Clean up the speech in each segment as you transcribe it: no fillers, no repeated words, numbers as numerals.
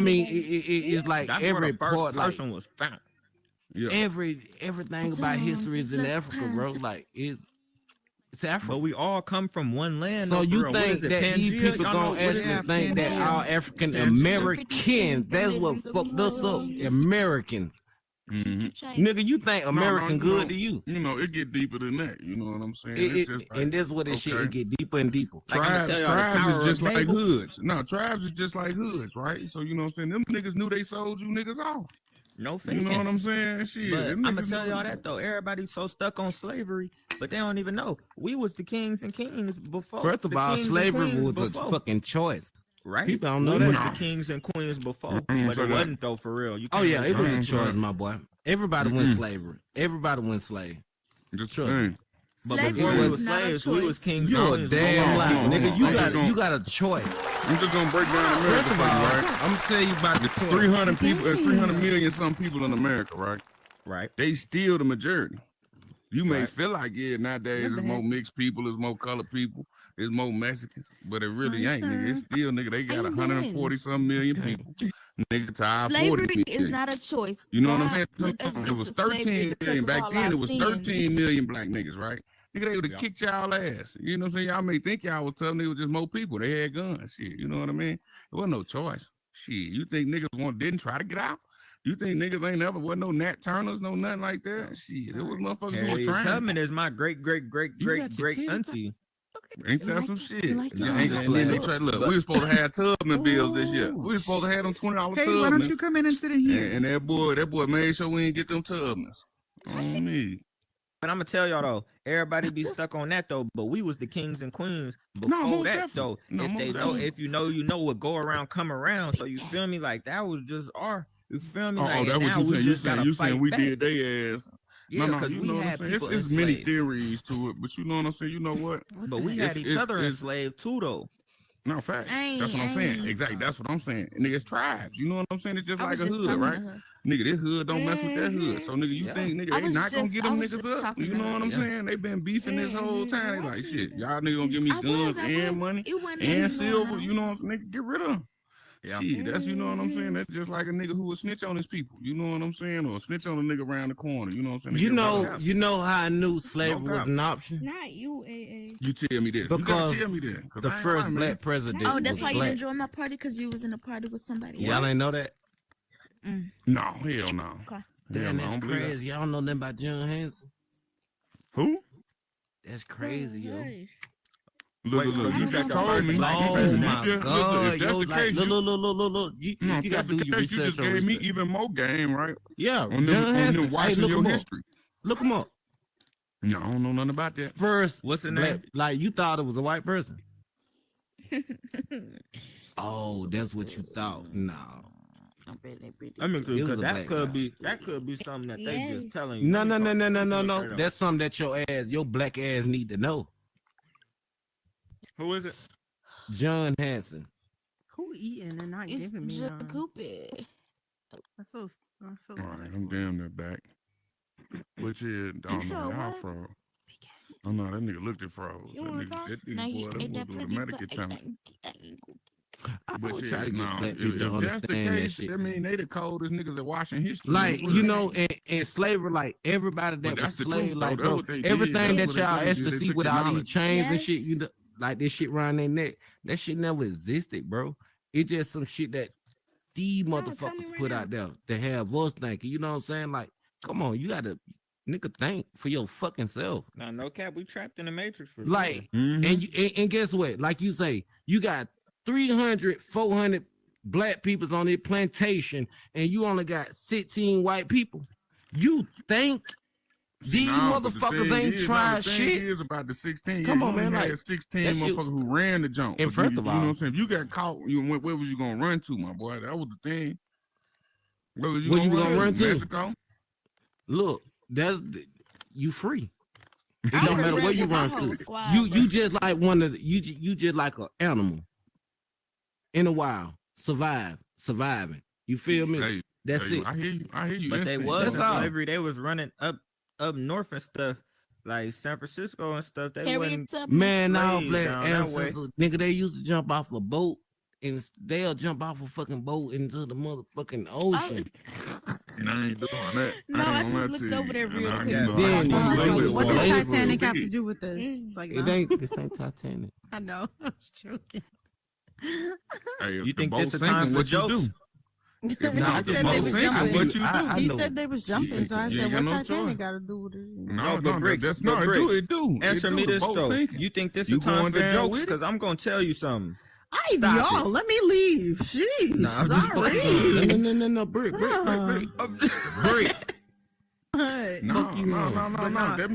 mean, it's like That's every where the first part, person was found. Yeah. Everything about history is in Africa, bro. Like it's Africa. But we all come from one land. So though, you for real. What think is it, that these Pangea? people Y'all know gonna what is actually it? think that Pangea? all African Americans? That's what fucked us up. Americans, nigga. You think American good to you? You know, it get deeper than that. You know what I'm saying? It's just like, And that's what this shit it get deeper and deeper. Like, I'ma tribes, tell y'all, the tribes Tower is of just like Babel. hoods. No, tribes is just like hoods, right? So you know what I'm saying? Them niggas knew they sold you niggas off. No faking. You know what I'm saying? Shit. But them I'm gonna niggas tell knew- y'all that though. Everybody's so stuck on slavery, but they don't even know we was the kings and queens before. First of the all, kings and slavery queens was before, a fucking choice. right? People don't know we that. was the kings and queens before, Mm, but so it that- wasn't though for real. You Oh can't yeah, it was a Mm, choice, right. my boy. Everybody went slavery. Everybody went slave. Just Trust saying. But Slavery before we was was not a slaves, we was choice. kings. You and a queens. damn hold lie, on, nigga. hold You on. got a choice. I'm just gonna break down America First of for all, you, right? I'm gonna tell you about the 300 people, 300 million some people in America, right? Right. They still the majority. You may Right. feel like, yeah, nowadays it's more mixed people, it's more colored people, it's more Mexicans, but it really ain't, nigga. It's still, nigga, they got 140 some million people. Nigga, to our 40 Slavery million. is not a choice. You know what I'm God saying? put us It was into slavery 13 because million. of Back all then, our it was sins. 13 million black niggas, right? Nigga, they would have kicked y'all ass. You know what I'm saying? Y'all may think y'all was tough. Niggas was just more people. They had guns. Shit, you know what I mean? There wasn't no choice. Shit, you think niggas didn't try to get out? You think niggas ain't never, wasn't no Nat Turners, no nothing like that? Shit, it was motherfuckers who Harriet were trying. Tubman is my great auntie. Ain't that some shit? like Yeah, it. and then they tried to look. We was supposed to have Tubman bills this year. We was supposed to have them $20 Hey, why don't you Tubmans. come in and sit in here? And that boy made sure we didn't get them Tubmans. On me. But I'm gonna tell y'all though, everybody be stuck on that though. But we was the kings and queens before most that definitely. though. No, if most they know, definitely. if you know what go around, come around. So you feel me? Like that was just our. You feel me? Like, Oh, that's and what now you we saying. just gotta You fight saying we back. did their ass. Yeah, no, because you we know what I'm had saying? people It's many enslaved. theories to it, but you know what I'm saying? You know what? But we It's- had each it's- other it's- enslaved too though. No, facts. That's what I'm saying. Exactly. That's what I'm saying. And nigga, it's tribes. You know what I'm saying? It's just I like was a just hood, talking right? to her. Nigga, this hood don't mess with that hood. So nigga, you Yeah. think nigga I they was not gonna just- get I them was niggas just up? talking You to know her. what I'm Yeah. saying? They been beefing this whole time. They like shit. Y'all nigga gonna give me I guns was. and money It wasn't and nothing silver. going on. You know what I'm saying? Nigga, get rid of them. Yeah. Shit, that's you know what I'm saying. That's just like a nigga who will snitch on his people. You know what I'm saying? Or snitch on a nigga around the corner. You know what I'm saying? They You get rid know, of them. you know how I knew slavery No was doubt. an option. Not you, AA. You tell me this. You Because gotta tell me that. 'Cause The I ain't first lying, black man. president. Oh, that's was why you black. didn't join my party because you was in a party with somebody. Y'all ain't know that? No, hell no. Okay. Damn, Hell no, I that's don't believe that. crazy. Y'all don't know nothing about John Hanson. Who? That's crazy, yo. Look, Wait, look, so you you just got told the me. black Oh president. my If God, that's yo, the like, case, look. You if gotta that's do the your case, you research just on gave me research. even more game, right? Yeah, On John them Hanson. Hey, watching look your him up. history. Look him up. No, I don't know nothing about that. First, What's the black, name? like you thought it was a white person. Oh, that's what you thought. No. I mean, It was because a that black could be something that they just Yes. telling you. No. Let me go- That's something that your black ass need to know. Who is it? John Hanson. Who eating and not It's giving me none? Cupid. I feel All right, I'm damn near back. Which is, I don't sure know, y'all what? froze. Oh no, that nigga looked at froze. You That wanna nigga, talk? that Now nigga, you boy, that ate boy that do the pretty Medicare channel. I But was shit, trying to get no, black people to if that's the understand that case, shit. I mean, they the coldest niggas at watching history. Like, you know, in slavery, like everybody But that was that's the slave, truth, like though. That's bro, what they did. everything That's that what y'all they actually did. They see took with the all these knowledge. chains and Yes. shit, you know, like this shit around their neck, that shit never existed, bro. It's just some shit that these tell motherfuckers me right put now. out there to have us thinking. You know what I'm saying? Like, come on, you gotta nigga think for your fucking self. Nah, no cap. We trapped in the matrix for Like, Mhm. and guess what? Like you say, you got 300, 400 black peoples on their plantation, and you only got 16 white people. You think these Nah, but the motherfuckers thing ain't is, tried the thing shit? is about the 16. Come you on, man, only had like, 16 that shit- motherfuckers who ran the jump. And But first you of know what all- I'm saying? If you got caught, where was you gonna run to, my boy? That was the thing. Where was Where you gonna run to? Mexico? Look, you free. It I don't would've matter where ran you with my run whole to. squad, You bro. just like one of the, you just like an animal in a wild, surviving. You feel me? Hey, That's hey, it. I hear you. But they instinct. was That's in all. slavery. They was running up north and stuff, like San Francisco and stuff. They Harriet wasn't. Tubman. Man, our slaves black down that way. ancestors, nigga, they used to jump off a boat and they'll jump off a fucking boat into the motherfucking ocean. And I ain't doing that. No, I ain't just gonna looked lie to over there you. real And I quick. know Then I you know listen, it's what does slavery. Titanic have to do with this? Like, It ain't this ain't Titanic. I know. I was joking. Hey, if You the think boat this a sinking, time for what you jokes? do? If He the said they boat was sinking, jumping. what you do? I He know. said they was jumping, so I You said, ain't what got no Titanic choice. got to do with it? No, but Brick, that's but no, Brick, it do. Answer me The this boat though. sinking. You think this You a time going for down jokes? with it? Because I'm gonna tell you something. I Stop y'all, it. let me leave. Jeez, Nah, I'm just sorry. No, brick. Brick. What? No, Fuck you, no. nah, That's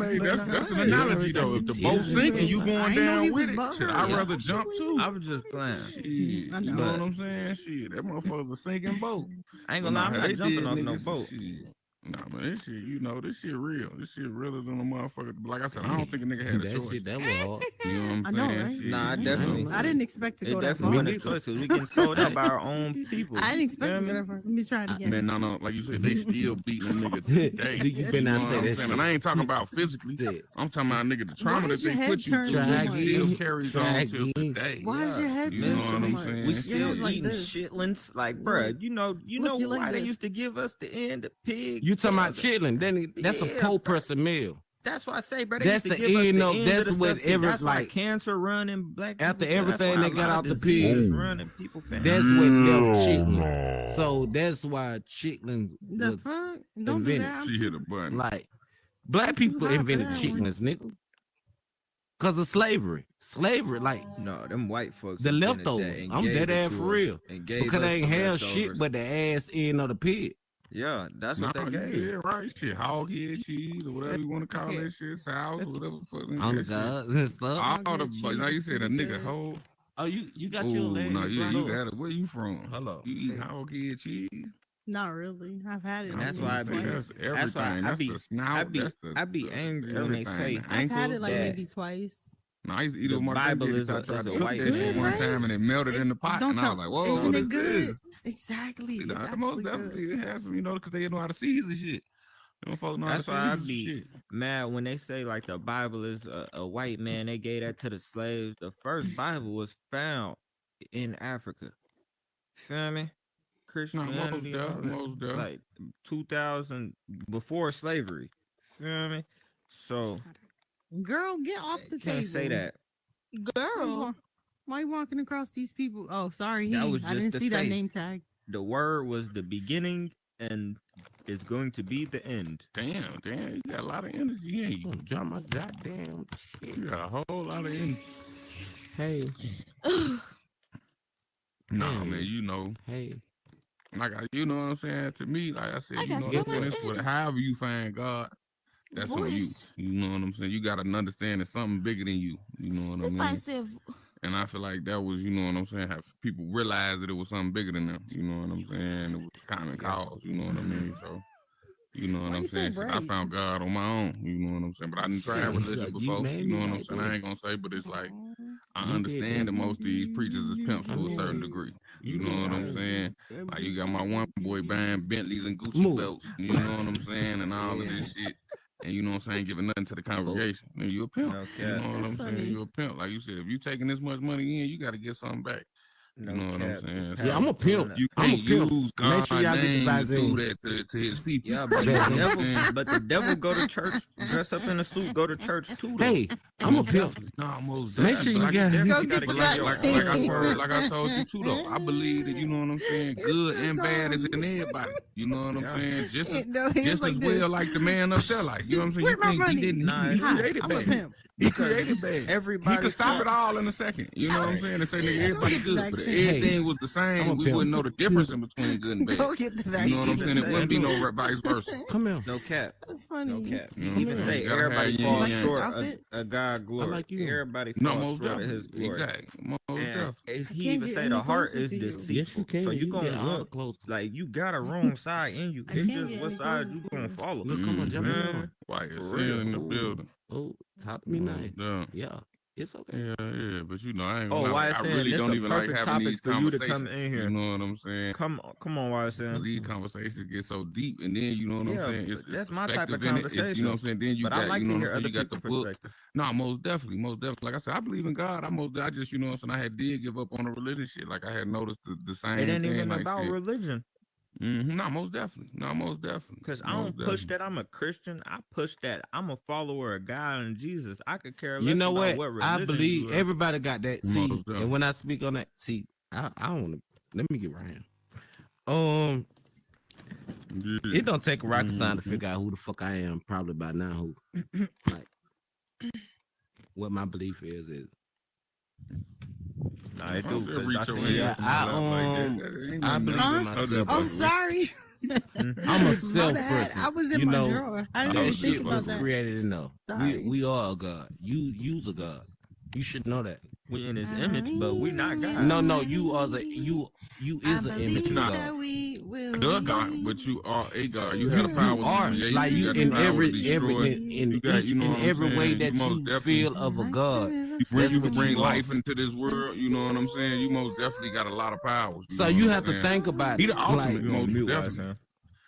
an but analogy nah. though. If the Yeah. boat sinking, you I going ain't know he down with was it. Shit, butthurt. I'd Yeah. rather jump too. I was just playing. Shit, I you know. know what I'm saying? Shit, that motherfucker's a sinking boat. I ain't gonna lie, I'm How not they jumping did off no niggas, boat. shit. Nah, man, this shit, this shit real. This shit realer than a motherfucker. Like I said, I don't think a nigga had a That choice. shit, that was hard. You know what I'm I know, saying? right? Shit, Nah, I you definitely- know? I didn't expect to It go that definitely far. wasn't a choice because we getting sold out by our own people. I didn't expect Feel to go me? that far. Let me try it again. Man, no, like you said, they still beating a nigga today. You better You not know say what I'm that saying? shit. And I ain't talking about physically. Shit. I'm talking about nigga the trauma Why that is your they head put you turned through Try so much? still again. carries Try on till again. today. Why is your head You turned know so what I'm much? saying? We Your still head like eating this. shitlins, like, Look. bruh. You know Look, you like why they this. used to give us the end of pig. You talking about together. chilling? Then that's a Yeah, poor bro. person meal. That's why I say, bro. They That's used to the give us end the of- end that's of the what stuff. That's every- why like, cancer run in black people. after That's everything why they a got lot out the of diseases pig, run in people family. That's what left chitlins. So that's why chitlins The was fuck? Don't do invented. that. I'm She too- hit a button. like black I'm too people hot for invented that one. chitlins, nigga. Cause of slavery. Slavery, like No, them white folks. the invented that leftovers. and I'm gave dead it ass to for us real. and gave Because us they ain't the have leftovers. shit but the ass end of the pig. Yeah, that's No, what they you gave. did right. Shit, hog head cheese or whatever you want to call Okay. that shit, souse, whatever. Fucking On the that shit. gods and stuff. All Hog the, head but cheese now you is said a pretty nigga good. hoe. Oh, you got Ooh, your leg. no, yeah, you bro. got it. Where you from? Hello. You eat hog head cheese? Not really. I've had it. And that's maybe why I say be- twice. that's everything. that's why I That's be- the snout. That's the. I be the angry when they everything, say the I've had it ankles. like that- maybe twice. No, I used to eat The it with my Bible grandkids. is I a- tried is to a cook white that shit man. one Right? time and it melted in the pot, Don't and I tell was like, me. "Whoa, Isn't this it good? is." Exactly. It's Nah, most actually definitely good. it has some, because they know how to season shit. Them folks know That's how why to I season be shit. mad when they say like the Bible is a white man. They gave that to the slaves. The first Bible was found in Africa. Feel me? Christianity, all that, most deaf. like 2000 before slavery. Feel me? So Girl, get off the table. can't say that. Girl. Why you walking across these people? Oh, sorry. That was I just didn't the see that faith. name tag. The word was the beginning and is going to be the end. Damn, you got a lot of energy, ain't you? Drop my goddamn shit. You got a whole lot of energy. Hey, Nah, Hey. man, hey. like you know what I'm saying. To me, like I said, I got what so I'm saying, much it's what- energy. however you find God, that's on you. Voice. You know what I'm saying. You got to understand it's something bigger than you. You know what I This mean. thing said, And I feel like that was, you know what I'm saying, have people realize that it was something bigger than them. You know what I'm saying? It was common cause. You know what I mean. So. You know what Why I'm you so saying? Shit, I bright? found God on my own. You know what I'm saying? But I didn't try Shit, religion you before. made You know me what I'm like saying? that. I ain't gonna say, but it's like I You did understand that. that most of these preachers is pimps to a certain degree. You know what I'm saying? Like you got my one boy buying Bentleys and Gucci Move. belts. You know what I'm saying? And all of this shit. And you know what I'm saying? Giving nothing to the congregation. And you a pimp. No You know cap. what That's I'm funny. saying? You a pimp. Like you said, if you taking this much money in, you got to get something back. No You know what I'm cap. saying? Yeah, I'm a pimp. You I'm a can't pimp. use Make God's sure y'all get the name to do vaccine. that to his people. Yeah, but You know the what I'm devil, saying? but the devil go to church, dress up in a suit, go to church too. Though. Hey, I'm a pimp. No, most Make sure you definitely. got. Go You get gotta the get your like, vaccine. like I told you too though. I believe that, you know what I'm saying, It's good too and bad is dumb. in everybody. You know what I'm Yeah. saying? Just as, No, he was just like as this. well like the man up there. Like, you know what I'm saying? Where You my think money? he didn't Nah, he Hi, created I'm a bad. pimp. He created bad. He Everybody could stop said- it all in a second. You know what I'm saying? And say nigga, everybody Go get the good. But if vaccine. everything was the I'm same, a we pimp. wouldn't know the difference in between good and bad. Go get the You vaccine. know what I'm saying? It Say wouldn't be that. no vice versa. Come here. No cap. That's funny. No cap. You know what Even I'm say saying? You gotta everybody have falls yin Like yang. this short outfit? of God glory. like you. Everybody No, falls most short of His definitely. glory. Exactly. Most And definitely. he can't even get say any the heart closer is to you. deceitful. Yes, you can. So you get gonna all want close. like you got a wrong side in you. I It's can't just get what any side closer you to gonna you. follow. Look, come on, jump Mhm. in. Why you're For seeing real. in the Ooh. building. Oh, talk to me nice. Most definitely. Yeah. It's okay. Yeah, but you know, I ain't Oh, gonna lie. why Like, it's I saying really this don't a even like perfect having topic these for you to conversations. come in here. You know what I'm saying? Come on, why it's Because saying. these conversations get so deep, and then you know what I'm Yeah, saying. but It's that's my type of perspective in it. It's, you know what I'm saying. Then you But I got, like you to know what hear I'm saying. other You got the people's book. perspective. No, most definitely, most definitely. Like I said, I believe in God. I just, you know what I'm saying. I did give up on the religion shit. Like I had noticed the same It ain't thing. even Like about shit. religion. No, most definitely. No, most definitely. Because I Most don't push definitely. that I'm a Christian. I push that I'm a follower of God and Jesus. I could care You less know about what? what I religion believe you are. everybody got that. See, Most definitely. and when I speak on that, see, I don't want to. Let me get right here. Yeah. It don't take a rocket science to figure out who the fuck I am. Probably by now, who like what my belief is. Nah, I do Don't just because reach I your see hand Yeah, to my lap like that. That ain't I nothing believe in I myself. just I'm fucking with sorry. I'm a My self bad. person. I was in you my know, drawer. I didn't Oh, even that shit think shit about was that. created enough. Sorry. We are a god. You's a god. You should know that. we in his I image, but we believe not in God. you. No, you are the you I is an image believe of Nah. God. that we will the be. God, but you are a God. You have the You power are to create. like You you got the in power every to destroy. in You got, each you know in what I'm every way saying? that You most you definitely feel of a Like the god. river That's you can what bring you are. life into this world. You know what I'm saying? You most definitely got a lot of powers. You So know you what have I'm to saying? think about He it. the ultimate, Like You on most mute, why definitely. saying.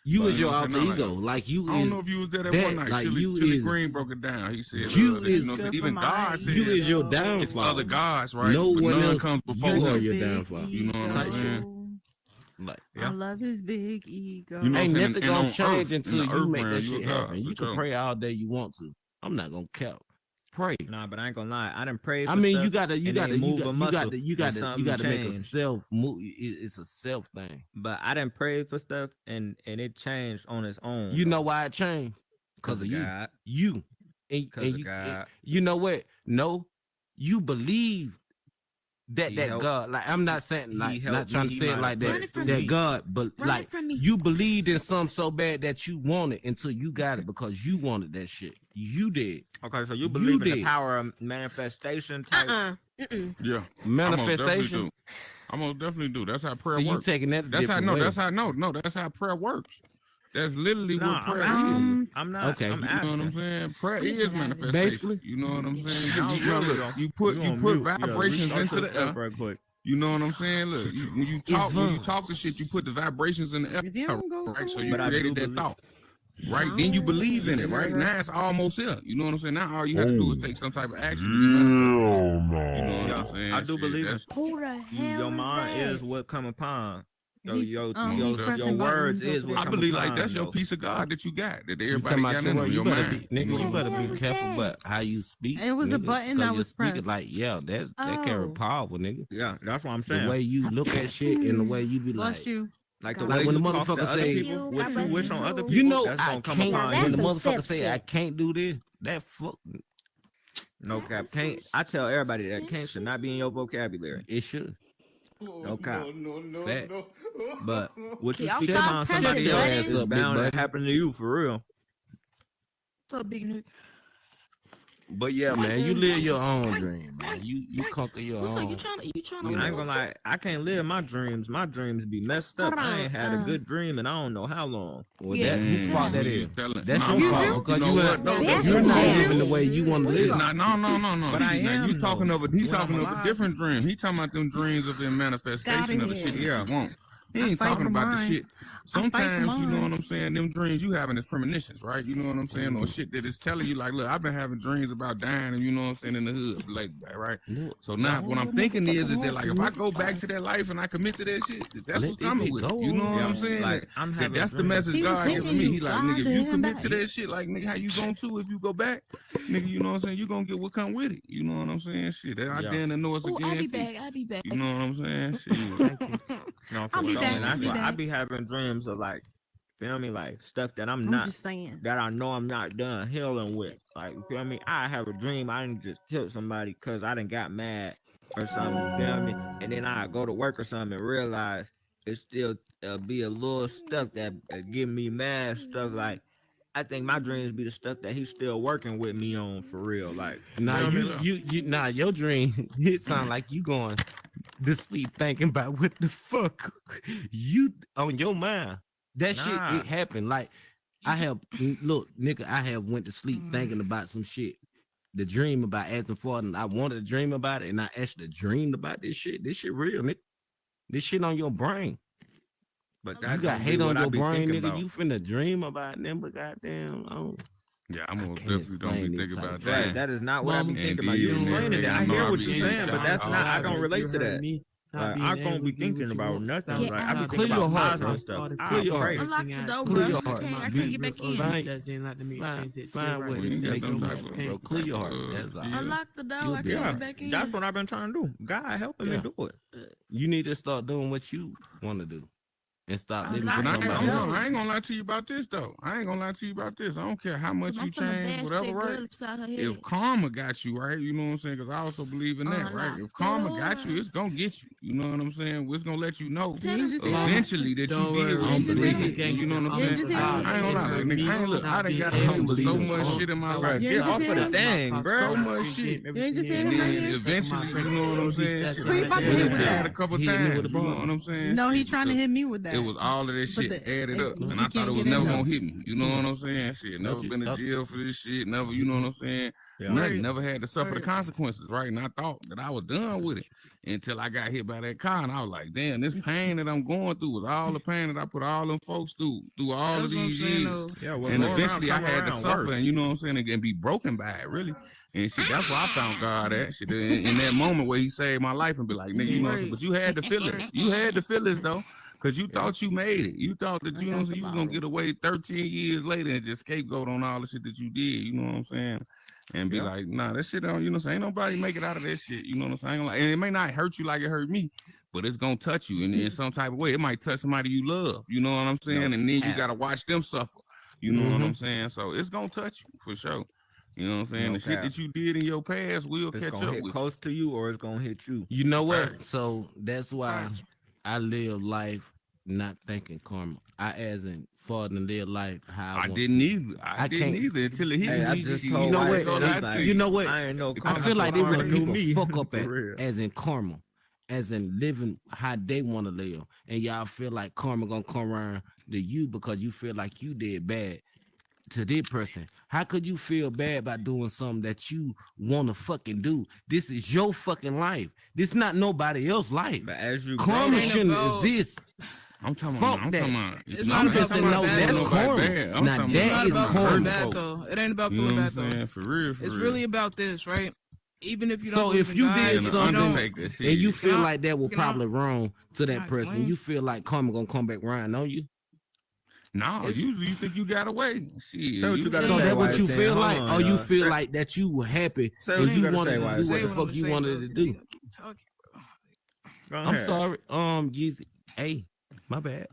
you But is you your know what I'm alter saying? Not ego. Like you I don't is know if you was there that that. one night. Like you Chili is Green broke it down. He said you that, is you know, good even for God my said you is your ego. it's downfall. other gods, right? No But one none else. comes before You are him. your Big downfall. You know what I'm Type saying? shit. Like I Yeah. love his big ego. You know what I'm ain't saying? nothing And gonna on change earth, in until the you earth make that realm, you a shit God. happen. You For can sure. pray all day you want to. I'm not gonna count. Pray. Nah, but I ain't gonna lie. I done prayed for I mean, stuff you gotta and ain't move a muscle you and gotta something make a changed. self move. It's a self thing. But I done prayed for stuff and it changed on its own. You know though. why it changed? Because of you. God. You. And Because of you, God. you know what? No, you believe that He that helped- God. Like I'm not saying he like not helped trying me. to He say it might like have put that. it through That me. God, but Run like it from me. you believed in something so bad that you wanted until you got it because you wanted that shit. You did. Okay, so you You believe in the did. power of manifestation type. Mm-mm. Yeah. Manifestation. I most definitely do. That's how prayer So you works. taking that a That's how different way. that's how prayer works. That's literally Nah, what I'm prayer asking. is. I'm not. Okay. I'm You know what I'm asking. saying? Prayer We is can have it. manifestation. Basically. You know what I'm saying? Now, You, now really, look, though, you put on put mute. Yeah, vibrations restart into your the stuff air. right quick. You know what I'm saying? Look, when you talk the shit, you put the vibrations in the air, If you don't go right? So somewhere, you But I do created that believe- thought. Right? Then you believe in You it, hear right? her? Now it's almost here. You know what I'm saying? Now all you have to do is take some type of action. You know what I'm saying? I do Shit, believe in. that's- Who the hell Your is mind that? is what come upon. Yo, He- yo, he your pressing words buttons is over what I there. come believe like upon, that's your though. piece of God that you got, that You everybody talking about got your in word? them, You your better mind. be, nigga. know You what better I'm hell be was careful that? about how you speak. It was a nigga, button 'cause that you're was speaking pressed. like, yeah, that carry Oh. powerful, nigga. Yeah, that's what I'm The saying. way you look at shit and the way you be like, Bless you. Like the Like way when you the talk to motherfucker other say- people, what God you bless wish you on other too. people, you know, that's I gonna come can't. Now upon that's When the you. some motherfucker self say I shit. can't do this, that fuck, No cap. Can't. I tell everybody that can't should not be in your vocabulary. it should. No cap. Fact. But what you Y'all speak stop upon pressing somebody your else ass is up, big bound to buddy. happen to you for real. So big nigga. But yeah, man, you live your own dream, man. You conquer your What's up? own. You trying to You I ain't gonna lie. I can't live my dreams. My dreams be messed up. Hold I on, ain't had a good dream and I don't know how long. Well, Yeah, that who fault that you is? telling- That's No, your no, fault no. because You know you what? No, That's you're not fact. living the way you want to It's live. not, no. But I See, now you am, talking though. of a When talking I'm of a alive. different dream. He talking about them dreams of in manifestation of the Got shit it. that Yeah. you want. He I ain't fight talking for about the mine. shit. I fight for Sometimes you know mine. what I'm saying. Them dreams you having is premonitions, right? You know what I'm saying, or shit that is telling you like, look, I've been having dreams about dying, and you know what I'm saying in the hood, like that, right? Look, So now what I'm oh, thinking is that motherfucker, like if I go back to that life and I commit to that shit, that's Let what's that coming bitch with it. go You know on. what Yeah, I'm saying? like I'm having That's the dreams. message He was God hitting giving me. you, He so like, I nigga, had if to you hit him commit back. to that shit, like nigga, how you going to if you go back? Nigga, you know what I'm saying? You gonna get what come with it. You know what I'm saying? Shit, I Yeah. damn near know it's a Oh, I'll be guarantee. back. I'll be back. You know what I'm saying? Shit. Thank you. No, for I'll be sure. back, And I'll that's be why I back. be having dreams of like, feel me, like stuff that I'm I'm not, just saying. that I know I'm not done healing with. Like, you feel me? I have a dream I didn't just kill somebody because I done got mad or something. You feel me? And then I go to work or something and realize it still be a little stuff that give me mad stuff. Like, I think my dreams be the stuff that he's still working with me on for real. Like, Nah, You know what I you nah, your dream, it sound like you going to sleep thinking about what the fuck you on your mind. That shit, Nah. it happened. Like I have look, nigga, I have went to sleep thinking about some shit. the dream about asking for it, and I wanted to dream about it, and I actually dreamed about this shit. This shit real, nigga. This shit on your brain. But You that got don't be hate on what I your be brain, thinking nigga. about. You finna dream about them, but goddamn, oh. Yeah, I'm I most can't definitely don't explain be these thinking about types. Right, that. that is not what I be And thinking about. You then explaining it. next I thing hear I what be you're in saying, but that's not. I don't relate to that. Like, I can't be thinking about nothing. Get Like I be out. thinking Clear your about heart, positive bro. stuff. Clear your pray. heart. Unlock the door, Clear bro. your heart. I Be- can't get back in. Find We ways ain't to got make them you type mad, of- bro. Clear your heart. That's all. yeah. Unlock the door. You'll I be can't Yeah, get back in. that's what I've been trying to do. God helping me Yeah. do it. You need to start doing what you want to do and stop living Unlock for But I the ain't, somebody door. else. I ain't gonna lie to you about this though. I ain't gonna lie to you about this. I don't care how much I'm you finna change, bash whatever, that right? girl upside her head. If karma got you, right, you know what I'm saying? Because I also believe in that, right? Unlock If karma the got you, door. it's gonna get you. You know what I'm saying? It's gonna let you know Tell her just to- eventually that Don't you did worry. what They you just believe. said in. You know what I'm They saying? just said I ain't gonna lie, like, nigga, I ain't look. I done got able hit with to so believe much in shit in my Bro, life. You get ain't off just of the said thing, bro. So much shit. You ain't just said And him right then here. eventually, you know what I'm saying? Shit, Who you I about to had hit with that that? a couple Hit me times. with a You know bomb. what I'm saying? No, he Shit, trying to because hit me with that. it was all of that But shit the- added up, he and I thought can't it was get in never there. gonna hit me. You know what I'm saying? Shit, never Don't you- been to don't- jail for this shit. Never, you know what I'm saying? Yeah. Nothing. Never had to suffer the Right. consequences, right? And I thought that I was done with it until I got hit by that car, and I was like, damn, this pain that I'm going through was all the pain that I put all them folks through all That's of what I'm these saying, years. though. Yeah, well, And go around, eventually I come had to around suffer, worse. and you know what I'm saying, and be broken by it, really. And shit, that's where I found God at. Shit, in that moment where he saved my life and be like, nigga, you know what I'm saying? But you had to feel this. You had to feel this, though, because you thought you made it. You thought that, you know what I'm saying, you was going to get away 13 years later and just scapegoat on all the shit that you did, you know what I'm saying? And be Yeah. like, nah, that shit don't, you know what I'm saying? Ain't nobody make it out of that shit, you know what I'm saying? And it may not hurt you like it hurt me, but it's going to touch you in some type of way. It might touch somebody you love, you know what I'm saying? And then you got to watch them suffer, you know what I'm saying? So it's going to touch you for sure. You know what I'm saying? No The shit cap. that you did in your past will It's catch gonna up hit with close to you, or it's gonna hit you. You know what? Facts. So that's why I live life not thinking karma. I as in for to live life how I I want didn't to. either. I didn't can't- either until it hit Hey, I me. just You told know White what? so what I like, think. You know what? I ain't know. I feel like they karma want knew people me. fuck up For at real. as in karma, as in living how they want to live, and y'all feel like karma gonna come around to you because you feel like you did bad to this person. How could you feel bad about doing something that you want to fucking do? This is your fucking life. This not nobody else's life. But as you Karma grow, ain't shouldn't about- exist. I'm talking Fuck about. I'm that. talking about. It's no, not I'm about just talking feeling about bad, doing though. nobody Karma. bad. I'm Now talking that It's not is about karma. feeling hurting bad, folks. though. It ain't about You know feeling what bad, I'm though. saying? For real. It's really about this, right? Even if you don't So believe if in you God, did And the something- Undertaker, shit. And you feel Can I- like that was can I- probably wrong to can that I person. explain? You feel like karma gonna come back around on you. No, It's- usually you think you got away. Shit. Say what you gotta So say, that why what it's you saying, feel hold like, on, or you y'all. feel Say- like that you were happy Say and what you you gotta wanted say, to why do it's what saying. the fuck you wanted to do. Talking, bro. Go I'm ahead. sorry, Yeezy. Hey, my bad.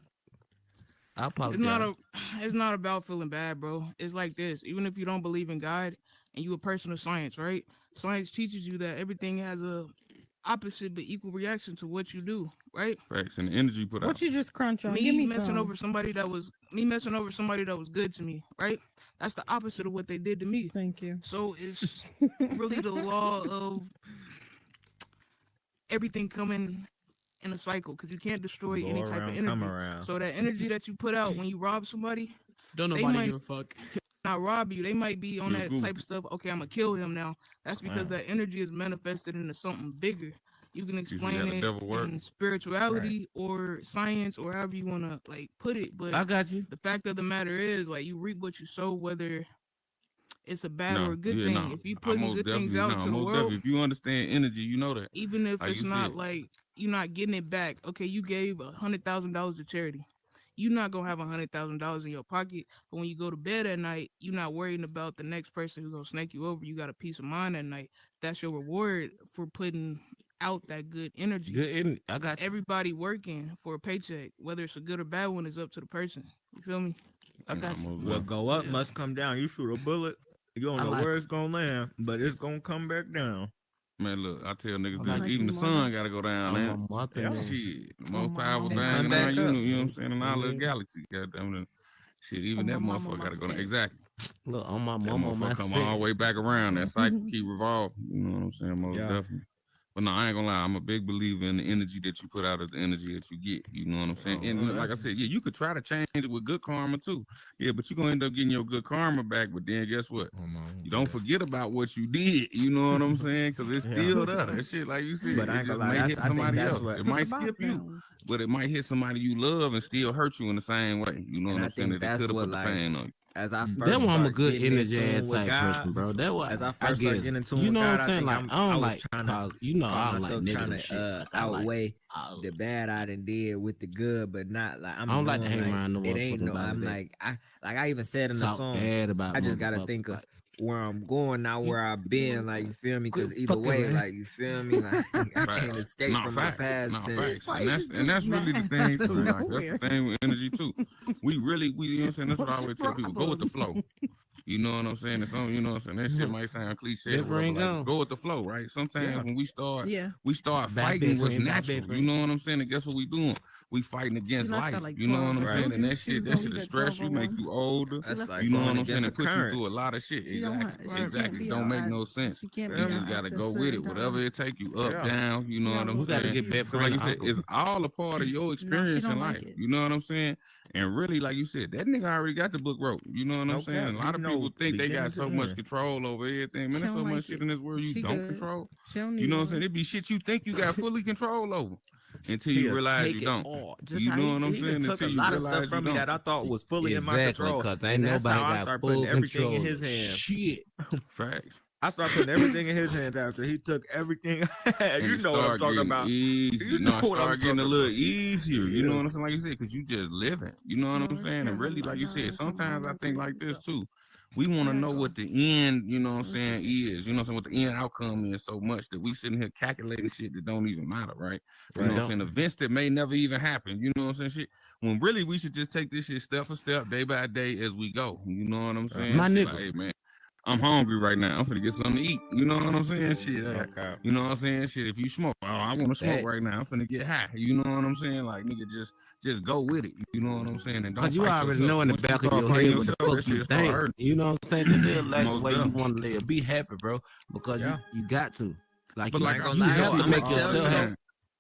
I apologize. It's not about feeling bad, bro. It's like this. Even if you don't believe in God and you a person of science, right? Science teaches you that everything has a opposite but equal reaction to what you do, right? Facts and the energy put out. What you just crunch on? Give Me me messing some. over somebody that was good to me, right? That's the opposite of what they did to me. Thank you. So it's really the law of everything coming in a cycle because you can't destroy Go any type around, of come energy. around. So that energy that you put out when you rob somebody, Don't They nobody might- give a fuck. not rob you. They might be on You're that goofy. type of stuff. Okay, I'm gonna kill him now. That's because Wow. that energy is manifested into something bigger. You can see explain how the it devil work. in spirituality or science or however you wanna like put it. But I got you. the fact of the matter is, like, you reap what you sow, whether it's a bad or No, a good yeah, thing. no. If you I putting most good things definitely, out no, to the most world, definitely. If you understand energy, you know that. even if Like it's you not said. like you're not getting it back. Okay, you gave $100,000 to charity. You're not gonna have $100,000 in your pocket, but when you go to bed at night, you're not worrying about the next person who's gonna snake you over. You got a peace of mind at night. That's your reward for putting out that good energy. Good. I got you. Everybody working for a paycheck, whether it's a good or bad one, is up to the person. You feel me? I got you. most What definitely. go up Yeah. must come down. You shoot a bullet, you don't I know like where it. it's gonna land, but it's gonna come back down. Man, look, I tell niggas I this, like even you, the mama. sun gotta go down, I'm man. a mother, Yeah. man. Shit, the Oh, most my powerful mama. thing Come in back our up. you know what I'm saying, in our I little mean- galaxy. Goddamn it. Shit, even Oh, that my mama motherfucker gotta go down. said. Exactly. Look, on my That mama, my motherfucker come all the set. way back around. That cycle keep revolving. You know what I'm saying? Most Yeah. definitely. But no, I ain't gonna lie. I'm a big believer in the energy that you put out is the energy that you get. You know what I'm saying? And like I said, yeah, you could try to change it with good karma too. Yeah, but you're gonna end up getting your good karma back. But then guess what? You don't forget about what you did. You know what I'm saying? Because it's still there. That shit, like you said, But I it ain't just gonna lie, may hit somebody else. what- It might skip you, but it might hit somebody you love and still hurt you in the same way. You know And what I I'm saying? think That it that's could have what, put the like, pain on you. as I first That's why I'm a start good getting in energy tune ass with type God, person, bro. That's why as I I first start guess. getting in tune You with know what God, I'm I saying? think Like I'm, I I don't was like trying to cause you know call I don't like myself trying negative to shit. Like, I like outweigh the bad I done did with the good, but not like I'm I don't like to knowing hang like around no it ain't motherfucking no. body I'm that like I even said in the talk song, bad about I just gotta motherfuckers. think of Like where I'm going, not you, where I've been. Like you feel me? quit Because either fucking way, around. like you feel me, like I can't Facts. escape Not from my facts. past Not tense. facts. And that's really the thing too. Like that's the thing with energy too. We you know what I'm saying? That's what I always tell people. Go with the flow. You know what I'm saying? And some, you know what I'm saying? That shit might sound cliche or Never whatever. ain't Like gone. go with the flow, right? Sometimes Yeah, when we start Bad fighting what's friend, bad natural. You friend. know what I'm saying? And guess what we doing? We fighting against left life. at like You know what 12. I'm I saying? told And you she was that gonna shit leave will at stress you, make 12:01. you older. She that's left like You know going what I'm saying? against the And put you current. through a lot of shit. She don't Exactly. want. She Right. can't Exactly. be Don't make out. no sense. She can't You be Yeah. just out gotta at go this with certain it. Whatever time. it take you up, Yeah. down. You know She what got I'm We gotta saying? get best Because like friend you said, uncle. it's all a part of your No, she experience in don't like life. it. You know what I'm saying? And really, like you said, that nigga already got the book wrote. You know what I'm No saying? cap. A He lot of people know think they beginning got to so much end. control over everything. Man, She there's so don't much like shit it. in this world you She don't good. control. She don't You need know what I'm saying? one. It be shit you think you got fully control over until you He'll realize you take it don't. all. Just You how know what I'm he done saying? took a Until you lot of stuff realize you from me don't. that I thought was fully in my Exactly, control. cause ain't And that's nobody how I got start full putting everything in control his of hands. shit. Facts. I start putting everything in his hands after he took everything I had. And You it know what I'm start talking getting about. easy. You No, know it what I'm start getting a talking little about. easier. You know Yeah. what I'm saying? Like you said, because you just living. You know what No, I'm she saying? And can't have really, it like like you that. said, Come sometimes I on, think baby. like this too. We I want to gotta know go. what the end, you know what I'm Let me saying, take it. is. You know what I'm saying? What the end outcome is so much that we sitting here calculating shit that don't even matter, right? You We know Right. what I'm don't. saying? Events that may never even happen. You know what I'm saying? Shit. When really we should just take this shit step for step, day by day as we go. You know what I'm saying? My Shit like, nigga. hey man, I'm hungry right now. I'm finna get something to eat. You know what I'm saying? Shit. Okay. You know what I'm saying? Shit, if you smoke, oh, I want to smoke right Facts. now. I'm finna get high. You know what I'm saying? Like nigga, just go with it. You know what I'm saying? And don't Cause you fight already yourself. know in the Once you back of start your fighting head what the yourself, fuck that you shit start think. hurting. You know what I'm saying? Just live like the Most way you definitely. want to live. Be happy, bro. Because Yeah. you got to. Like But you, I like ain't I gonna you lie said, have though. to I'm gonna make tell yourself you happy. though.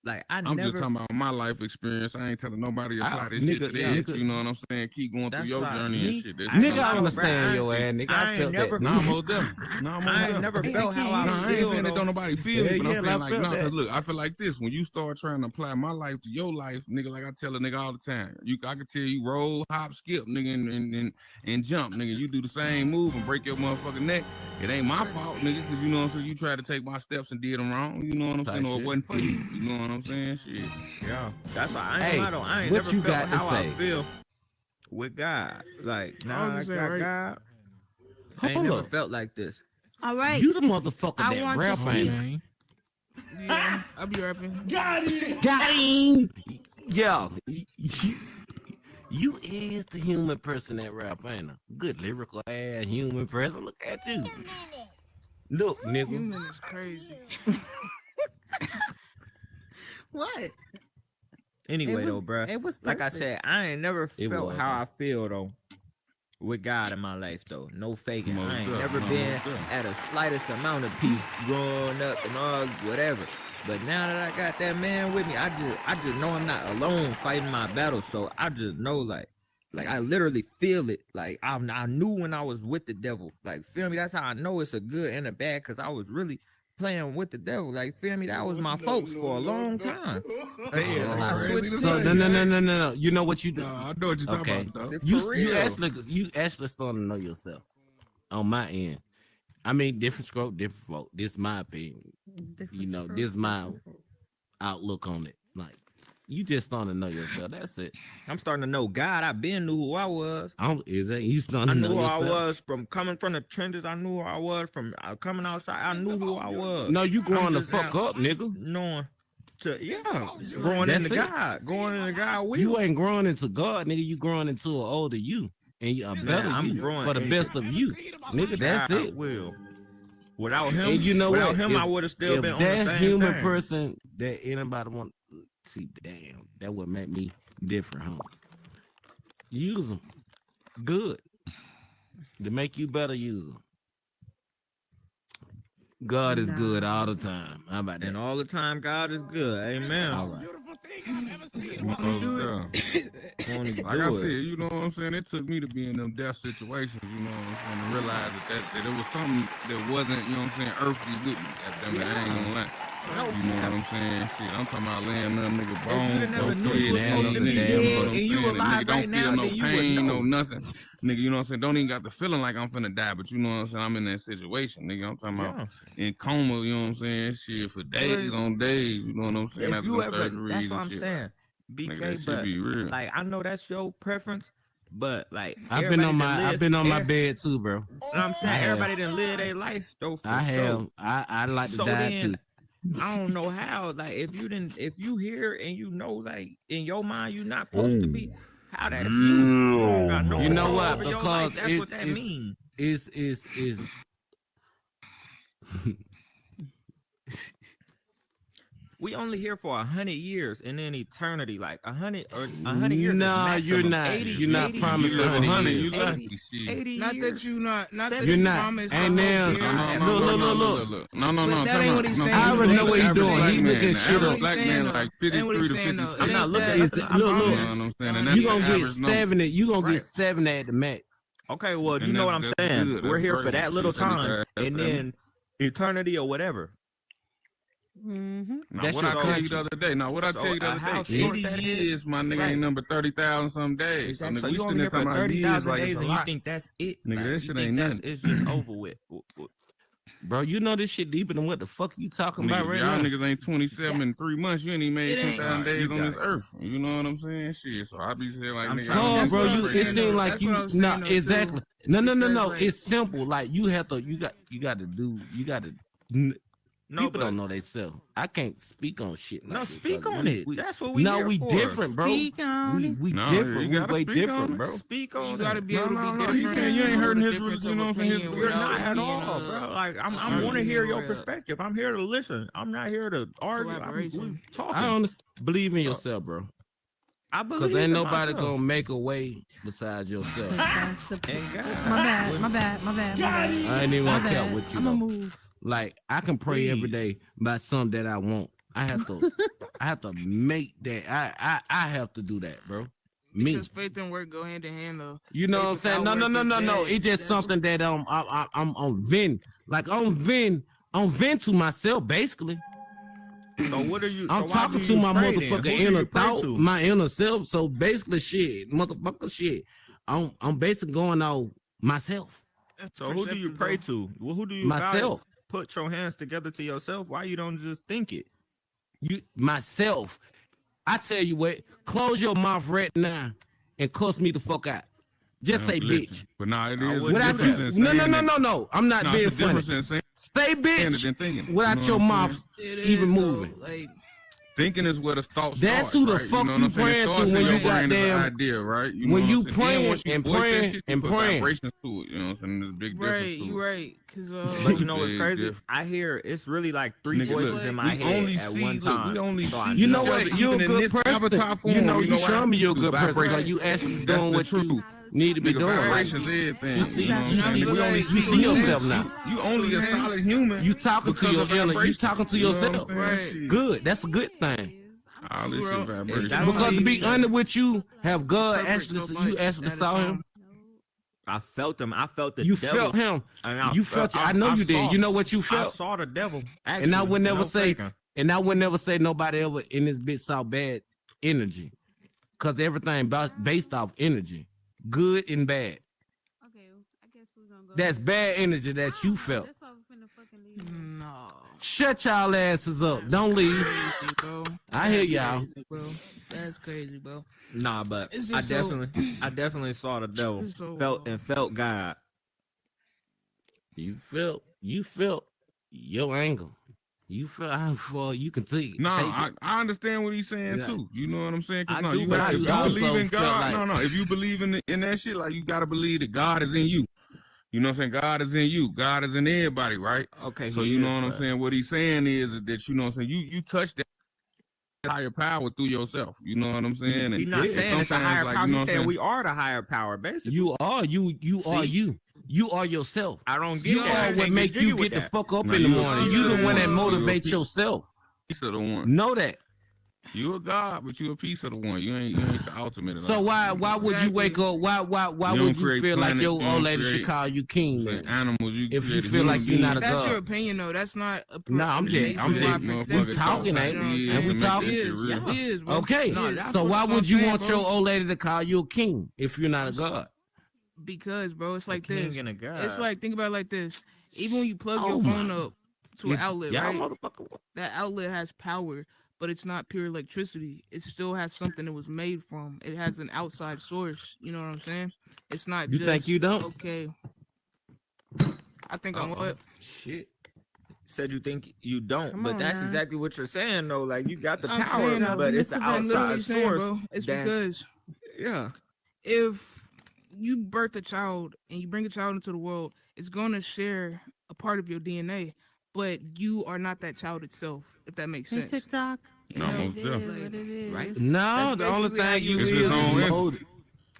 Like I I'm just never. talking about my life experience. I ain't telling nobody apply this shit Nigga, to Yeah. their. nigga, You know what I'm saying? Keep going through That's your why journey and me. shit. That's I just ain't nigga, gonna I'm I lie saying. though, bro. understand your ass, nigga. I I ain't felt that. never. Nah, most definitely. Nah, most I ain't definitely. never I felt how I can't No, I ain't feel saying that though. don't nobody feel Yeah, me, but I'm yeah, saying I like, felt no, because that. look, I feel like this. When you start trying to apply my life to your life, nigga, like I tell a nigga all the time, I can tell you roll, hop, skip, nigga, and jump, nigga. You do the same move and break your motherfucking neck. It ain't my fault, nigga, because you know what I'm saying. You tried to take my steps and did them wrong. You know what I'm Type saying, or it shit. wasn't for you. You know what I'm saying? Shit. Yeah. That's why I ain't gonna Hey, lie though. I ain't what never you felt got to how I say? feel with God. Like I now was I just saying, got right? God. I ain't Hold never up. felt like this. All right. You the motherfucker I that want to rap speak. ain't Yeah, I'll be rapping. got him. Yo, you is the human person that rap, ain't a good lyrical ass human person. Look at you. Look, nigga. Human is crazy. What? Anyway It though, was. bruh. It was Like I perfect. said, I ain't never It felt was. how I feel though with God in my life though. No faking. Most I ain't definitely. never No, been most definitely. at a slightest amount of peace growing up and all whatever. But now that I got that man with me, I just know I'm not alone fighting my battle. So I just know like I literally feel it. Like I knew when I was with the devil. Like feel me? That's how I know it's a good and a bad, because I was really playing with the devil. Like feel me? That was my folks for a long time. Until I Crazy switched to So say, no. You know what you do? Nah, I know what you're talking Okay. about, though. For You real. actually starting to know yourself on my end. I mean, different stroke, different folk. This is my opinion. You Different know, strokes, this is my different folks. outlook on it. Like, you just starting to know yourself. That's it. I'm starting to know God. I been knew who I was. I don't, is that you starting I to knew know who I yourself? was from coming from the trenches. I knew who I was from coming outside. I knew who I was. No, you I'm growing the just fuck now up, nigga. knowing to Just growing learning. into That's it. God, going into God You will. ain't growing into God, nigga. You growing into an older you and a better Man, I'm you growing for the into best of you, nigga. That's God it. will. Without And you know without what? him, I would have still been If on the that same human thing. person that anybody want see, damn, that would make me different, huh? Use them good to make you better. Use them. God is good all the time. How about that? And all the time, God is good. Amen. All right. Wanna Like I do said, it. you know what I'm saying? It took me to be in them death situations, you know what I'm saying, to realize that it was something that wasn't, you know what I'm saying, earthly with me. Goddamn it, I ain't gonna lie. You know what I'm saying? Shit, I'm talking about laying them nigga bones. you never knew you was supposed to be dead and you alive don't right feel now, no then you would pain, know. no nothing. Nigga, you know what I'm saying? Don't even got the feeling like I'm finna die, but you know what I'm saying? I'm in that situation, nigga. I'm talking about in coma, you know what I'm saying? Shit, for days on days, you know what I'm saying? If After you them ever, surgeries that's what and I'm shit. saying. Nigga, that BK, shit but be real. like I know that's your preference, but like I've been on my bed too, bro. You know what I'm saying? I have. Everybody didn't live their life though for I sure. have. I like to So die then, too. I don't know how. Like if you hear and you know, like in your mind, you're not supposed to be. How that's you? You don't got no You know control what? over your Because life. That's what that means. Is We only here for 100 years and then eternity, like 100 years. Nah, is you're maximum. not. 80, You're not 80 promised years. 100 you years. lucky, shit. 80 Not years. that you not that You're you not. promised. And now- No, Look. No, That ain't what he's saying. I already know what he's doing. He looking the shit average up. black man like That ain't what 53 he's to saying, though. 56. I'm not looking It at ain't nothing. that- I'm Look, You look. know what I'm saying? And that's You the gonna get average number. 70. You gonna Right. get 70 at the max. Okay, well, And you know what I'm that's saying. good. We're That's here great. for that little Shit, 75, time, and that's then eternity or whatever. Mm-hmm. Now, That's what your I tell you culture. the other day? Now, what I So, tell you the other how day? short 80 that is? years, my nigga, Right. ain't number 30,000 some days. Exactly. So, So nigga, we you only still here for talking about years 30,000 like days, it's a and you lot. think that's it? Nigga, Like, that you shit think ain't that's- nothing. It's just over with. Bro, you know this shit deeper than what the fuck you talking about Nigga, right y'all now. niggas ain't 27 in 3 months. You ain't even made It ain't- 10,000 Right, days you on got this it. earth. You know what I'm saying? Shit. So I be saying like, I'm nigga, telling I you, don't Come, know bro, what you. I'm It saying, seems though. like That's you. what I was No, saying, though, too. exactly. It's No. because, like- It's simple. Like you have to. You got to do. You got to. No, People but don't know they self. I can't speak on shit. Like no, this, speak brother. on it. That's what we No, here we for. different, bro. Speak on it. We No, different. you We gotta way speak on different, it. bro. Speak on You it. gotta be able to be No, different. he's saying you ain't and know hurting the his difference you of know what I'm saying, his opinion You're without not at being, all, bro. Like I without want to hear being, your perspective. I'm here to listen. I'm not here to argue. We collaboration. talking. I honestly believe in So- yourself, bro. I Because believe ain't in nobody myself. gonna make a way besides yourself. That's the. And God, My bad. I ain't even My gonna care bad. what you I'm know. gonna move. Like I can pray every Please. day about something that I want. I have to make that. I have to do that, bro. Me. Because faith and work go hand in hand, though. You know what I'm faith saying? without No. work is dead. It's just That's- something that I'm on vent. Like I'm vent to myself, basically. so what are you? I'm so why talking do to you my pray then? motherfucking Who do inner you pray thought, to? my inner self. So basically, shit, motherfucker, shit. I'm basically going off myself. that's So who do you perceptive, pray though. to? Well, who do you Myself. Put your hands together to yourself. Why you don't just think it? Myself. I tell you what, close your mouth right now and cuss me the fuck out. Just say bitch. But nah, it I is. wouldn't Without do difference that. in saying no. I'm not No, being it's a funny. difference in saying Stay it bitch than thinking. without You know your what I'm mouth saying? It even is, though. moving. Like, Thinking is where the thought That's starts. who the right? fuck you know you what I'm saying? It praying to starts in when your you brain as an goddamn- idea, right? You when know what you I'm saying? praying Then once you and voice that praying shit, and you put praying. vibrations to it. You know what I'm saying? There's a big difference right, to you it. right. Because, But you know what's Big crazy? difference. I hear it's really like three Nigga, voices look, in my we head only at see, one look, time. we only So I see You each know other what? You're even a in good this person. avatar form. You know, why showing me people you're a do good person. vibrations. Like you actually That's doing the what you truth. need to be Nigga, doing. vibrations Like, everything. you see- You know what I'm And I saying? feel We only like see you see yourself you. now. You only a So, solid human. You talking to because your of inner. You vibrations. talking to You know what I'm yourself. saying? Right. Shit. Good. That's a good thing. All this Bro, shit vibration. That's Because to be Amazing. honest with you, have God Interpret actually so you much actually at a saw him. time. I felt him. I felt the You devil. felt him. And You felt it. I know you did. You know what you I felt. saw the devil. Actually, And I would never no say, faking. and I would never say nobody ever in this bitch saw bad energy, cause everything based off energy, good and bad. Okay, I guess we're gonna go. That's bad energy that you felt. That's why we're finna fucking leave. No. Shut y'all asses up. Don't leave. Crazy, bro. I hear That's y'all. crazy, bro. That's crazy, bro. Nah, but It's I just so- definitely saw the devil. It's so Felt God. You felt your anger. You felt how far you can take. No, take it. I understand what he's saying Yeah. too. You know what I'm saying? 'Cause I no, do, you but have I to. If you also believe in felt God, like- no. If you believe in that shit, like you gotta believe that God is in you. You know what I'm saying? God is in you. God is in everybody, right? Okay, So he you know is, what I'm but- saying? What he's saying is that you know what I'm saying? You touch that higher power through yourself. You know what I'm saying? He's not And saying it's a sometimes, higher like, power. you know He's what I'm saying we are the higher power, basically. You are you See? are you. You are yourself. I don't get You that. I are what can't make jiggy you with get the that. fuck up No, in the you- morning. you You the a- one that you a motivates piece- yourself. Piece of the one. Know that. You a God, but you a piece of the one. You ain't the ultimate at So all. why would you wake Exactly. up? Why You would don't you create feel like planet, your you old don't lady should create- call you king Create then? animals. You If you create feel human like you're not a beings. That's God. your opinion, though. That's not a Nah, I'm just- based I'm on just- my motherfucker perspective. we talking, talk ain't like we? this And we and make talking? this It shit is. real. It is, bro. Okay. No, It is. that's So what- why that's what would I'm you saying, want bro. your old lady to call you a king if you're not a God? Because, bro, it's like king this. and a god. It's like, think about it like this. Even when you plug Oh your phone my- up to an outlet, Y'all right? motherfucker. That outlet has power, but it's not pure electricity. It still has something it was made from. It has an outside source. You know what I'm saying? It's not You just think you don't? okay. I think I'm what? Shit. Said you think you don't, Come but on, that's now. exactly what you're saying though. Like you got the I'm power, saying, but it's the I'm I'm literally outside saying, source. bro. It's that's- because Yeah. if you birth a child and you bring a child into the world, it's going to share a part of your DNA, but you are not that child itself, if that makes Hey, sense. TikTok. No, It most is definitely. what it is. Right? No, That's the only basically how thing you you- It's is his own is entity.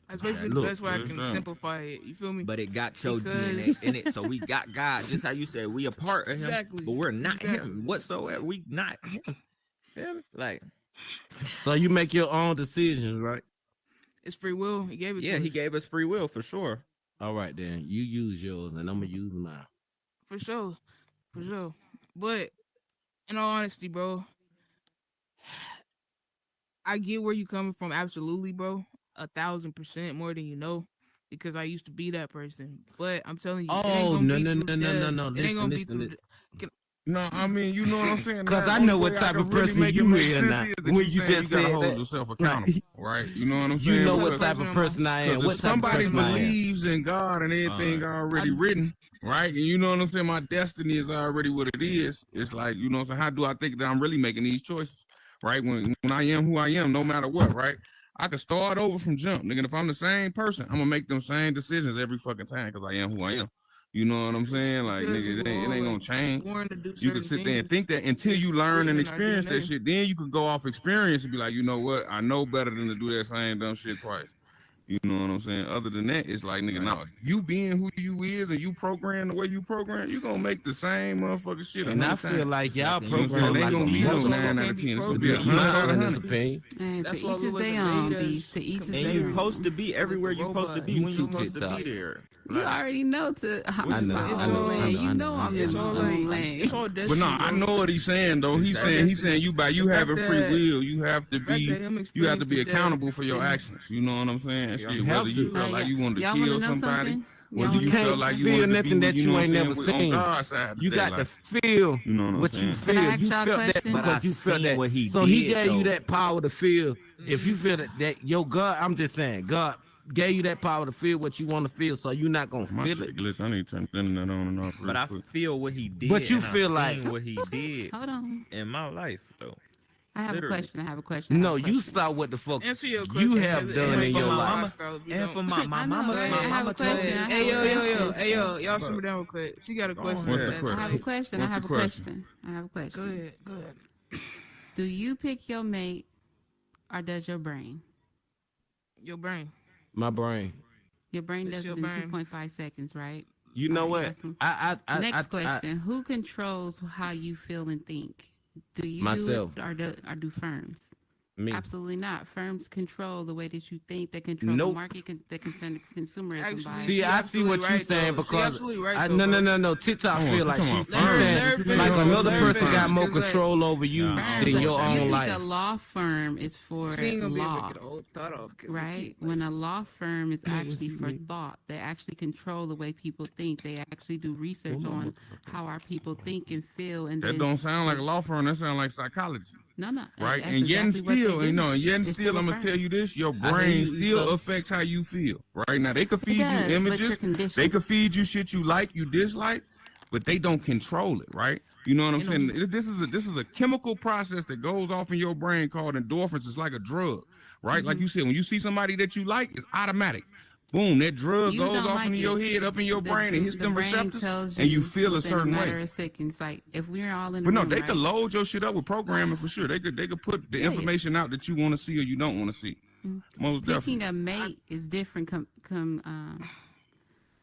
That's basically Look, the best way I it's can done. simplify it. You feel me? But it got your Because- DNA in it, so we got God. Just how you said, we a part of him, Exactly. but we're not Exactly. him whatsoever. We not him. Feel me? Like, So you make your own decisions, right? It's free will. He gave it yeah, to he us. gave us free will for sure. All right, then. You use yours, and I'm gonna use mine. For sure. For sure. But in all honesty, bro, I get where you coming from. Absolutely, bro. 1,000% more than you know. Because I used to be that person. But I'm telling you, it ain't Oh, gonna no, be no, through no, no, no, death. no. It ain't Listen, gonna be listen, through listen. No, I mean, you know what I'm saying? 'Cause The I only know what way type can of really person make you it make is sense now. is that When you you saying just you gotta said hold that. yourself accountable, right? You know what I'm You saying? know Because- what type of person I am. Because What if type of somebody person I am. believes in God and everything already written, right? And you know what I'm saying? My destiny is already what it is. It's like, you know what I'm saying? How do I think that I'm really making these choices, right? When I am who I am, no matter what, right? I can start over from jump, nigga. If I'm the same person, I'm gonna make them same decisions every fucking time because I am who I am. You know what I'm saying? Like, Because nigga, it we ain't all, gonna like, change. born to do You can certain sit there and things. think that until you It's learn and written in our experience that DNA. shit. Then you can go off experience and be like, you know what? I know better than to do that same dumb shit twice. You know what I'm saying? Other than that, it's like, nigga, no. You being who you is and you program the way you program, you gonna make the same motherfucking shit. And I 100 feel times. like y'all Exactly. You know what I'm program saying? It like ain't a gonna be no muscle. 9 out Can't of be 10. It's gonna programmed. be a In 100 my out of honest 100. opinion. And That's to why each we his wasn't their own, made as beast. To each his And their you own. supposed to be everywhere you supposed to be You when too you supposed to TikTok. be there. You already know to What I you know, saying? I know, I You know I'm It's in my all own like, lane. it's all But destiny, no, I bro. know what he's saying though. He's Exactly. saying you by you The fact having free that- will, you have to The fact be that him you have to experiencing be death accountable for your and- actions. You know what I'm saying? Yeah. Shit, You whether have you to. feel like you wanted to Y'all wanna kill know somebody, something? whether Y'all you wanna- felt can't like you feel wanted to nothing be that with, you know ain't what I'm never saying, with- seen. on God's side. You got like, to feel you know what I'm what you saying? feel. Can I ask You y'all a felt that question? But because I you felt seen that. what he So he did, gave you though. that power to feel. If you feel that your God, I'm just saying, God gave you that power to feel what you want to feel. So you're not gonna My feel shit it. glitch. I need to turn that on and off. But real I quick. feel what he did. But you and I feel like- seen what he did Hold on. in my life, though. I have Literally. a question. I have a question. No, you saw what the fuck Answer your you question. have It done might in be your my life. mama- lifestyle if you And don't. for my I know, mama, right? my I have mama a told question. me. I Hey, have yo, a question. y'all simmer down real quick. She got a Go question. What's ahead. the to question? I ask. have a question. What's I have the a question. I have a Go question. ahead, go ahead. Do you pick your mate or does your brain? Your brain. My brain. Your brain It's does your it in brain. 2.5 seconds, right? You know All right, what? got some- I Next question. Who controls how you feel and think? Do you Myself. do it or do firms? Me. Absolutely not. Firms control the way that you think. They control Nope. the market. They concern consumerism Actually, by See, I see what you're saying She's because absolutely right, I, though, no, bro. no. TikTok Hold on, feel she like talking she's about firms. saying Let her finish. like another Let her person finish. got more It's like- control over you Nah. than Firms, your you own think life. a law firm is for She ain't gonna be able law, to get a whole thought off. 'Cause it right? keep, like- When a law firm is actually see for me. thought, they actually control the way people think. They actually do research on how our people think and feel. And That then, don't sound like a law firm. That sound like psychology, no, right? that's And yet and exactly what still, they you do. know, and yet and It's still, still a I'm gonna firm. tell you this: your I hear brain you, still so- affects how you feel, right? Now they could feed does, you but you're images, conditioned. they could feed you shit you like, you dislike, but they don't control it, right? You know what I'm You saying? know- This is a chemical process that goes off in your brain called endorphins. It's like a drug, right? Like Mhm. you said, when you see somebody that you like, it's automatic. Boom, that drug You goes don't off like into your it. head, up in your brain, and hits The them brain receptors, tells and you feel a within certain matter way. of seconds. Like if we're all in the But no, room, they right? could load your shit up with programming for sure. They could put the Yeah, yeah. information out that you want to see or you don't want to see. Mhm. Most Picking definitely. a mate is different.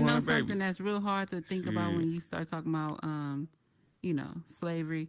want know a baby. something that's real hard to think about Shit. when you start talking about, slavery.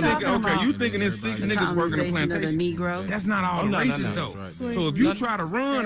thinking, talking okay, about? you thinking it's 6 The niggas working the colonization of the plantation. Negro. That's not all the no, races no, though. that's So if you No, try to run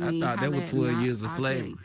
I I mean, thought that holla was at me. 12 years of I'll tell slavery. you.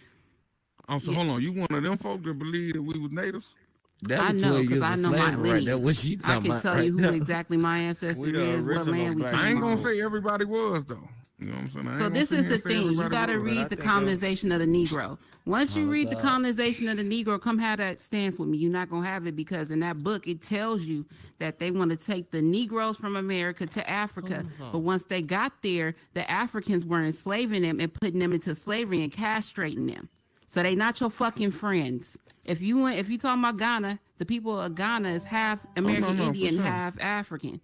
Oh, so Yeah. hold on. You one of them folk that believe that we was natives? That I was know 12 because years I of know my slavery right there. lineage. What she I talking can about tell right you who there? exactly my ancestor We the is, what original land we black came I ain't gonna from. people. say everybody was though. You know what I'm saying? I ain't So gonna this sit is here the and say thing. You everybody got to wrong. read the colonization of the Negro. Once you read the God. colonization of the Negro, come have that stance with me. You're not going to have it because in that book, it tells you that they want to take the Negroes from America to Africa. But once they got there, the Africans were enslaving them and putting them into slavery and castrating them. So they not your fucking friends. If you talking about Ghana, the people of Ghana is half American no, for Indian, sure. half African.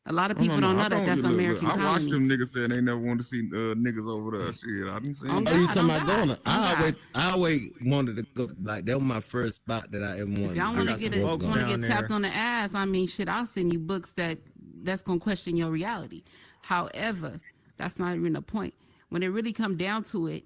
A lot of Oh, people don't know that that's look, American I watched colony. them niggas say they never want to see niggas over there. Shit, I didn't see On them. Oh, you God, talking on about God, Ghana? on God. I always wanted to go. Like that was my first spot that I ever wanted. If y'all I want to got get some folks down there. tapped on the ass, I mean, shit, I'll send you books that's gonna question your reality. However, that's not even the point. When it really come down to it,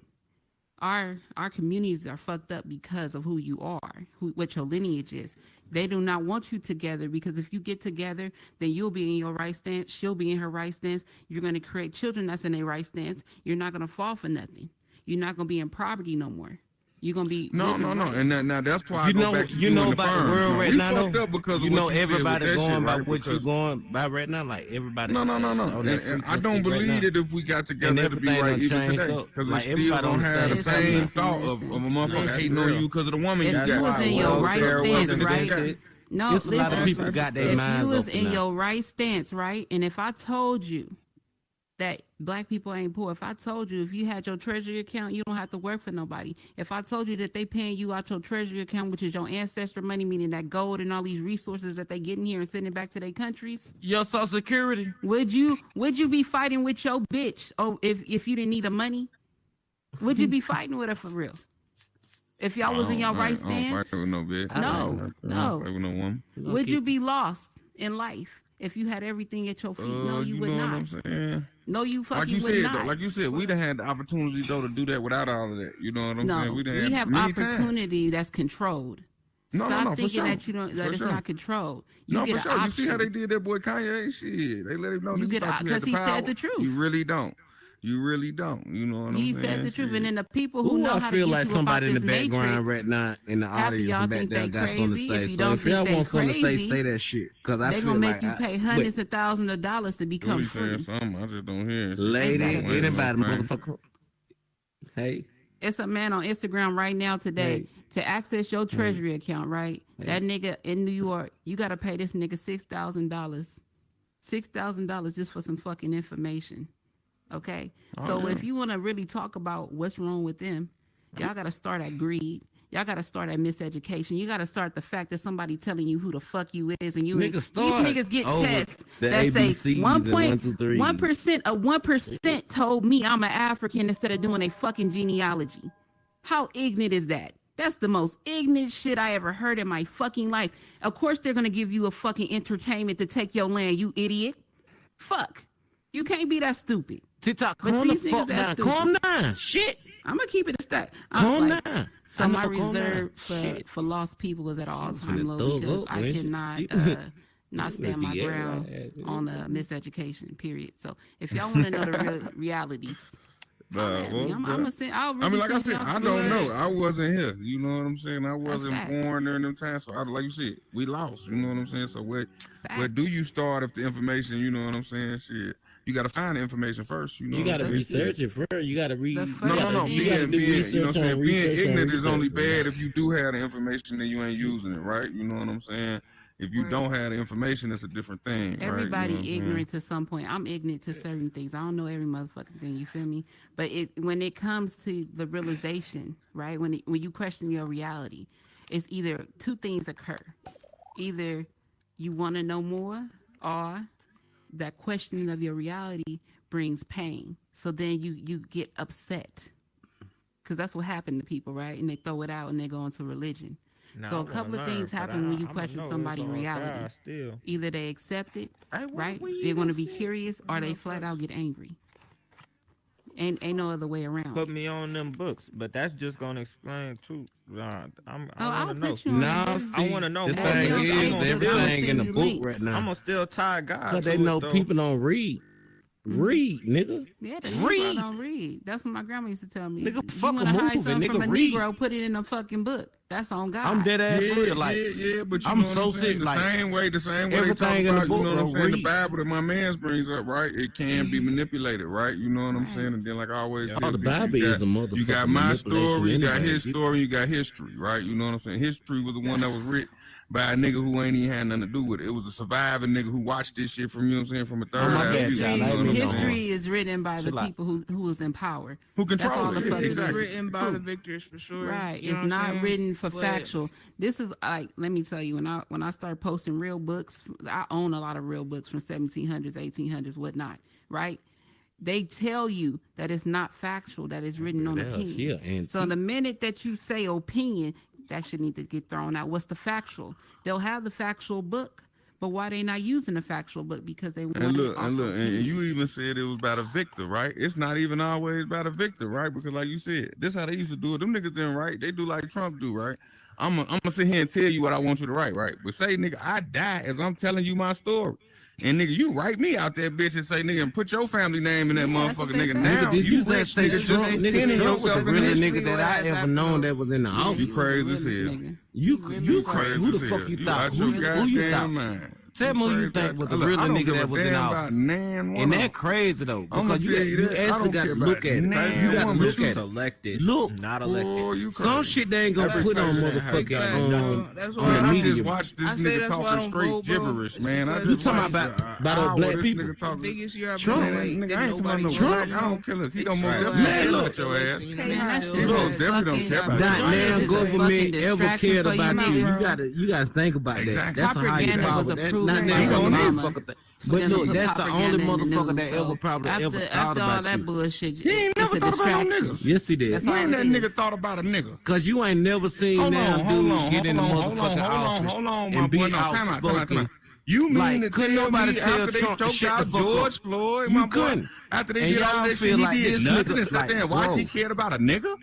our communities are fucked up because of who you are, what your lineage is. They do not want you together because if you get together, then you'll be in your right stance. She'll be in her right stance. You're going to create children that's in their right stance. You're not going to fall for nothing. You're not going to be in poverty no more. You're going to be No. living right. And now that's why I You go know, back to you know and the about the firms. world Now, right we now. fucked Though? up because You of know what you said with everybody that going shit, by right? what you Because going by right now. Like everybody. no. on that And frequency I don't right believe now. that if we got together, it'd be everything right done even changed today. up. Because Like, it's still everybody on gonna the have the same- same Listen, thought listen. of a motherfucker Listen. hating on you because of the woman If you you got. was in your right welfare stance, wasn't right? protected. No, It's a lot of listen. people got their If minds you was open in now. your right stance, right, and if I told you that black people ain't poor, if I told you if you had your treasury account, you don't have to work for nobody. If I told you that they paying you out your treasury account, which is your ancestor money, meaning that gold and all these resources that they getting here and sending back to their countries, Your Social Security. would you be fighting with your bitch? Oh, if you didn't need the money, would you be fighting with her for real? If y'all was in your right I don't stance, fight with no bitch. No, I don't no. fight with no woman. would you be lost in life if you had everything at your feet? No, you would know not. what I'm saying? No, you fucking Like you would said, not. though, like you said, we'd have had the opportunity though to do that without all of that. You know what I'm saying? No, We'd we have many times. opportunity that's controlled. Stop No, for thinking sure. that you don't that For it's sure. not controlled. You No, get for an sure. option. You see how they did that boy Kanye? Shit, they let him know You that get thought a- you had 'cause the he said power. the truth. You really don't. You really don't. You know what He I'm saying? said the truth, Shit. and then the people who Ooh, know I how feel to get like you somebody in about the this background matrix, right now in the half of audience y'all and back think there they got something to crazy. say. If you So don't if y'all think they want something to say, crazy, say that shit. Cause I they feel gonna make like you pay hundreds of thousands of dollars to Dude, become he saying free. something. I just don't hear it. lady, Ain't that a anybody, bitch? motherfucker. Hey, It's a man on Instagram right now today Hey. to access your treasury account, right? That nigga in New York, you gotta pay this nigga $6,000. $6,000 just for some fucking information. Okay? So if you wanna really talk about what's wrong with them, y'all gotta start at greed. Y'all gotta start at miseducation. You gotta start the fact that somebody telling you who the fuck you is, and you Nigga, these start niggas get over tests the that say ABCs and 1.1% 1, 2, 3. of 1% told me I'm an African instead of doing a fucking genealogy. How ignorant is that? That's the most ignorant shit I ever heard in my fucking life. Of course they're gonna give you a fucking entertainment to take your land, you idiot. Fuck. You can't be that stupid. TikTok, But calm the these niggas fuck that's down. Calm stupid. down. Shit. I'm gonna keep it a stack. Calm down. So I my know, calm down. reserve Shit. for lost people is at all She time finna low thug because up, I man. She- cannot she- not she stand finna my be ground everybody. on miseducation. Period. So if y'all want to know the real realities, holla at me. what's I'm that? gonna send. I'll really I mean, like I send said, y'all I to don't the know. list. I wasn't here. You know what I'm saying? I wasn't facts. born during them times. So, like you said, we lost. You know what I'm saying? So, where do Facts. you start if the information? You know what I'm saying? Shit, you got to find the information first. You know You what I'm gotta saying? research it first. You gotta read. The You first gotta- No. thing- You gotta do Being, you know research what I'm saying? on Being research on ignorant is only research, bad man. if you do have the information and you ain't using it, right? You know what I'm saying? If you Word. don't have the information, it's a different thing. Right? You know Everybody what I'm saying? ignorant to some point. I'm ignorant to certain things. I don't know every motherfucking thing. You feel me? But when it comes to the realization, right? When you question your reality, it's either two things occur. Either you want to know more, or that questioning of your reality brings pain. So then you get upset, because that's what happened to people, right? And they throw it out and they go into religion. Nah, So I a couple wanna of learn, things but happen when you I'ma question know it's somebody's all reality. God still. Either they accept it, Hey, what right? we They're going to eating be shit? curious, or they flat out get angry. Ain't no other way around. Put me on them books, but that's just gonna explain too. I I'll want to know. put you on Nah, the list. I wanna know The more. thing I'll is, send you everything in the book links. right I'm now. gonna still tie God. Cause they to know it, though. people don't read. Read, nigga. Yeah, the Read. Negro don't read. That's what my grandma used to tell me. Nigga, You fuck wanna a hide movie, something from nigga, a read. Negro, put it in a fucking book. That's on God. I'm dead ass real. Like, but you I'm know so what I'm saying? sick. Like, The same way they talk everything in about, the book, you know what I'm bro, saying? The read. Bible that my man brings up, right? It can be manipulated, right? You know what I'm saying? And then, like I always tell the people, Bible is a motherfucking you got my story, you got anyway. his story, you got history, right? You know what I'm saying? History was the one that was written by a nigga who ain't even had nothing to do with it. It was a surviving nigga who watched this shit from, you know what I'm saying, from a third my eye bad, view. y'all. You know what I'm saying? History is written by the people who was in power. Who That's all controls the it. fuck it is. Exactly. Written by the victors for sure. Right. You know It's what I'm not saying? written for But- factual. This is like, let me tell you, when I start posting real books, I own a lot of real books from 1700s, 1800s, whatnot, right? They tell you that it's not factual, that it's written on opinion. So the minute that you say opinion, that should need to get thrown out. What's the factual? They'll have the factual book, but why they not using the factual book? Because they want and you even said it was about a victor, right? It's not even always about a victor, right? Because like you said, this how they used to do it. Them niggas didn't write. They do like Trump do, right? I'm gonna sit here and tell you what I want you to write, right? But say, nigga, I die as I'm telling you my story. And nigga, you write me out there, bitch, and say, nigga, and put your family name in that motherfucker, nigga. Now did you rich, say nigga, Trump? just Nigga, extending Trump was yourself the in realest this. nigga that I ever known that was in the office. You crazy as hell. You crazy. Who the fuck you thought? Who you thought? Tell me who you think was the real nigga that was in office. And that crazy though, because you actually got to look at it. You got to look at it. Selected, Look, not elected. Some shit they ain't gonna put on motherfucking That's on why the I media. just watched this I say nigga that's why I talking don't straight vote, bro. gibberish, man. I You just talking watched about those black people? the biggest year I've Trump, been Man, awake. nigga, I ain't talking about no Trump. black. I don't care. Look, he don't most Right. definitely Man, care look. about your ass. that He shit most is definitely don't fucking care about That you. damn It's a government fucking ever distraction cared for you about you. niggas. You gotta think about that. Exactly. That's how you Propaganda was power. That, approved not by that Obama. motherfucker thing. For But them to look, put that's the only propaganda in the motherfucker news, that so ever probably ever thought after all about that you. bullshit, He ain't it's never a thought about no distraction. niggas. Yes, he did. That's When all that it nigga is. thought about a nigga? Cause you ain't never seen them dudes get in the motherfucking office hold on, my and boy. be No, time out. outspoken. You mean Like, to couldn't tell nobody me tell after they Trump to choked shut out the fuck George up? Floyd, You my boy, couldn't. after they And did all y'all this feel shit, like he this did nothing nigga, and sat there and like, watched he bro. cared about a nigga?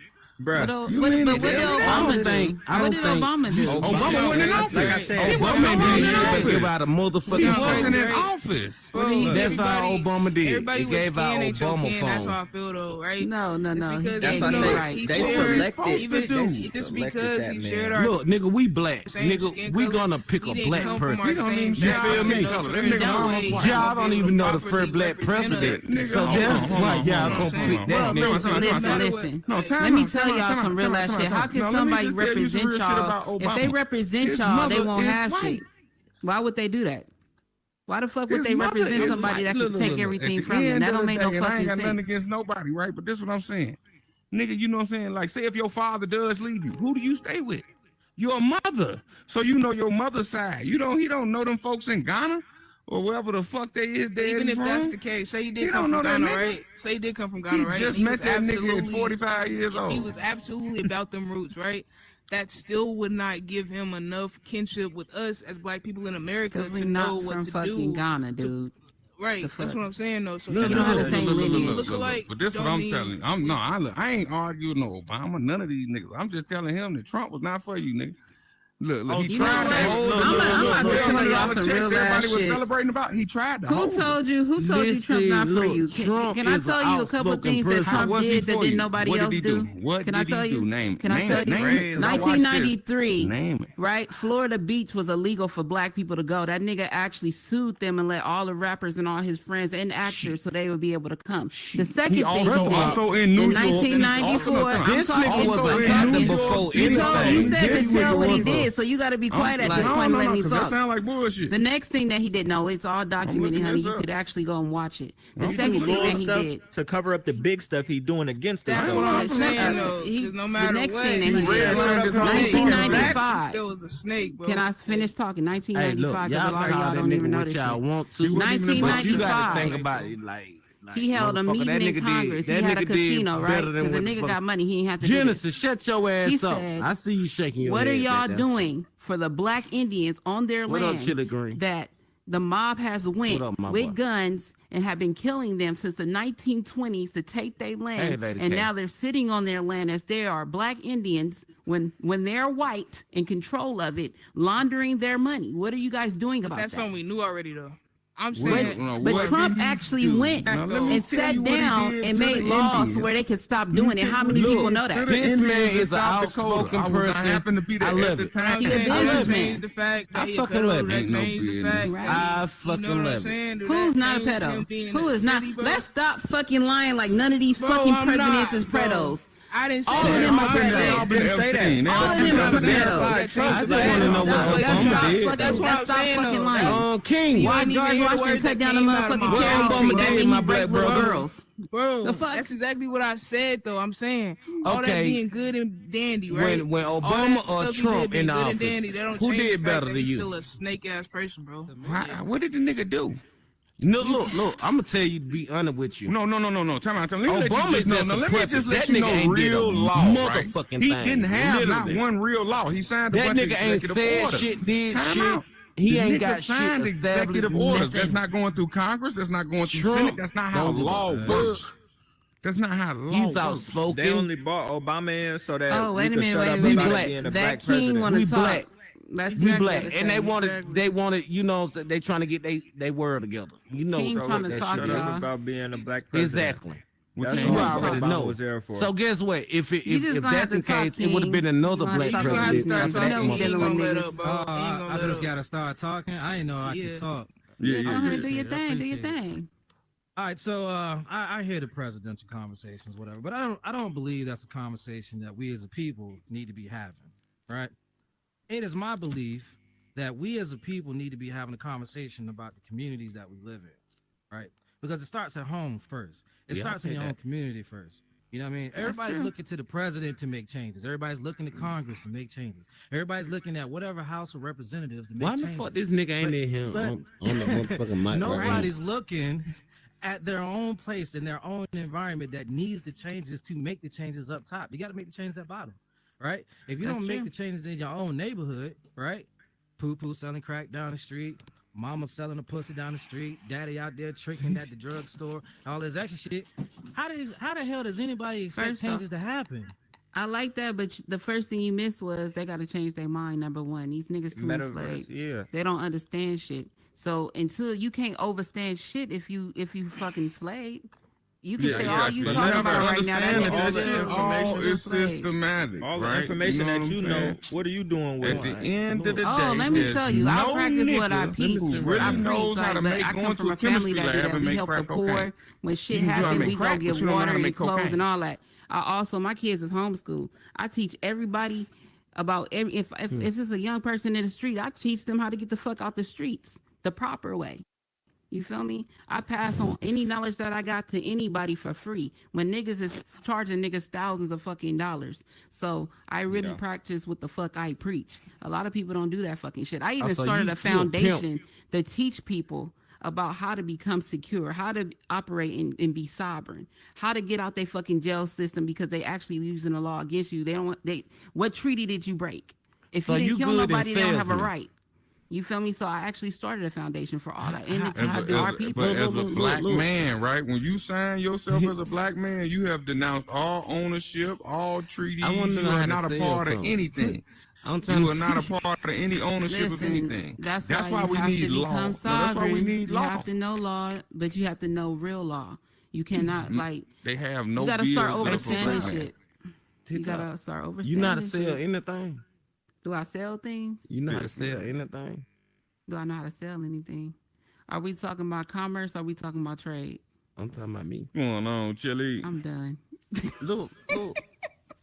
Bruh. What You mean did to tell me that? I Obama don't think. do? I What don't did think. Obama do? Obama wasn't in office. Like I said, he Obama wasn't ain't in did shit but give office. out a He motherfucking wasn't in phone. office. Bro, That's all Obama did. Everybody It with gave out skin ain't your Obama kin. That's phone. how I feel though, right? No. It's He because That's gave why I me say rights. they shared- selected. even They just selected because that he man. shared our Look, nigga, we black. same Nigga, skin we color, gonna pick he a didn't black come from person. our He don't same even You share feel our me? skin color. That nigga That almost way- white. Y'all don't even know the first black president. Nigga, So hold that's on, why hold on, y'all hold on. gonna pick Well, that nigga. listen. No, time Let me out, tell time out, y'all time some out, real time ass out, shit. time How out. can No, let me somebody just tell you some represent real shit y'all? about If they Obama. represent His y'all, they mother won't is have white. shit. Why would they do that? Why the fuck would His they mother represent is somebody white. that Look, can take look. everything At the from them? end That of don't the make day, no and I ain't fucking got nothing sense. against nobody, right? But this is what I'm saying. Nigga, you know what I'm saying? Like, say if your father does leave you, who do you stay with? Your mother. So you know your mother's side. He don't know them folks in Ghana or wherever the fuck they is dead Even if from. that's the case, say he He did don't come know from that Ghana, nigga. right? Say he did come from Ghana, He right? just And met that nigga at absolutely- 45 years old. He was absolutely about them roots, right? That still would not give him enough kinship with us as black people in America Because we to know not what from to fucking do. Ghana, dude. Right, The that's fuck? what I'm saying though. So Look, You don't have the same lineage. Look alike. But this what don't I'm mean- telling you. I ain't arguing no Obama, none of these niggas. I'm just telling him that Trump was not for you, nigga. Look, he You know tried what? to hold I'm about to tell y'all some real everybody ass was shit. celebrating about. He tried to Who hold told you? Who told you Trump not for Listen, you? look, Trump Can I is tell an you a couple outspoken things that person. How Trump was he did that for didn't you? nobody What did else he do? do? What Can did I he tell you? do? Name Can I it. tell you? Name it. 1993, Name it. right? Florida Beach was illegal for black people to go. That nigga actually sued them and let all the rappers and all his friends and actors so they would be able to come. The second He thing he also did in New in York. 1994, This I'm nigga talking. was Also a in captain New York before City. You anything. said This to tell nigga what he was a- did, so you got to be quiet at this No, point and let me because that talk. sound like bullshit. The next thing that he did, no, it's all documented, looking honey. this You up. could actually go and watch it. The I'm second doing thing Little that he stuff did. to cover up the big stuff he doing against us. That's though. what I'm Shut saying up. though. He- 'Cause no the matter next what, thing that he he did. said, Red Sun is 1995. there was a snake, bro. Can I finish talking? Hey, 1995, look, because a y'all lot of call y'all that don't even nigga know what this y'all shit. want to. He wasn't even in But you gotta 1995. think about it like He held a motherfucker, meeting that in nigga Congress. did- He that had a nigga did casino, right? better than Because the what nigga fuck- got money. He ain't have to do Genesis, this. shut your ass He up. said, I see you shaking your What are head y'all back there. doing for the black Indians on their What up, land Chili Green? that the mob has went What up, my with boy? guns and have been killing them since the 1920s to take their Hey, land, Lady and K. now they're sitting on their land as they are black Indians when they're white in control of it, laundering their money. What are you guys doing about That's that? something we knew already though. I'm saying, but Trump actually went and sat down and made laws where they could stop doing it. How many people know that? This man is an outspoken person. I happen to be there at the time. He's a businessman. The fact that I fucking love it. I fucking love it. Who's not a pedo? Who is not? Let's stop fucking lying like none of these fucking presidents is pedos. I didn't say all of them are pedos. All of them are pedos. I just want to know what Obama did. That's why I'm saying. King. Why George Washington cut down the motherfucking cherry tree? That mean he break little girls. Bro, that's exactly what I said, though. I'm saying all that being good and dandy, right? When Obama or Trump in the office, who did better than you? Still a snake ass person, bro. What did the nigga do? No, look. I'm gonna tell you to be honest with you. No. Time out. Let me just let that you know real law, right? Motherfucking He thing. didn't have Literally. not one real law. He signed a That bunch of nigga ain't executive said orders. shit, did Time shit. out. He The ain't nigga got signed shit executive established, orders. nothing. That's not going through Congress. That's not going through Trump Senate. That's not how don't give a law fuck. works. That's not how law He's works. outspoken. They only brought Obama in so that Oh, we wait a could minute, shut wait a up minute. about being a That black King president. want We to talk. black. That's We exactly black, what and saying. they wanted, you know, they trying to get they word together. You know, King so trying to that talk, shit. Shut up y'all. about being a black president. Exactly. That's can't all You hear already Obama know. was there for. So guess what? If You just if gonna have that's the to talk, case, it would have been King. another You gonna black have to You're gonna have to president. start after talking. that talking. You He ain't know gonna what let niggas- up, bro. He ain't gonna I let just up. gotta start talking. I didn't know I Yeah. could talk. Yeah. Go ahead, do your Appreciate it. I thing. Do your appreciate it. thing. All right, so I hear the presidential conversations, whatever, but I don't believe that's a conversation that we as a people need to be having, right? It is my belief that we as a people need to be having a conversation about the communities that we live in, right? Because it starts at home first. It Yeah, starts I'll in your take own that. community first. You know what I mean? Everybody's true. looking to the president to make changes. Everybody's looking to Congress to make changes. Everybody's looking at whatever House of Representatives to make Why changes. the fuck this nigga ain't in here but- on the motherfucking mic? Nobody's looking at their own place in their own environment that needs the changes to make the changes up top. You got to make the changes at bottom, right? If you That's don't make true. the changes in your own neighborhood, right? Poo selling crack down the street, mama selling a pussy down the street, daddy out there tricking at the drugstore, all this extra shit. How the hell does anybody expect First off, changes to happen? I like that, but the first thing you missed was they got to change their mind. Number one, these niggas too Metaverse, enslaved. yeah. They don't understand shit. So until you can't overstand shit if you fucking slave, you can say all you But talking never about right now. That understand nigga that the shit still all information is slave. systematic. All the right? information know that you what I'm know, saying? what are you doing with At the it? end of the day, Oh, let me there's tell you, I no practice what I nigga preach. who I really knows preach, how to but make I going come to from a a family chemistry that do lab that. and We make help the crack poor. cocaine. When shit You know how to happens, make we crack, go but get you don't know how water to and make clothes cocaine. and all that. I also, my kids is homeschool. I teach everybody about if it's a young person in the street, I teach them how to get the fuck out the streets the proper way. You feel me? I pass on any knowledge that I got to anybody for free. When niggas is charging niggas thousands of fucking dollars. So I really practice what the fuck I preach. A lot of people don't do that fucking shit. I even so started you a a pimp. foundation to teach people about how to become secure, how to operate and be sovereign, how to get out their fucking jail system because they actually using the law against you. They don't want what treaty did you break? If So you didn't you kill good in nobody, they don't have a salesman. right. You feel me? So I actually started a foundation for all that. And to As teach a, our as a, people. but as a Look, black look. man, right? When you sign yourself as a black man, you have denounced all ownership, all treaties. I wanna You know how are to not a sell part of something. anything. I'm trying You to are not a part of any ownership of Listen, anything. that's why you we have need to law. become No, that's why we sovereign. need You law. have to know law, but you have to know real law. You cannot like They have no you gotta bills start that are for overstanding black men. shit. You gotta start overstanding. You know how to sell shit. anything? Do I sell things? You know how to sell anything? Do I know how to sell anything? Are we talking about commerce? Or are we talking about trade? I'm talking about me. What's going on, Chili? I'm done. Look.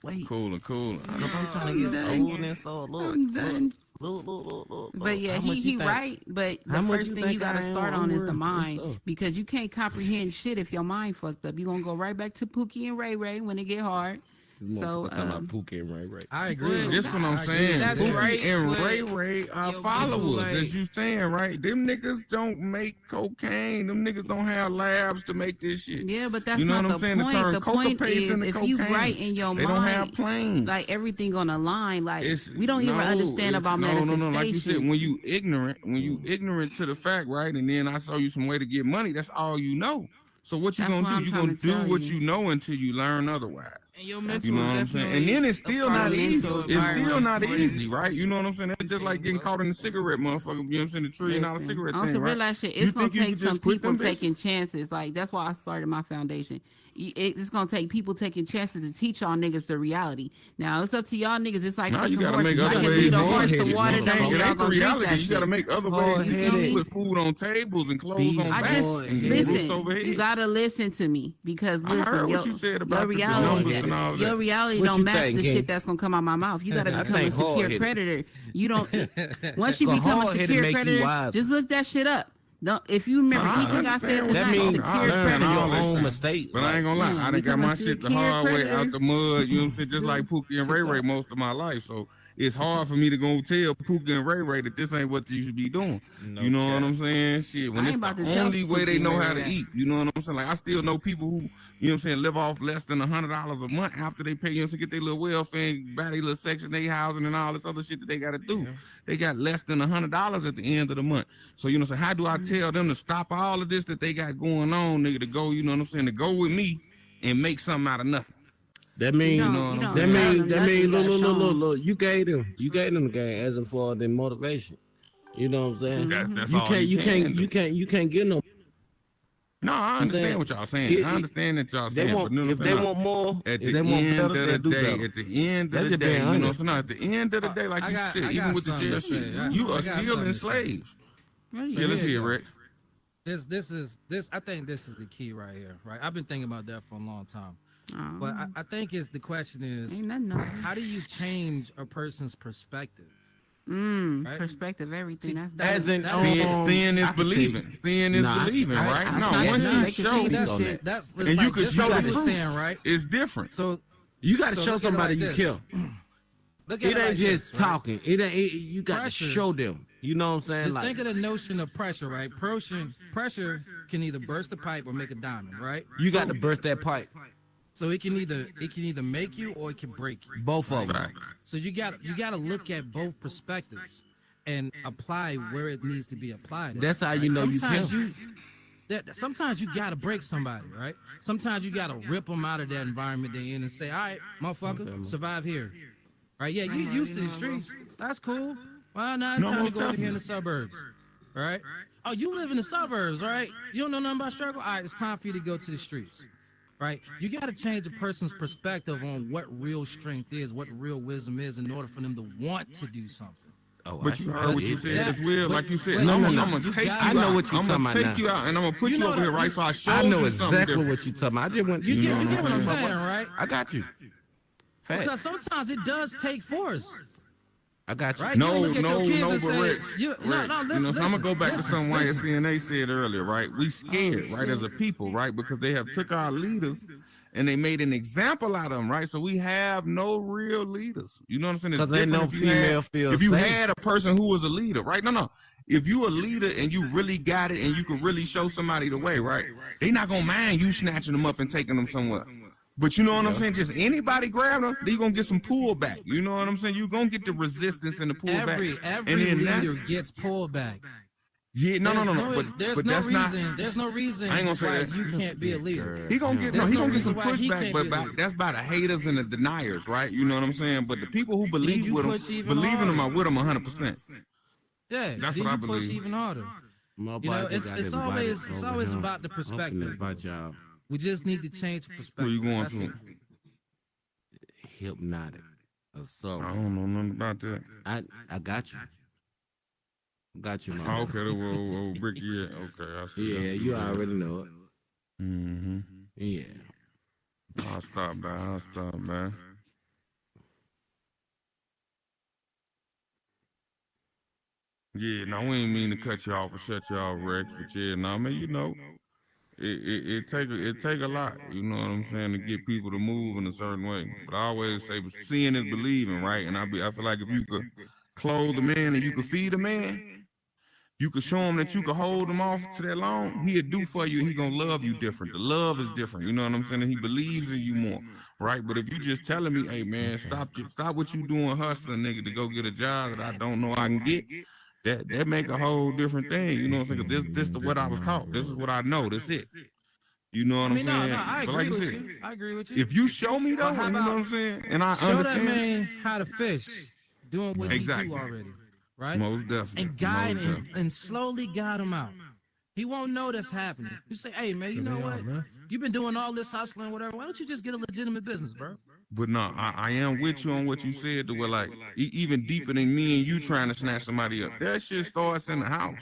Wait. Cool. I'm trying to get old and stuff. Look. I'm done. Look. But yeah, How much he you think? right. But the How much first you thing think you gotta I am? start I'm on is worried the and mind stuff. because you can't comprehend shit if your mind fucked up. You gonna go right back to Pookie and Ray Ray when it get hard. This So, motherfucker talking about Pookie and Ray. I agree. This what I'm saying. That's Pookie right, and but Ray are yo, followers, like- as you saying, right? Them niggas don't make cocaine. Them niggas don't have labs to make this shit. Yeah, but that's You know not what the I'm saying? To point. turn The coca point paste is into if you cocaine. right in your They don't have mind, planes. like everything on a line. Like we don't even No, understand it's- about no, manifestation. Like you said, when you ignorant to the fact, right? And then I show you some way to get money. That's all you know. So what you That's gonna what do? I'm You trying gonna to do tell what you. you know until you learn otherwise. And your mental You know what I'm saying? And then it's still not easy. It's still not easy, right? You know what I'm saying? It's just like getting caught in the cigarette, motherfucker. You know what I'm saying? The $1 trillion cigarette on thing, some right? real life shit, it's gonna think you take could some just quit people them taking bitches? chances. Like that's why I started my foundation. It's gonna take people taking chances to teach y'all niggas the reality. Now it's up to y'all niggas. It's like Now you fucking gotta horses. make I other can ways. lead a more. horse to hard-headed water. It Don't ain't, mean it y'all ain't the gonna drink reality. that You gotta shit. make other ways You feel to me? put food on tables and clothes on I backs just and roofs over listen. You heads. gotta listen to me because I heard listen, what you said your about the reality, numbers and all your that. reality What don't you match think, the King? shit that's gonna come out my mouth. You gotta I become a think secure hard-headed. creditor. You don't. Once you But become a hard-headed secure make you creditor, wiser. just look that shit up. Don't if you remember I anything I said understand what That tonight, you're means talking. I secure understand learning all your creditor. that own shit. mistakes. But I ain't gonna lie, Man, I done got become a my shit the secure hard way creditor. out the mud, you know what I'm saying? Just like Pookie and Ray Ray most of my life. So it's hard for me to go tell Pookie and Ray Ray that this ain't what you should be doing. You know what I'm saying? Shit, when I it's ain't the about to tell only way they Pookie and know Ray how Ray to that. eat. You know what I'm saying? Like I still know people who, you know what I'm saying, live off less than $100 a month after they pay, you know, to get their little welfare and buy their little Section 8 housing and all this other shit that they gotta do. They got less than $100 at the end of the month. So, you know, so how do I tell them to stop all of this that they got going on, nigga, to go, you know what I'm saying, to go with me and make something out of nothing? That mean, You know don't, what you I'm don't saying? tell them that nothing, mean, you gotta show 'em. look. You gave them the game as in for the motivation. You know what I'm saying? That's You all can't, you can you can't get no. No, I I'm saying, understand what y'all saying. I understand that y'all They saying, want but you know if what they I'm saying? want more, At if the they want end better, of they'll the do day, better. at the end of That's the just day, being you know, honest. so now at the end of the day, like I you got said, even with the something to jail say. shit, you I are got still something to say. enslaved. What do you Yeah, let's Here you hear it, go. Rex. This I think this is the key right here, right? I've been thinking about that for a long time. Oh, But I think the question is, ain't nothing over. how do you change a person's perspective? Right? Perspective, everything. That's As in, Seeing is I can tell you. believing. Seeing is Nah, believing, I- right? I- No, I- once I- you I- show, that's- that's on that's and you like, can just show like the you fruit, saying, right? it's different. So You got to So show look at it somebody like you this. care. look at It it ain't like just this, right? talking. You got Pressure. to show them. You know what I'm saying? Just Like, think of the notion of pressure, right? Pressure can either burst a pipe or make a diamond, right? you got to burst that pipe. So it can either make you or it can break you. Both of them. Right. So you got to look at both perspectives and apply where it needs to be applied. That's how you know you sometimes care. sometimes you gotta break somebody, right? Sometimes you gotta rip them out of that environment they're in and say, all right, motherfucker, survive here. Right? Yeah, you used to the streets. That's cool. Well, now it's No, time to most go over here in definitely. the suburbs. All right? Oh, you live in the suburbs, right? You don't know nothing about struggle? All right, it's time for you to go to the streets. Right? You got to change a person's perspective on what real strength is, what real wisdom is in order for them to want to do something. Oh, But you heard what you said as well, like you said. but- I'm no, gonna no. take you I know out. what you I'm talking gonna about take you now. out, and I'm gonna put You you know over here, that- right? So I showed I know you something exactly different. what you talking about. I just went. You get what I'm saying? saying, right? I got you. Fact. Because sometimes it does take force. I got you. Right? No, You look at no, your kids no, and but say, Rex, you know, listen, so I'm gonna go back to listen, something listen. YSCNA said earlier, right? We scared, right, as a people, right, because they have took our leaders and they made an example out of them, right? So we have no real leaders. You know what I'm saying? It's 'Cause ain't different no if you had- female feel if you safe. had a person who was a leader, right? No. If you a leader and you really got it and you can really show somebody the way, right? They not gonna mind you snatching them up and taking them somewhere. But you know what I'm saying? Just anybody grab them, they gonna get some pullback. You know what I'm saying? You gonna get the resistance and the pullback. Every and then leader gets pulled back. Yeah, no. There's But no that's not. reason. There's no reason I ain't gonna say why that. you can't be a leader. He gonna get There's he no gonna get some reason why he pushback, can't but be a leader. that's by the haters and the deniers, right? You know what I'm saying? But the people who believe you with push him, even believe in him, are harder. with him 100%. Yeah, That's then what I you push believe. even harder. My You know, body it's got it's everybody always it's over always him. about the I'm finna perspective. invite y'all. We just need to change perspective. Where you going That's to? it. Hypnotic. Or I something. don't know nothing about that. I got you. Got you, Oh, man. okay, old Ricky. Yeah, okay, I see. Yeah, you already know it. Mm-hmm. Yeah. I'll stop by. Yeah, no, we ain't mean to cut you off or shut you off, Rex, but yeah, no, man, you know, it take a lot, you know what I'm saying, to get people to move in a certain way. But I always say, but seeing is believing, right? And I feel like if you could clothe a man and you could feed a man, you could show him that you could hold him off to that long, he'll do for you and he gonna love you different. The love is different, you know what I'm saying? And he believes in you more, right? But if you just telling me, hey man, stop what you doing hustling, nigga, to go get a job that I don't know I can get, that make a whole different thing, you know what I'm saying? 'Cause this is what I was taught. This is what I know. That's it. You know what I I'm mean, saying? no, I But agree like you with said, you. I agree with you. if you show me though, But how you know what I'm about saying, and I show that understand, man how to fish, doing what he exactly, do already, right? most definitely, And guide most and, definitely. and slowly guide him out. He won't know that's happening. You say, hey man, you know what? You've been doing all this hustling, whatever. Why don't you just get a legitimate business, bro? But no, I am with you on what you said. To where like even deeper than me and you trying to snatch somebody up. That shit starts in the house.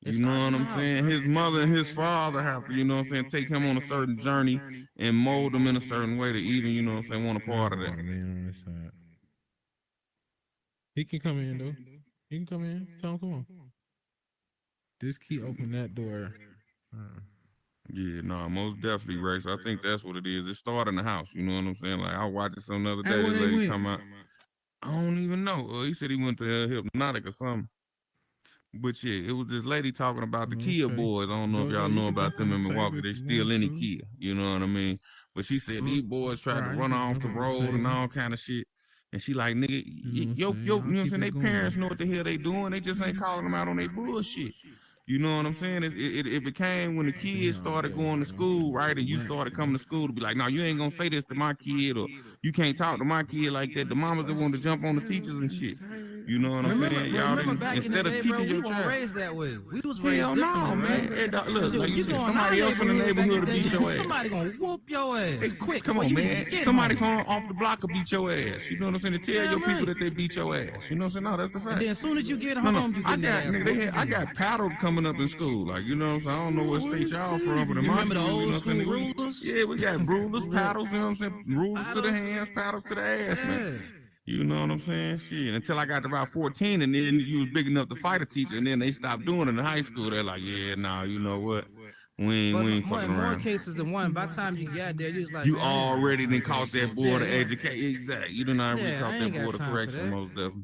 It You know starts what in the I'm house, saying? bro. His mother and his father have to, you know what I'm saying, take him on a certain journey and mold him in a certain way to even, you know what I'm saying, want a part of that. He can come in though. He can come in. Tell him come on. Just keep opening that door. Yeah, no, most definitely, Ray. So I think that's what it is. It started in the house. You know what I'm saying? Like I watched it some other day. Hey, where This they lady went? come out. I don't even know. He said he went to Hypnotic or something. But yeah, it was this lady talking about the Kia Okay. boys. I don't know if Jojo, y'all you know can about jump on them in the table Milwaukee. if They you steal want any to. Kia. You know what I mean? But she said these boys tried to Right, run you off can the jump on the road and table. all kind of shit. And she like, nigga, You know what I'm saying? you know Y'all what I'm keep saying? They it going. parents know what the hell they doing. They just ain't calling them out on their bullshit. You know what I'm saying? It became when the kids Damn, started bro. going to school, right? And you Right. started coming to school to be like, no, you ain't gonna say this to my kid, or you can't talk to my kid like that. The mamas that want to jump on the teachers and shit. You know what I'm saying? Y'all Remember didn't, back in the instead of day, bro, teaching we your weren't child. raised that way. We was Hell raised differently, no, right? man. Look, like you You said, go in our somebody else in the neighborhood neighborhood back will in beat the your day, ass. somebody gonna whoop your ass quick Come before on, you even man. get Somebody home. from off the block will beat your ass. You know what I'm saying? To tell your Damn people right. that they beat your ass. You know what I'm saying? No, that's the And fact. then as soon as you get No, home, you I getting that got ass nigga. whooped I again. got paddle coming up in school. Like you know what I'm saying? I don't know what state y'all from, but in You my remember the school, you know old what I'm school saying? rulers? Yeah, we got rulers, Look, paddles. You know what I'm saying? Rulers to the paddles? hands, paddles to the ass, Yeah. man. You know what I'm saying? Shit. Until I got to about 14, and then you was big enough to fight a teacher, and then they stopped doing it in high school. They're like, yeah, nah, you know what? We But ain't more, fucking in more around. cases than one, by the time you got there, you was like, You man, I ain't got already time done for that caught that shit. board of Yeah, education. Exactly. You done already yeah, I caught ain't that got board of time for correction, that. most definitely.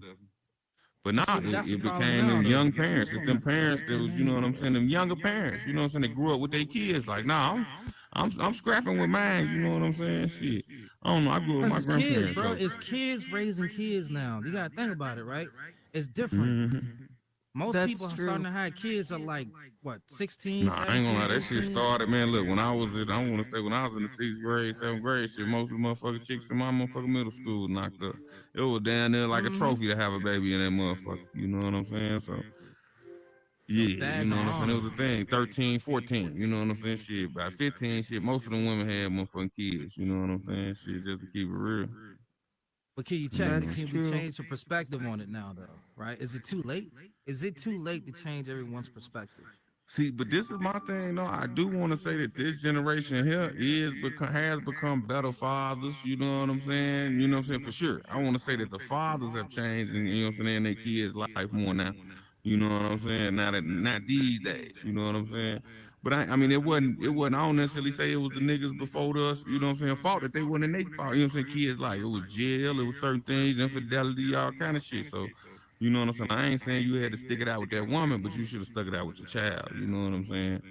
But But now see, that's the it problem became now, them though. young parents. It's them parents that was, you know what I'm saying, them younger parents. You know what I'm saying? They grew up with their kids. Like, nah, I'm scrapping with mine. You know what I'm saying? Shit. I don't know. I grew up with Cause my it's kids, grandparents, bro. so. It's kids raising kids now. You gotta think about it, right? It's different. Mhm. Most That's people true. starting to have kids are like what, 16, Nah, I ain't gonna 17, lie. That shit 18? started, man. Look, when I was in, I want to say when I was in the 6th grade, 7th grade, shit, most of the motherfucking chicks in my motherfucking middle school knocked up. It was down there like a Mm-hmm. trophy to have a baby in that motherfucker. You know what I'm saying? So. Yeah, you Badge know of what I'm saying? It honor. was a thing. 13, 14, you know what I'm saying? Shit, by 15, shit, most of them women had motherfucking kids, you know what I'm saying? Shit, just to keep it real. But can you check? Yeah. That's Can we true. change your perspective on it now, though? Right? Is it too late? Is it too late to change everyone's perspective? See, but this is my thing. No, I do want to say that this generation here has become better fathers. You know what I'm saying? You know what I'm saying? For sure. I want to say that the fathers have changed, and you know what I'm saying, in their kids' life more now. You know what I'm saying? Not these days. You know what I'm saying? But I mean, it wasn't. I don't necessarily say it was the niggas before us. You know what I'm saying? Fault that they wasn't in their fault. You know what I'm saying? Kids like it was jail, it was certain things, infidelity, all kind of shit. So. You know what I'm saying? I ain't saying you had to stick it out with that woman, but you should have stuck it out with your child. You know what I'm saying?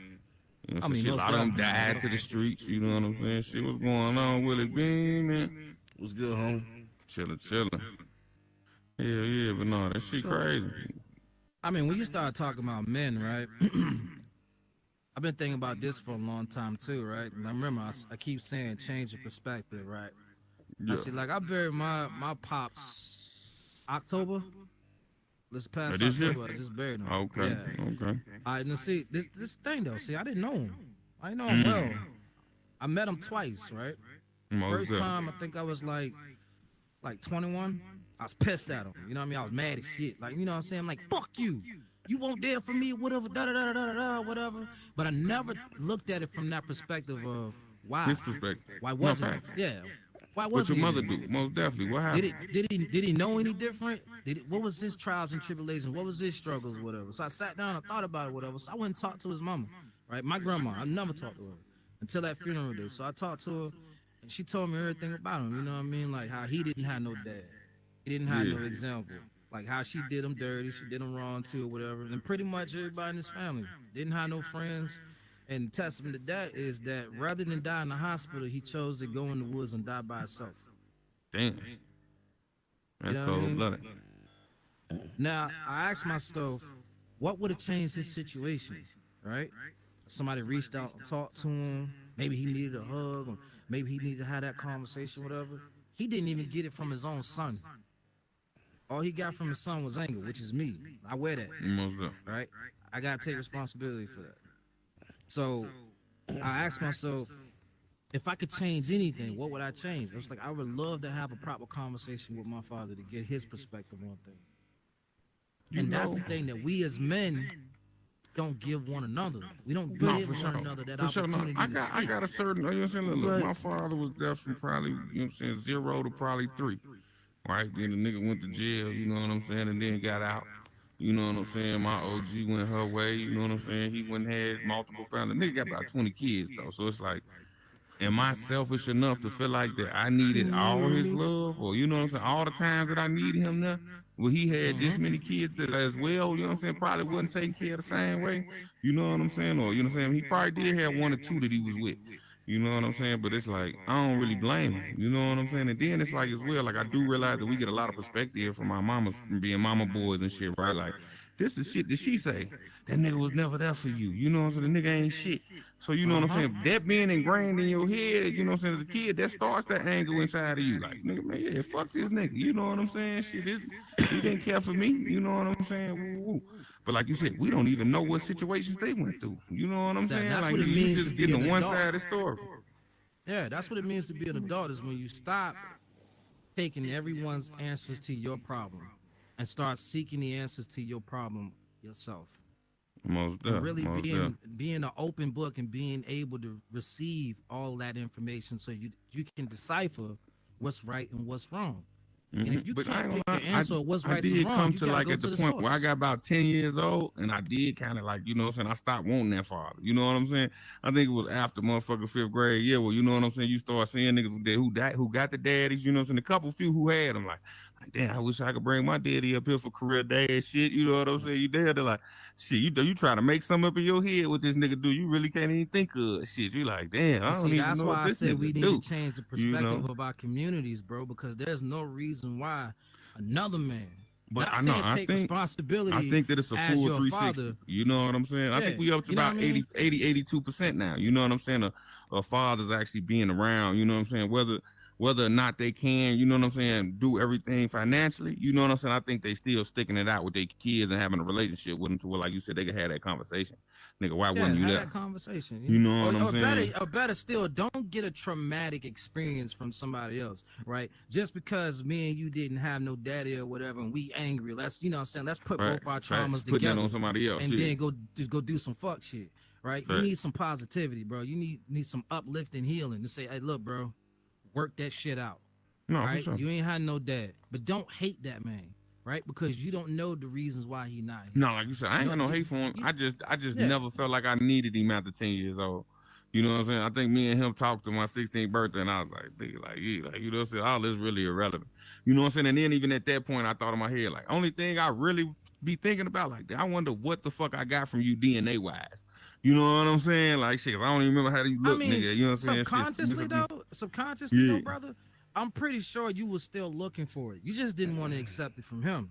You know, I so mean, shit, a most lot of them definitely. died to the streets. You know what I'm saying? Shit, what's going on, Willie Bean, man? What's good, home? Chilling. Yeah, but no, that shit So, crazy. I mean, when you start talking about men, right? I've been thinking about this for a long time too, right? And I remember I keep saying change your perspective, right? I Yeah. see, like I buried my pops October. This past This year? October, I just buried him. Okay. Yeah. Okay. All right, now see this thing though. See, I didn't know him. I didn't know him Mm. well. I met him twice, right? Most First definitely. time, I think I was like 21. I was pissed at him. You know what I mean? I was mad as shit. Like, you know what I'm saying? I'm like, fuck you. You won't there for me, whatever, da da da da da da, whatever. But I never looked at it from that perspective of why. His perspective. Why No wasn't facts. he? Yeah. Why What wasn't your he mother there? do? Most definitely. What Did happened? it? Did he know any different? What was his trials and tribulations? What was his struggles, whatever? So I sat down and thought about it, whatever. So I went and talked to his mama, right? My grandma. I never talked to her until that funeral day. So I talked to her, and she told me everything about him. You know what I mean? Like how he didn't have no dad, he didn't have Yeah. no example. Like how she did him dirty, she did him wrong too, or whatever. And pretty much everybody in his family didn't have no friends. And testament to that is that rather than die in the hospital, he chose to go in the woods and die by himself. Damn. That's know what I mean? cold-blooded. Now, I asked myself, what would have changed his situation, right? somebody reached out and talked to him. Maybe he needed a hug, or maybe he needed to have that conversation, whatever. He didn't even get it from his own son. All he got from his son was anger, which is me. I wear that. Most definitely. Right? I gotta take responsibility for that. So I asked myself, if I could change anything, what would I change? I was like, I would love to have a proper conversation with my father to get his perspective on things. And that's the thing that we as men don't give one another. We don't give one another that opportunity to speak. I got a certain, you know what I'm saying? Look, my father was deaf from probably, you know what I'm saying, 0 to probably 3. Right? Then the nigga went to jail, you know what I'm saying, and then got out. You know what I'm saying? My OG went her way, you know what I'm saying? He went and had multiple families. The nigga got about 20 kids, though. So it's like, am I selfish enough to feel like that I needed all his love? Or, you know what I'm saying, all the times that I needed him now? Well, he had this many kids that as well, you know what I'm saying, probably wasn't taken care of the same way. You know what I'm saying? Or, you know what I'm saying, he probably did have 1 or 2 that he was with. You know what I'm saying? But it's like, I don't really blame him. You know what I'm saying? And then it's like as well, like I do realize that we get a lot of perspective from our mamas, from being mama boys and shit, right? Like, this is shit that she say. That nigga was never there for you. You know what I'm saying? The nigga ain't shit. So you know what I'm saying? That being ingrained in your head, you know what I'm saying, as a kid, that starts that anger inside of you. Like, nigga, man, yeah, fuck this nigga. You know what I'm saying? Shit, he didn't care for me. You know what I'm saying? Woo. But like you said, we don't even know what situations they went through. You know what I'm saying? That's like what it you means just to be getting an the one adult. side of the story. Yeah, that's what it means to be an adult, is when you stop taking everyone's answers to your problem and start seeking the answers to your problem yourself. Most And definitely. really being an open book and being able to receive all that information so you can decipher what's right and what's wrong. And if you But I can't ain't pick gonna the lie, answer of what's I right and did wrong, come you to gotta like go at to the the point where I source. got about 10 years old and I did kind of like, you know what I'm saying, I stopped wanting that father. You know what I'm saying? I think it was after motherfucking 5th grade. Yeah, well, you know what I'm saying? You start seeing niggas who got the daddies, you know what I'm saying? A couple few who had them, like damn, I wish I could bring my daddy up here for career dad shit. You know what I'm saying? You there, they're like, shit, you try to make something up in your head what this nigga do. You really can't even think of shit. You like, damn, I And don't see, even that's know what why I this said we nigga need do. to change the You perspective know? of our communities, bro, because there's no reason why another man, But not I know, saying take responsibility I think that it's a as full your 360. father. You know what I'm saying? I Yeah, think we up to you know what about I mean? 82% now. You know what I'm saying? A fathers actually being around, you know what I'm saying? Whether or not they can, you know what I'm saying, do everything financially, you know what I'm saying? I think they still sticking it out with their kids and having a relationship with them to where, like you said, they can have that conversation. Nigga, why Yeah, wouldn't you have there? that conversation. You know what I'm saying? Or better still, don't get a traumatic experience from somebody else, right? Just because me and you didn't have no daddy or whatever, and we angry. Let's, you know what I'm saying? Let's put both our traumas Putting that together on somebody else. and Shit. then go do some fuck shit, right? You Facts. need some positivity, bro. You need some uplifting, healing to say, hey, look, bro, work that shit out. No, right? for sure. You ain't had no dad, but don't hate that man, right? Because you don't know the reasons why he not here. No, like you said, I ain't got no hate for him. I just never felt like I needed him after 10 years old. You know what I'm saying? I think me and him talked to my 16th birthday, and I was like, nigga, like, yeah, like, you know what I'm saying? All this really irrelevant. You know what I'm saying? And then even at that point, I thought in my head, like, only thing I really be thinking about, like, I wonder what the fuck I got from you DNA wise. You know what I'm saying? Like, shit, 'cause I don't even remember how you look, nigga. You know what I'm saying? Subconsciously though, brother, I'm pretty sure you was still looking for it. You just didn't want to accept it from him.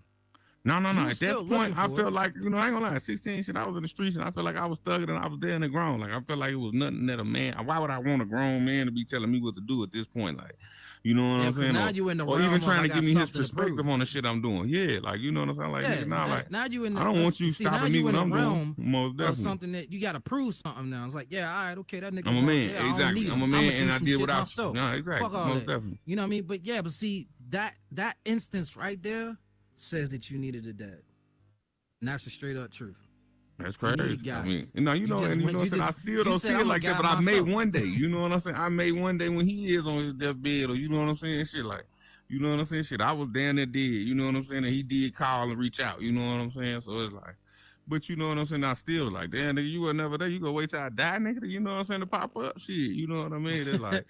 No. You At that point, I felt it. like, you know, I ain't gonna lie, at 16 shit, I was in the streets and I felt like I was thugging and I was there and grown. Like, I felt like it was nothing that a man, why would I want a grown man to be telling me what to do at this point? Like, you know what I'm saying? Now you in the or realm even trying of, to I give got me his something to perspective prove. on the shit I'm doing. Yeah, like, you know what I'm saying? Like, nigga, nah, like, now you in the, I don't want you see, now stopping me you when in I'm the doing. realm Most of definitely. something that you got to prove something now. It's like, yeah, all right, okay, that nigga. I'm a man. Yeah, I don't Exactly. need I'm a him. man I'ma do and I some did shit without myself. you. No, exactly. Fuck all Most that. definitely. You know what I mean? But yeah, but see, that instance right there says that you needed a dad. And that's the straight up truth. That's You crazy. needed I mean, guidance. and you know what I'm saying? I still don't see it like that, but I may one day. You know what I'm saying? I may one day when he is on his deathbed, or you know what I'm saying? Shit, like, you know what I'm saying? Shit, I was down there dead. You know what I'm saying? And he did call and reach out. You know what I'm saying? So it's like, but you know what I'm saying? I still like, damn, nigga, you were never there. You gonna wait till I die, nigga? You know what I'm saying? To pop up, shit. You know what I mean? It's like,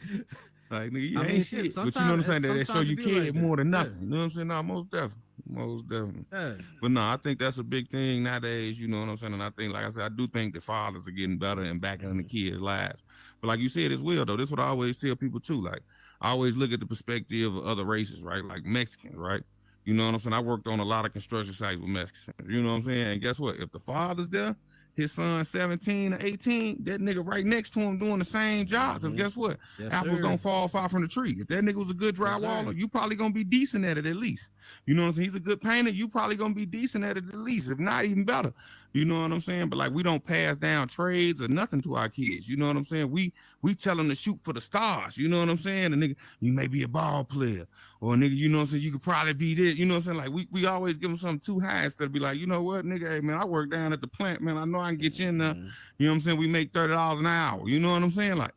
nigga, you ain't shit. But you know what I'm saying? That show you cared more than nothing. You know what I'm saying? No, most definitely. Most definitely. Yeah. But no, I think that's a big thing nowadays, you know what I'm saying? And I think, like I said, I do think the fathers are getting better and back in the kids' lives. But like you said as well, though, this is what I always tell people too. Like, I always look at the perspective of other races, right? Like Mexicans, right? You know what I'm saying? I worked on a lot of construction sites with Mexicans. You know what I'm saying? And guess what? If the father's there, his son 17 or 18, that nigga right next to him doing the same job. Because guess what? Yes, Apple's sir. gonna fall far from the tree. If that nigga was a good Yes, sir. drywaller, you probably gonna be decent at it at least. You know what I'm saying? He's a good painter, you probably gonna be decent at it at least, if not even better. You know what I'm saying? But like, we don't pass down trades or nothing to our kids. You know what I'm saying? We tell them to shoot for the stars. You know what I'm saying? And nigga, you may be a ball player, or nigga, you know what I'm saying, you could probably be this. You know what I'm saying? Like, we always give them something too high instead of be like, you know what, nigga, hey man, I work down at the plant, man. I know I can get you in there. You know what I'm saying? We make $30 an hour. You know what I'm saying? Like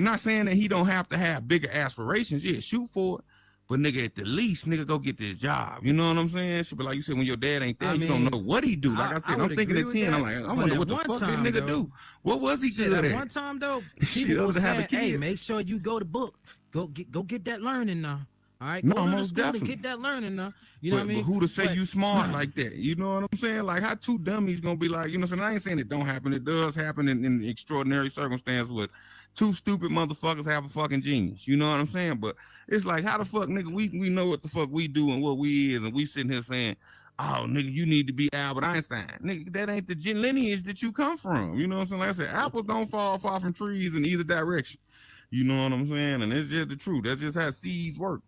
not saying that he don't have to have bigger aspirations. Yeah, shoot for it. But nigga, at the least, nigga, go get this job. You know what I'm saying? But like you said, when your dad ain't there, you don't know what he do. Like I said, I'm thinking at 10, I'm like, I wonder what the fuck that nigga do. What was he good at? One time though, people were saying, hey, make sure you go to book. Go get that learning now. All right, go to school and get that learning now. You know what I mean? But who to say you smart like that? You know what I'm saying? Like, how two dummies gonna be like, you know what I'm saying? I ain't saying it don't happen. It does happen in extraordinary circumstances with two stupid motherfuckers have a fucking genius. You know what I'm saying? But it's like, how the fuck, nigga, we know what the fuck we do and what we is, and we sitting here saying, oh, nigga, you need to be Albert Einstein. Nigga, that ain't the lineage that you come from. You know what I'm saying? Like I said, apples don't fall far from trees in either direction. You know what I'm saying? And it's just the truth. That's just how seeds work.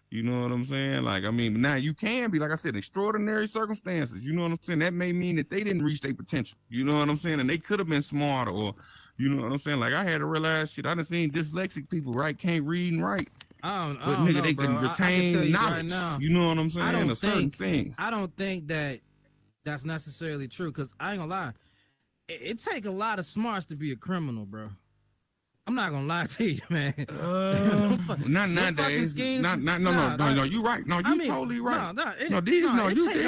You know what I'm saying? Like, I mean, now you can be, like I said, extraordinary circumstances. You know what I'm saying? That may mean that they didn't reach their potential. You know what I'm saying? And they could have been smarter, or, you know what I'm saying? Like, I had to realize, shit, I done seen dyslexic people, right? Can't read and write. But nigga, know, they bro. can retain right knowledge. now, you know what I'm saying? I don't think that that's necessarily true, because I ain't gonna lie. It take a lot of smarts to be a criminal, bro. I'm not gonna lie to you, man. Not nowadays. No. You right. No, you totally right. You take did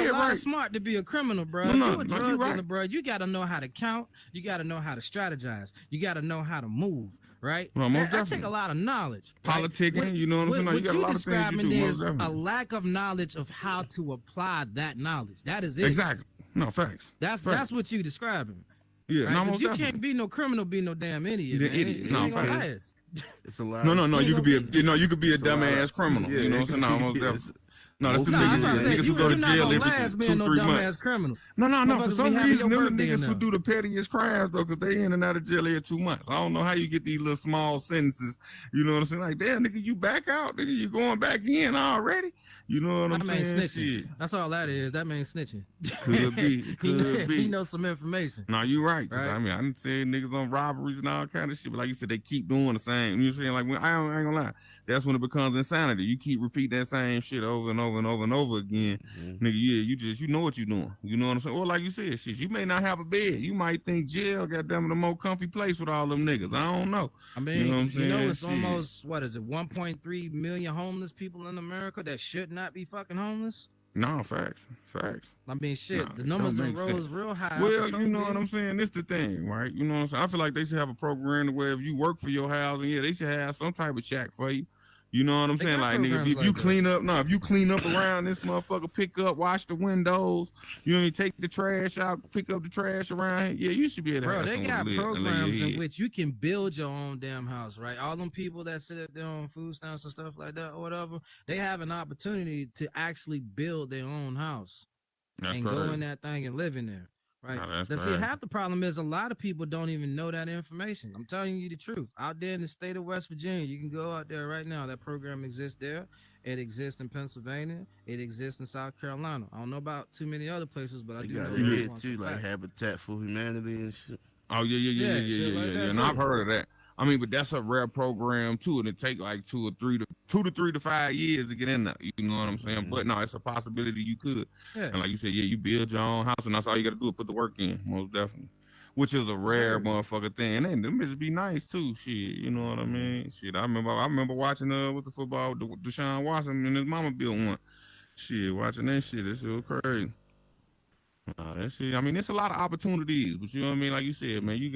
a lot right. of smart to be a criminal, bro. You a drug dealer, bro. You gotta know how to count. You gotta know how to strategize. You gotta know how to move, right? Well, that take a lot of knowledge. Politicking, right? You know what I'm saying? What you got a lot of things you do. Is a lack of knowledge of how to apply that knowledge. That is it. Exactly. No, facts. That's what you describing. Yeah, right? no, you can't be no criminal, be no damn idiot. Man. Idiot. No, facts. It's a lot. No. You could be a dumbass criminal. Yeah, you know what I'm saying? No, most definitely. No, that's the niggas who go to jail every 2-3 months. Criminal. No. For some reason, them the niggas who do the pettiest crimes though, because they in and out of jail every 2 months. I don't know how you get these little small sentences. You know what I'm saying? Like, damn, nigga, you back out, nigga, you going back in already. You know what I'm saying? Snitching. Shit. That's all that is. That means snitching. Could be. He knows some information. No, you right. I mean, I didn't say niggas on robberies and all kind of shit, but like you said, they keep doing the same. You know what I'm saying? Like, when, I ain't gonna lie. That's when it becomes insanity. You keep repeating that same shit over and over and over and over again. Nigga, yeah, you know what you're doing. You know what I'm saying? Or like you said, shit, you may not have a bed. You might think jail, goddamn, the more comfy place with all them niggas. I don't know. I mean, you know what I'm saying? It's almost, 1.3 million homeless people in America that should not be fucking homeless? No, facts. I mean, shit, the numbers rose real high. Well, you know what I'm saying? It's the thing, right? You know what I'm saying? I feel like they should have a program where if you work for your housing, yeah, they should have some type of shack for you. You know what I'm saying? Like, nigga, if you clean up, if you clean up around this motherfucker, pick up, wash the windows, you know, you take the trash out, pick up the trash around here. Yeah, you should be able to have they got programs in which you can build your own damn house, right? All them people that sit up there on food stamps and stuff like that or whatever, they have an opportunity to actually build their own house and go in that thing and live in there. Right. See, half the problem is a lot of people don't even know that information. I'm telling you the truth. Out there in the state of West Virginia, you can go out there right now. That program exists there. It exists in Pennsylvania. It exists in South Carolina. I don't know about too many other places, but I do know here too, like Habitat for Humanity and shit. Oh yeah. And I've heard of that. I mean, but that's a rare program too, and it take like 2 to 3 to 5 years to get in there. You know what I'm saying? But no, it's a possibility you could. Yeah. And like you said, yeah, you build your own house, and that's all you got to do is put the work in, most definitely. Which is a rare motherfucker thing. And them bitches be nice too. Shit, you know what I mean? Shit, I remember watching with the football, Deshaun Watson and his mama built one. Shit, watching that shit, that shit was crazy. That shit, I mean, it's a lot of opportunities, but you know what I mean? Like you said, man, you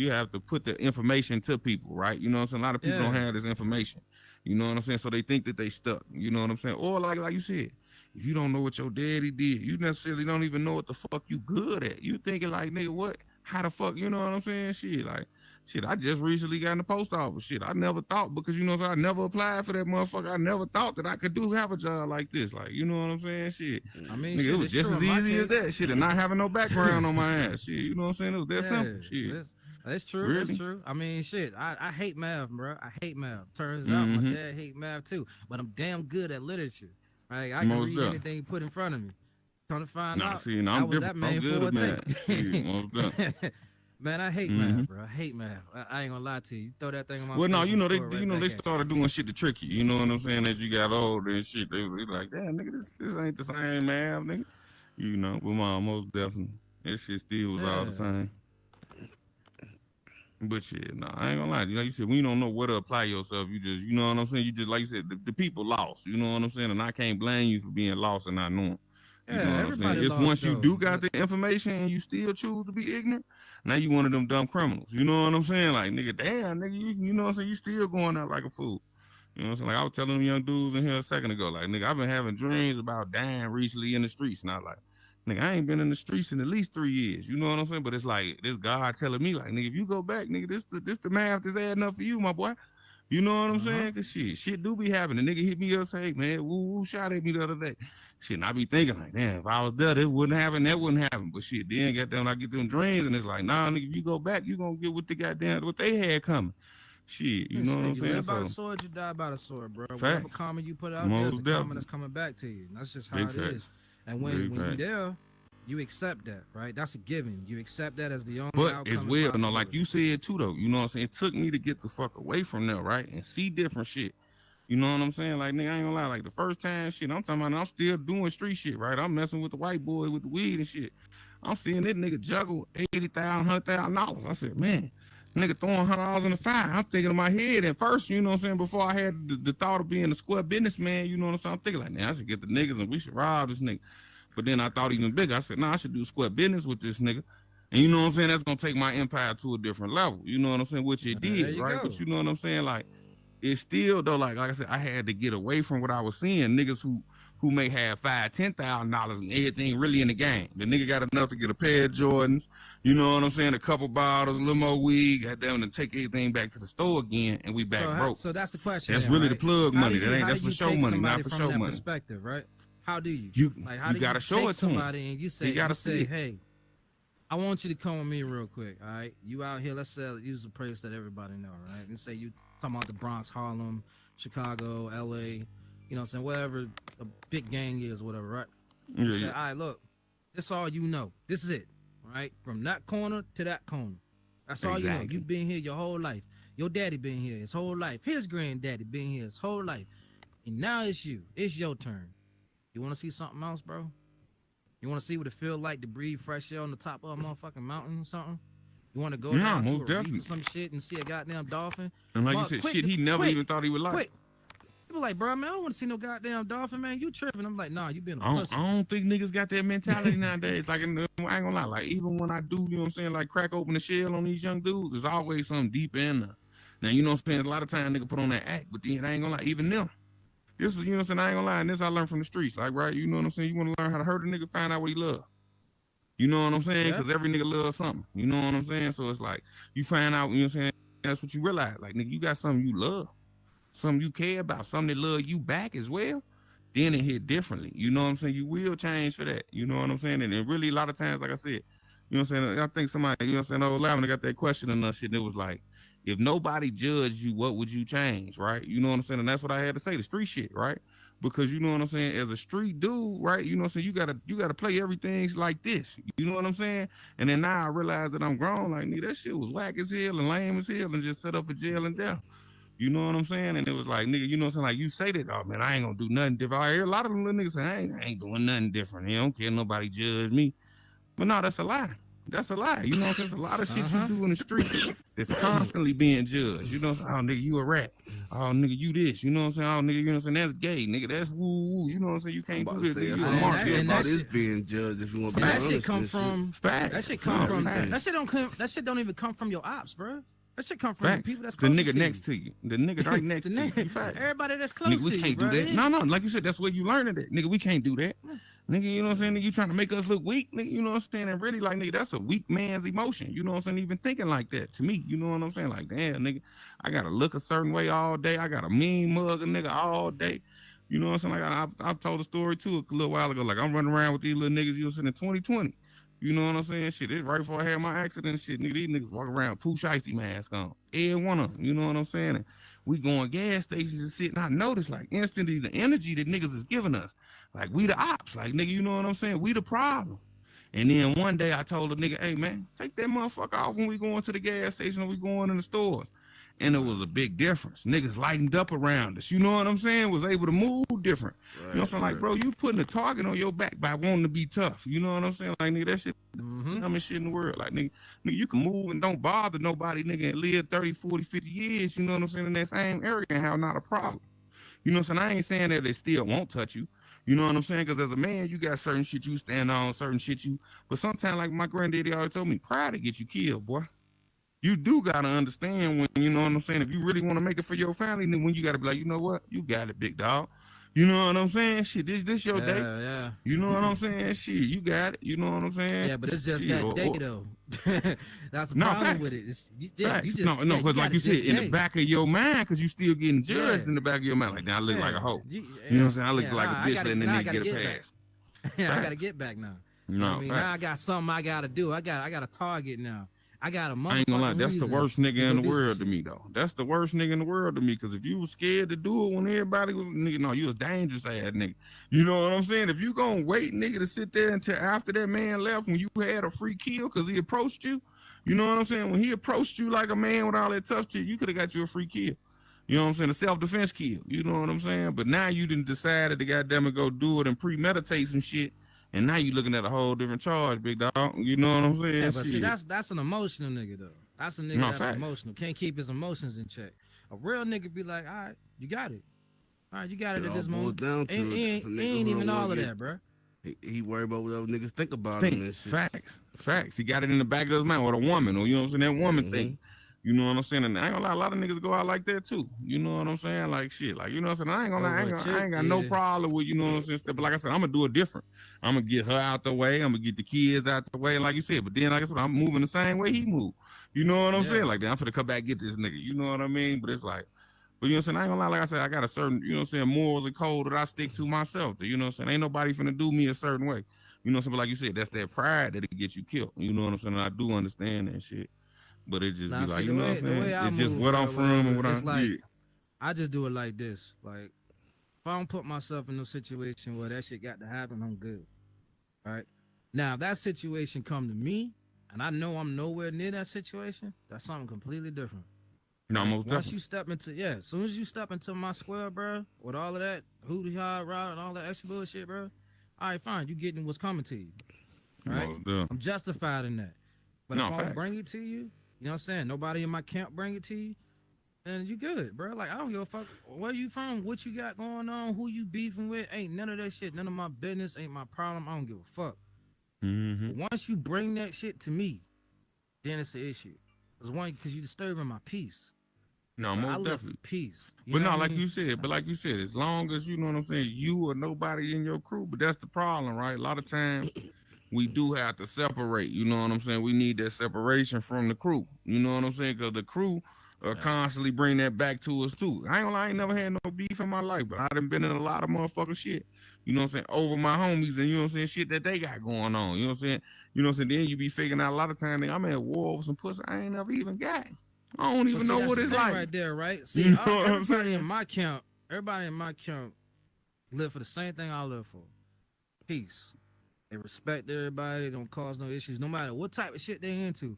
have to put the information to people, right? You know what I'm saying? A lot of people don't have this information. You know what I'm saying? So they think that they stuck. You know what I'm saying? Or like you said, if you don't know what your daddy did, you necessarily don't even know what the fuck you good at. You thinking like, nigga, what? How the fuck? You know what I'm saying? Shit, like, Shit, I just recently got in the post office. Shit, I never thought, because you know, so I never applied for that motherfucker. I never thought that I could have a job like this. Like, you know what I'm saying? Shit. I mean, Nigga, shit, it was it's just true as in my easy as case. that. Shit, and not having no background on my ass. Shit, you know what I'm saying? It was that simple. Shit. That's true. Really? That's true. I mean, shit. I hate math, bro. I hate math. Turns out my dad hate math too, but I'm damn good at literature. Right? I can Most read definitely. anything put in front of me. Trying to find out. See, no, I'm was that different. I'm main good at forte. math. Shit, most definitely. Man, I hate math, bro. I hate math. I ain't gonna lie to you. You throw that thing on my Well, no, face you know and they, throw it right you know back they at you. started doing shit to trick you. You know what I'm saying? As you got older and shit, they like, damn, nigga, this ain't the same math, nigga. You know, but mom, most definitely, that shit still was all the same. But shit, no, I ain't gonna lie. Like you said, we don't know where to apply yourself. You just, you know what I'm saying? You just, like you said, the people lost. You know what I'm saying? And I can't blame you for being lost and not knowing. You know what I'm saying? It's once you do got the information and you still choose to be ignorant, now you one of them dumb criminals. You know what I'm saying? Like, nigga, damn, nigga, you know what I'm saying? You still going out like a fool. You know what I'm saying? Like, I was telling them young dudes in here a second ago, like, nigga, I've been having dreams about dying recently in the streets. And I was like, nigga, I ain't been in the streets in at least 3 years. You know what I'm saying? But it's like, this God telling me, like, nigga, if you go back, nigga, this the math that's adding up for you, my boy. You know what I'm saying? Cause shit do be happening. The nigga hit me up, say, man, woo, shot at me the other day. Shit, and I be thinking like, damn, if I was there, this wouldn't happen, that wouldn't happen. But shit, then I get them dreams, and it's like, nah, nigga, if you go back, you gonna get what they had coming. Shit, you know what I'm saying? You live by the sword, you die by the sword, bro. Facts. Whatever karma you put out there's the karma that's coming back to you. And that's just how it is. And when you're there, you accept that, right? That's a given. You accept that as the only outcome. But as well, no, like you said too, though, you know what I'm saying? It took me to get the fuck away from there, right? And see different shit. You know what I'm saying? Like, nigga, I ain't gonna lie. Like, the first time shit, I'm talking about I'm still doing street shit, right? I'm messing with the white boy with the weed and shit. I'm seeing that nigga juggle $80,000, $100,000. I said, man, nigga throwing $100 in the fire. I'm thinking in my head at first, you know what I'm saying? Before I had the thought of being a square businessman, you know what I'm saying? I'm thinking like, man, I should get the niggas and we should rob this nigga. But then I thought even bigger. I said, nah, I should do square business with this nigga. And you know what I'm saying? That's gonna take my empire to a different level. You know what I'm saying? Which it did, right? But you know what I'm saying? Like, it's still though, like I said, I had to get away from what I was seeing. Niggas who may have $5,000, $10,000 and everything really in the game. The nigga got enough to get a pair of Jordans, you know what I'm saying? A couple bottles, a little more weed, got them to take everything back to the store again, and we back broke. So that's the question. That's then, really right? the plug money. That's for show money, not for show money. Perspective, right? How do you? You gotta show it to somebody and you say, say, hey, I want you to come with me real quick, all right? You out here, let's say, use a place that everybody know, right? And say you talking about the Bronx, Harlem, Chicago, LA, you know what I'm saying, whatever the big gang is, whatever, right? You say, all right, look, this all you know. This is it, right? From that corner to that corner. That's all you know. You've been here your whole life. Your daddy been here his whole life. His granddaddy been here his whole life. And now it's you. It's your turn. You want to see something else, bro? You want to see what it feel like to breathe fresh air on the top of a motherfucking mountain or something? You want to go down to a reef or some shit and see a goddamn dolphin? And like you said, shit he never even thought he would like. People like, bro, man, I don't want to see no goddamn dolphin, man. You tripping. I'm like, nah, you been a pussy. I don't think niggas got that mentality nowadays. Like, I ain't gonna lie. Like, even when I do, you know what I'm saying, like crack open the shell on these young dudes, there's always something deep in there. Now, you know what I'm saying? A lot of times nigga put on that act, but then I ain't gonna lie, even them. This is, you know what I'm saying, I ain't gonna lie, and this I learned from the streets. Like, right, you know what I'm saying? You want to learn how to hurt a nigga, find out what he love. You know what I'm saying? Because every nigga loves something. You know what I'm saying? So it's like, you find out, you know what I'm saying? That's what you realize. Like, nigga, you got something you love, something you care about, something that love you back as well. Then it hit differently. You know what I'm saying? You will change for that. You know what I'm saying? And it really, a lot of times, like I said, you know what I'm saying? I think somebody, you know what I'm saying, old Lavin got that question and that shit, and it was like, if nobody judged you, what would you change, right? You know what I'm saying? And that's what I had to say, the street shit, right? Because you know what I'm saying, as a street dude, right? You know what I'm saying, you gotta play everything like this. You know what I'm saying? And then now I realize that I'm grown, like, nigga, that shit was whack as hell and lame as hell and just set up for jail and death. You know what I'm saying? And it was like, nigga, you know what I'm saying? Like, you say that, oh man, I ain't gonna do nothing different. I hear a lot of them little niggas say, I ain't doing nothing different. You don't care, nobody judge me. But no, that's a lie. That's a lie. You know what I'm saying? There's a lot of shit you do in the street that's constantly being judged. You know what I'm saying? Oh, nigga, you a rat. Oh, nigga, you this. You know what I'm saying? Oh, nigga, you know what I'm saying? That's gay. Nigga, that's woo-woo. You know what I'm saying? You can't do this. Nigga, you a mark. About this being judged if you want to be that honest. shit come from fact. That shit come from that shit don't even come from your ops, bro. That shit come from the people that's the close nigga to next to you. The nigga right next to you. Fact. Everybody that's close nigga, we to can't you, do that. No, like you said, that's where you learning that. Nigga, we can't do that. Nigga, you know what I'm saying? Nigga, you trying to make us look weak, nigga, you know what I'm saying? And really, like, nigga, that's a weak man's emotion. You know what I'm saying? Even thinking like that to me, you know what I'm saying? Like, damn, nigga, I gotta look a certain way all day. I got a mean mug a nigga all day. You know what I'm saying? Like, I've told a story too a little while ago. Like, I'm running around with these little niggas, you know what I'm saying, in 2020. You know what I'm saying? Shit, it's right before I had my accident and shit. Nigga, these niggas walking around Pooh Shiesty mask on. Every one of them, you know what I'm saying? And we going gas stations and shit, and I noticed, like, instantly the energy that niggas is giving us. Like, we the ops. Like, nigga, you know what I'm saying? We the problem. And then one day I told a nigga, hey, man, take that motherfucker off when we going to the gas station or we going in the stores. And it was a big difference. Niggas lightened up around us. You know what I'm saying? Was able to move different. Right, you know what I'm saying? Like, bro, you putting a target on your back by wanting to be tough. You know what I'm saying? Like, nigga, that shit, dumbest shit in the world. Like, nigga, you can move and don't bother nobody, nigga, and live 30, 40, 50 years, you know what I'm saying, in that same area and have not a problem. You know what I'm saying? I ain't saying that they still won't touch you. You know what I'm saying? Because as a man, you got certain shit you stand on, certain shit you, but sometimes, like my granddaddy always told me, pride to get you killed, boy. You do gotta understand when, you know what I'm saying, if you really want to make it for your family, then when you gotta be like, you know what, you got it, big dog. You know what I'm saying? Shit, this your day. Yeah. You know what I'm saying? Shit, you got it. You know what I'm saying? Yeah, but it's just shit, that day though. That's the no, problem facts. with it. You just, no, because like you said, in the back of your mind, because you still getting judged in the back of your mind. Like, now I look like a hoe. You know what I'm saying? I look like a bitch letting the nigga get a pass. I gotta get back now. No, I mean, now I got something I gotta do. I got a target now. I got a motherfucking I ain't gonna lie, that's the worst nigga in the world to me. me, though. That's the worst nigga in the world to me, because if you was scared to do it when everybody was, nigga, no, you was dangerous ass nigga. You know what I'm saying? If you gonna wait, nigga, to sit there until after that man left when you had a free kill because he approached you, you know what I'm saying? When he approached you like a man with all that tough shit, you could have got you a free kill. You know what I'm saying? A self-defense kill. You know what I'm saying? But now you done decided to goddamn it go do it and premeditate some shit. And now you looking at a whole different charge, big dog. You know what I'm saying? Yeah, but see, that's an emotional nigga though. That's a nigga that's facts. Emotional. Can't keep his emotions in check. A real nigga be like, all right, you got it. All right, you got it at this moment. Ain't even all of that, bro. He worried about what other niggas think about him and shit. Facts. He got it in the back of his mind, or the woman, or you know what I'm saying, that woman thing. You know what I'm saying? And I ain't gonna lie, a lot of niggas go out like that too. You know what I'm saying? Like shit. Like, you know what I'm saying? I ain't gonna lie, I ain't got no problem with, you know what I'm saying? But like I said, I'm gonna do it different. I'm gonna get her out the way. I'm gonna get the kids out the way, like you said. But then, like I said, I'm moving the same way he moved. You know what I'm saying? Like, I'm finna come back and get this nigga. You know what I mean? But it's like, but you know what I'm saying? I ain't gonna lie, like I said, I got a certain, you know what I'm saying, morals and code that I stick to myself. You know what I'm saying? Ain't nobody finna do me a certain way. You know what I'm saying? But like you said, that's that pride that it gets you killed. You know what I'm saying? And I do understand that shit. But it just be like, you know what I'm saying? It's just what I'm from and what I'm like. I just do it like this. Like, if I don't put myself in a situation where that shit got to happen, I'm good. All right? Now, if that situation come to me, and I know I'm nowhere near that situation, that's something completely different. No, right? most definitely. Once you step into, as soon as you step into my square, bro, with all of that hootie hard ride and all that extra bullshit, bro, all right, fine, you getting what's coming to you. Right? I'm justified in that. But if I don't bring it to you, you know what I'm saying? Nobody in my camp bring it to you, and you good, bro. Like, I don't give a fuck where you from, what you got going on, who you beefing with. Ain't none of that shit. None of my business. Ain't my problem. I don't give a fuck. But once you bring that shit to me, then it's an issue. Because you disturbing my peace. No, bro, most I live definitely. for peace. But no, like you said, as long as, you know what I'm saying, you or nobody in your crew, but that's the problem, right? A lot of times, we do have to separate, you know what I'm saying? We need that separation from the crew, you know what I'm saying? Because the crew constantly bring that back to us too. I ain't never had no beef in my life, but I done been in a lot of motherfucking shit, you know what I'm saying, over my homies and, you know what I'm saying, shit that they got going on, you know what I'm saying? You know what I'm saying? Then you be figuring out a lot of times, I'm at war over some pussy I ain't never even got. I don't even know what it's like. Right there, right? See, you know what I'm saying? Everybody in my camp live for the same thing I live for. Peace. They respect everybody. They don't cause no issues. No matter what type of shit they into,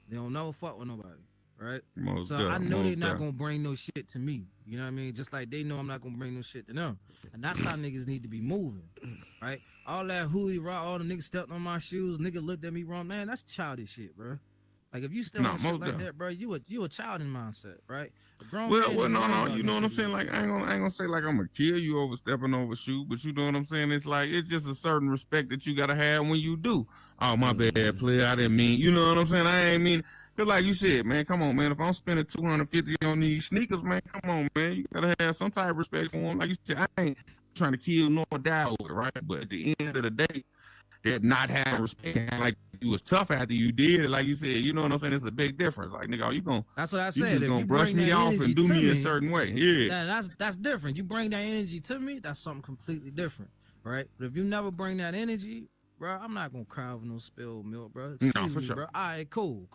they don't never fuck with nobody, right? I know they're not gonna bring no shit to me. You know what I mean? Just like they know I'm not gonna bring no shit to them. And that's how niggas need to be moving, right? All that hooey rock, all the niggas stepped on my shoes, nigga looked at me wrong, man. That's childish shit, bro. Like, if you still on shit like that, bro, you a child in mindset, right? Well, no, you know what I'm saying? Like, I ain't gonna say like I'm gonna kill you over stepping over shoe, but you know what I'm saying? It's like, it's just a certain respect that you gotta have when you do. Oh, my bad, player, I didn't mean, you know what I'm saying? I ain't mean, cause like you said, man, come on, man, if I'm spending $250 on these sneakers, man, come on, man, you gotta have some type of respect for them. Like you said, trying to kill nor die over it, right? But at the end of the day, that not having respect, like you was tough after you did it, like you said, you know what I'm saying? It's a big difference. Like, nigga, you gonna That's what I you said. just If gonna you brush bring me that off energy and do to me a me, certain way. Yeah. that's different. You bring that energy to me, that's something completely different, right? But if you never bring that energy, bro, I'm not gonna cry over no spilled milk, bro. Excuse for me, sure. bro. All right, cool.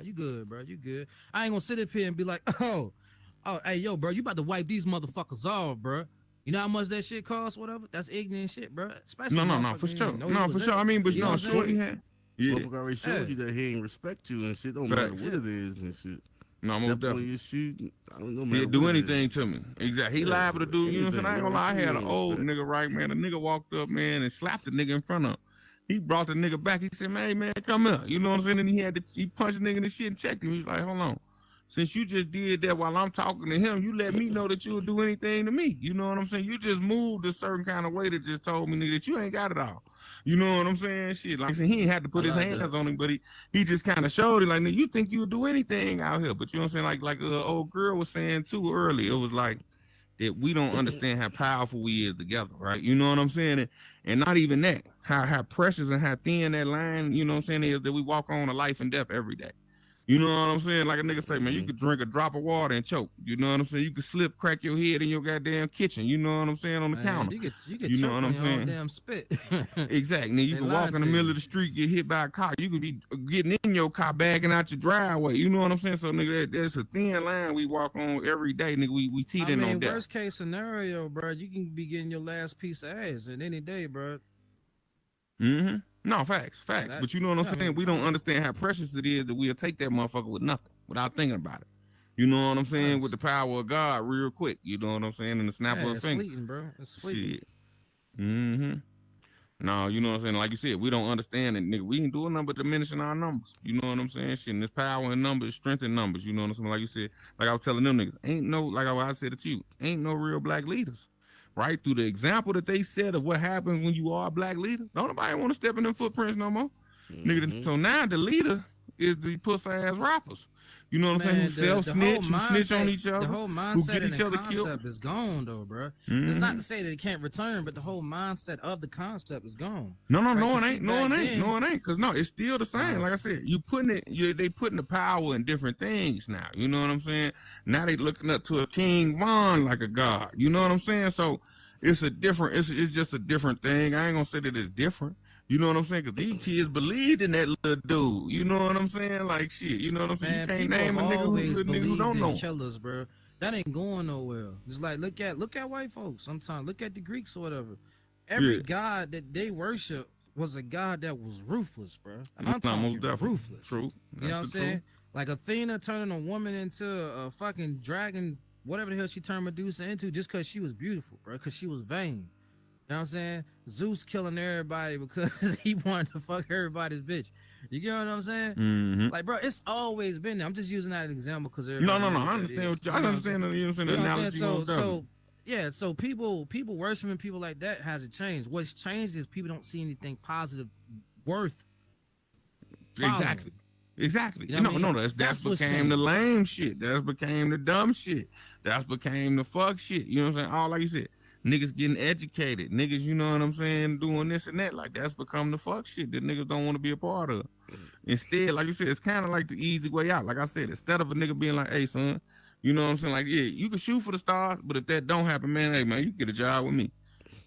You good, bro? You good? I ain't gonna sit up here and be like, oh, hey, yo, bro, you about to wipe these motherfuckers off, bro. You know how much that shit costs, whatever? That's ignorant shit, bro. Especially No, for sure. No, for sure. I mean, but you know no, what I'm Shorty saying? had. Yeah. Motherfucker already showed you that he ain't respect you and shit. Don't Facts. matter what it is and shit. No, most Step on definitely. your shoe. I don't know. He'll do anything to me. Exactly. He liable to do, you know what I'm saying? I ain't gonna lie. I had an old respect. nigga, right, man. A nigga walked up, man, and slapped the nigga in front of him. He brought the nigga back. He said, man, come here. You know what I'm saying? And he punched the nigga in the shit and checked him. He's like, hold on. Since you just did that while I'm talking to him, you let me know that you'll do anything to me. You know what I'm saying? You just moved a certain kind of way that just told me, nigga, that you ain't got it all. You know what I'm saying? Shit, like I said, he ain't had to put his hands on him, but he just kind of showed it, like, nigga, you think you'll do anything out here. But you know what I'm saying? Like old girl was saying too early, it was like that we don't understand how powerful we is together, right? You know what I'm saying? And not even that, how precious and how thin that line, you know what I'm saying, is that we walk on to life and death every day. You know what I'm saying? Like a nigga say, man, you could drink a drop of water and choke. You know what I'm saying? You could slip, crack your head in your goddamn kitchen. You know what I'm saying? On the counter. You could you know choke what I'm on your saying? own damn spit. Exactly. You can walk in the middle of the street, get hit by a car. You could be getting in your car, bagging out your driveway. You know what I'm saying? So, nigga, that's a thin line we walk on every day, nigga. We teetering on death. Worst case scenario, bro, you can be getting your last piece of ass in any day, bro. Mm-hmm. No, facts. But you know what I'm saying? We don't understand how precious it is that we'll take that motherfucker with nothing, without thinking about it. You know what I'm saying? With the power of God, real quick. You know what I'm saying? In the snap of a finger. It's fleeting, bro. It's fleeting. Shit. Mm-hmm. No, you know what I'm saying? Like you said, we don't understand it, nigga. We ain't doing nothing but diminishing our numbers. You know what I'm saying? Shit, and this power in numbers, strength in numbers. You know what I'm saying? Like you said, like I was telling them niggas, ain't no, like I said it to you, ain't no real black leaders. Right? Through the example that they said of what happens when you are a black leader, don't nobody want to step in them footprints no more. Nigga, so now the leader is the pussy ass rappers. You know what I'm saying? Who self-snitch, who snitch on each other, the whole mindset who get and each the other concept killed. is gone, though, bro. It's not to say that it can't return, but the whole mindset of the concept is gone. No, Right? it ain't. No, it ain't. Cause no, it's still the same. Like I said, they putting the power in different things now. You know what I'm saying? Now they looking up to a King Von like a god. You know what I'm saying? So it's just a different thing. I ain't gonna say that it's different. You know what I'm saying? Because these kids believed in that little dude. You know what I'm saying? Like shit. You know what I'm saying? Man, you can't name a nigga who don't know. Killers, bro. That ain't going nowhere. It's like look at white folks. Sometimes look at the Greeks or whatever. Every god that they worship was a god that was ruthless, bro. And I'm talking ruthless. True. You know what I'm saying? Like Athena turning a woman into a fucking dragon, whatever the hell she turned Medusa into, just because she was beautiful, bro. Because she was vain. You know what I'm saying? Zeus killing everybody because he wanted to fuck everybody's bitch. You get what I'm saying? Mm-hmm. Like, bro, it's always been there. I'm just using that as an example because no. I understand. I understand. You know what I'm saying? The analogy. So people worshiping people like that hasn't changed. What's changed is people don't see anything positive worth. Exactly. You know That's became the lame shit. That's became the dumb shit. That's became the fuck shit. You know what I'm saying? All like you said. Niggas getting educated. Niggas, you know what I'm saying, doing this and that. Like, that's become the fuck shit that niggas don't want to be a part of. Instead, like you said, it's kind of like the easy way out. Like I said, instead of a nigga being like, hey, son, you know what I'm saying? Like, yeah, you can shoot for the stars, but if that don't happen, man, hey, man, you get a job with me.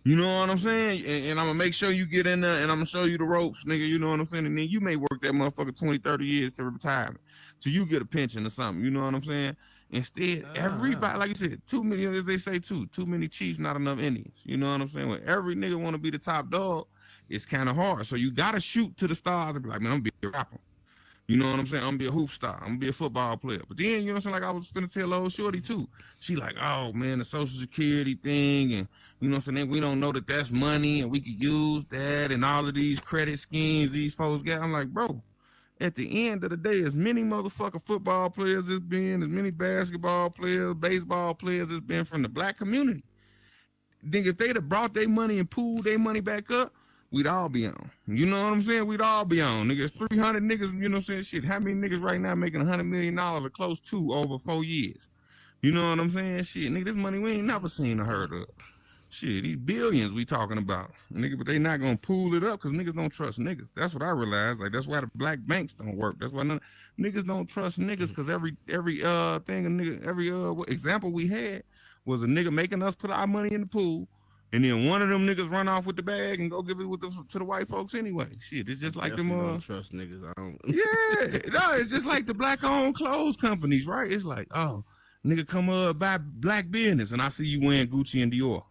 You know what I'm saying? And I'm going to make sure you get in there and I'm going to show you the ropes, nigga. You know what I'm saying? And then you may work that motherfucker 20, 30 years to retirement. So you get a pension or something. You know what I'm saying? Instead, everybody, like you said, too many, as they say too many chiefs, not enough Indians. You know what I'm saying? When every nigga want to be the top dog, it's kind of hard. So you got to shoot to the stars and be like, man, I'm going to be a rapper. You know what I'm saying? I'm going to be a hoop star. I'm going to be a football player. But then, you know what I'm saying? Like I was finna tell old shorty too. She like, oh man, the social security thing. And you know what I'm saying? We don't know that that's money and we could use that and all of these credit schemes these folks got. I'm like, bro, at the end of the day, as many motherfucking football players as been, as many basketball players, baseball players as been from the black community. Think if they'd have brought their money and pooled their money back up, we'd all be on. You know what I'm saying? We'd all be on. Niggas, 300 niggas, you know what I'm saying? Shit, how many niggas right now making $100 million or close to over 4 years? You know what I'm saying? Shit, nigga, this money we ain't never seen or heard of. Shit, these billions we talking about, nigga, but they not gonna pool it up because niggas don't trust niggas. That's what I realized. Like that's why the black banks don't work. That's why niggas don't trust niggas because every thing a nigga example we had was a nigga making us put our money in the pool, and then one of them niggas run off with the bag and go give it to the white folks anyway. Shit, it's just like them. Don't trust niggas. I don't. Yeah, no, it's just like the black-owned clothes companies, right? It's like, oh, nigga, come buy black business, and I see you wearing Gucci and Dior.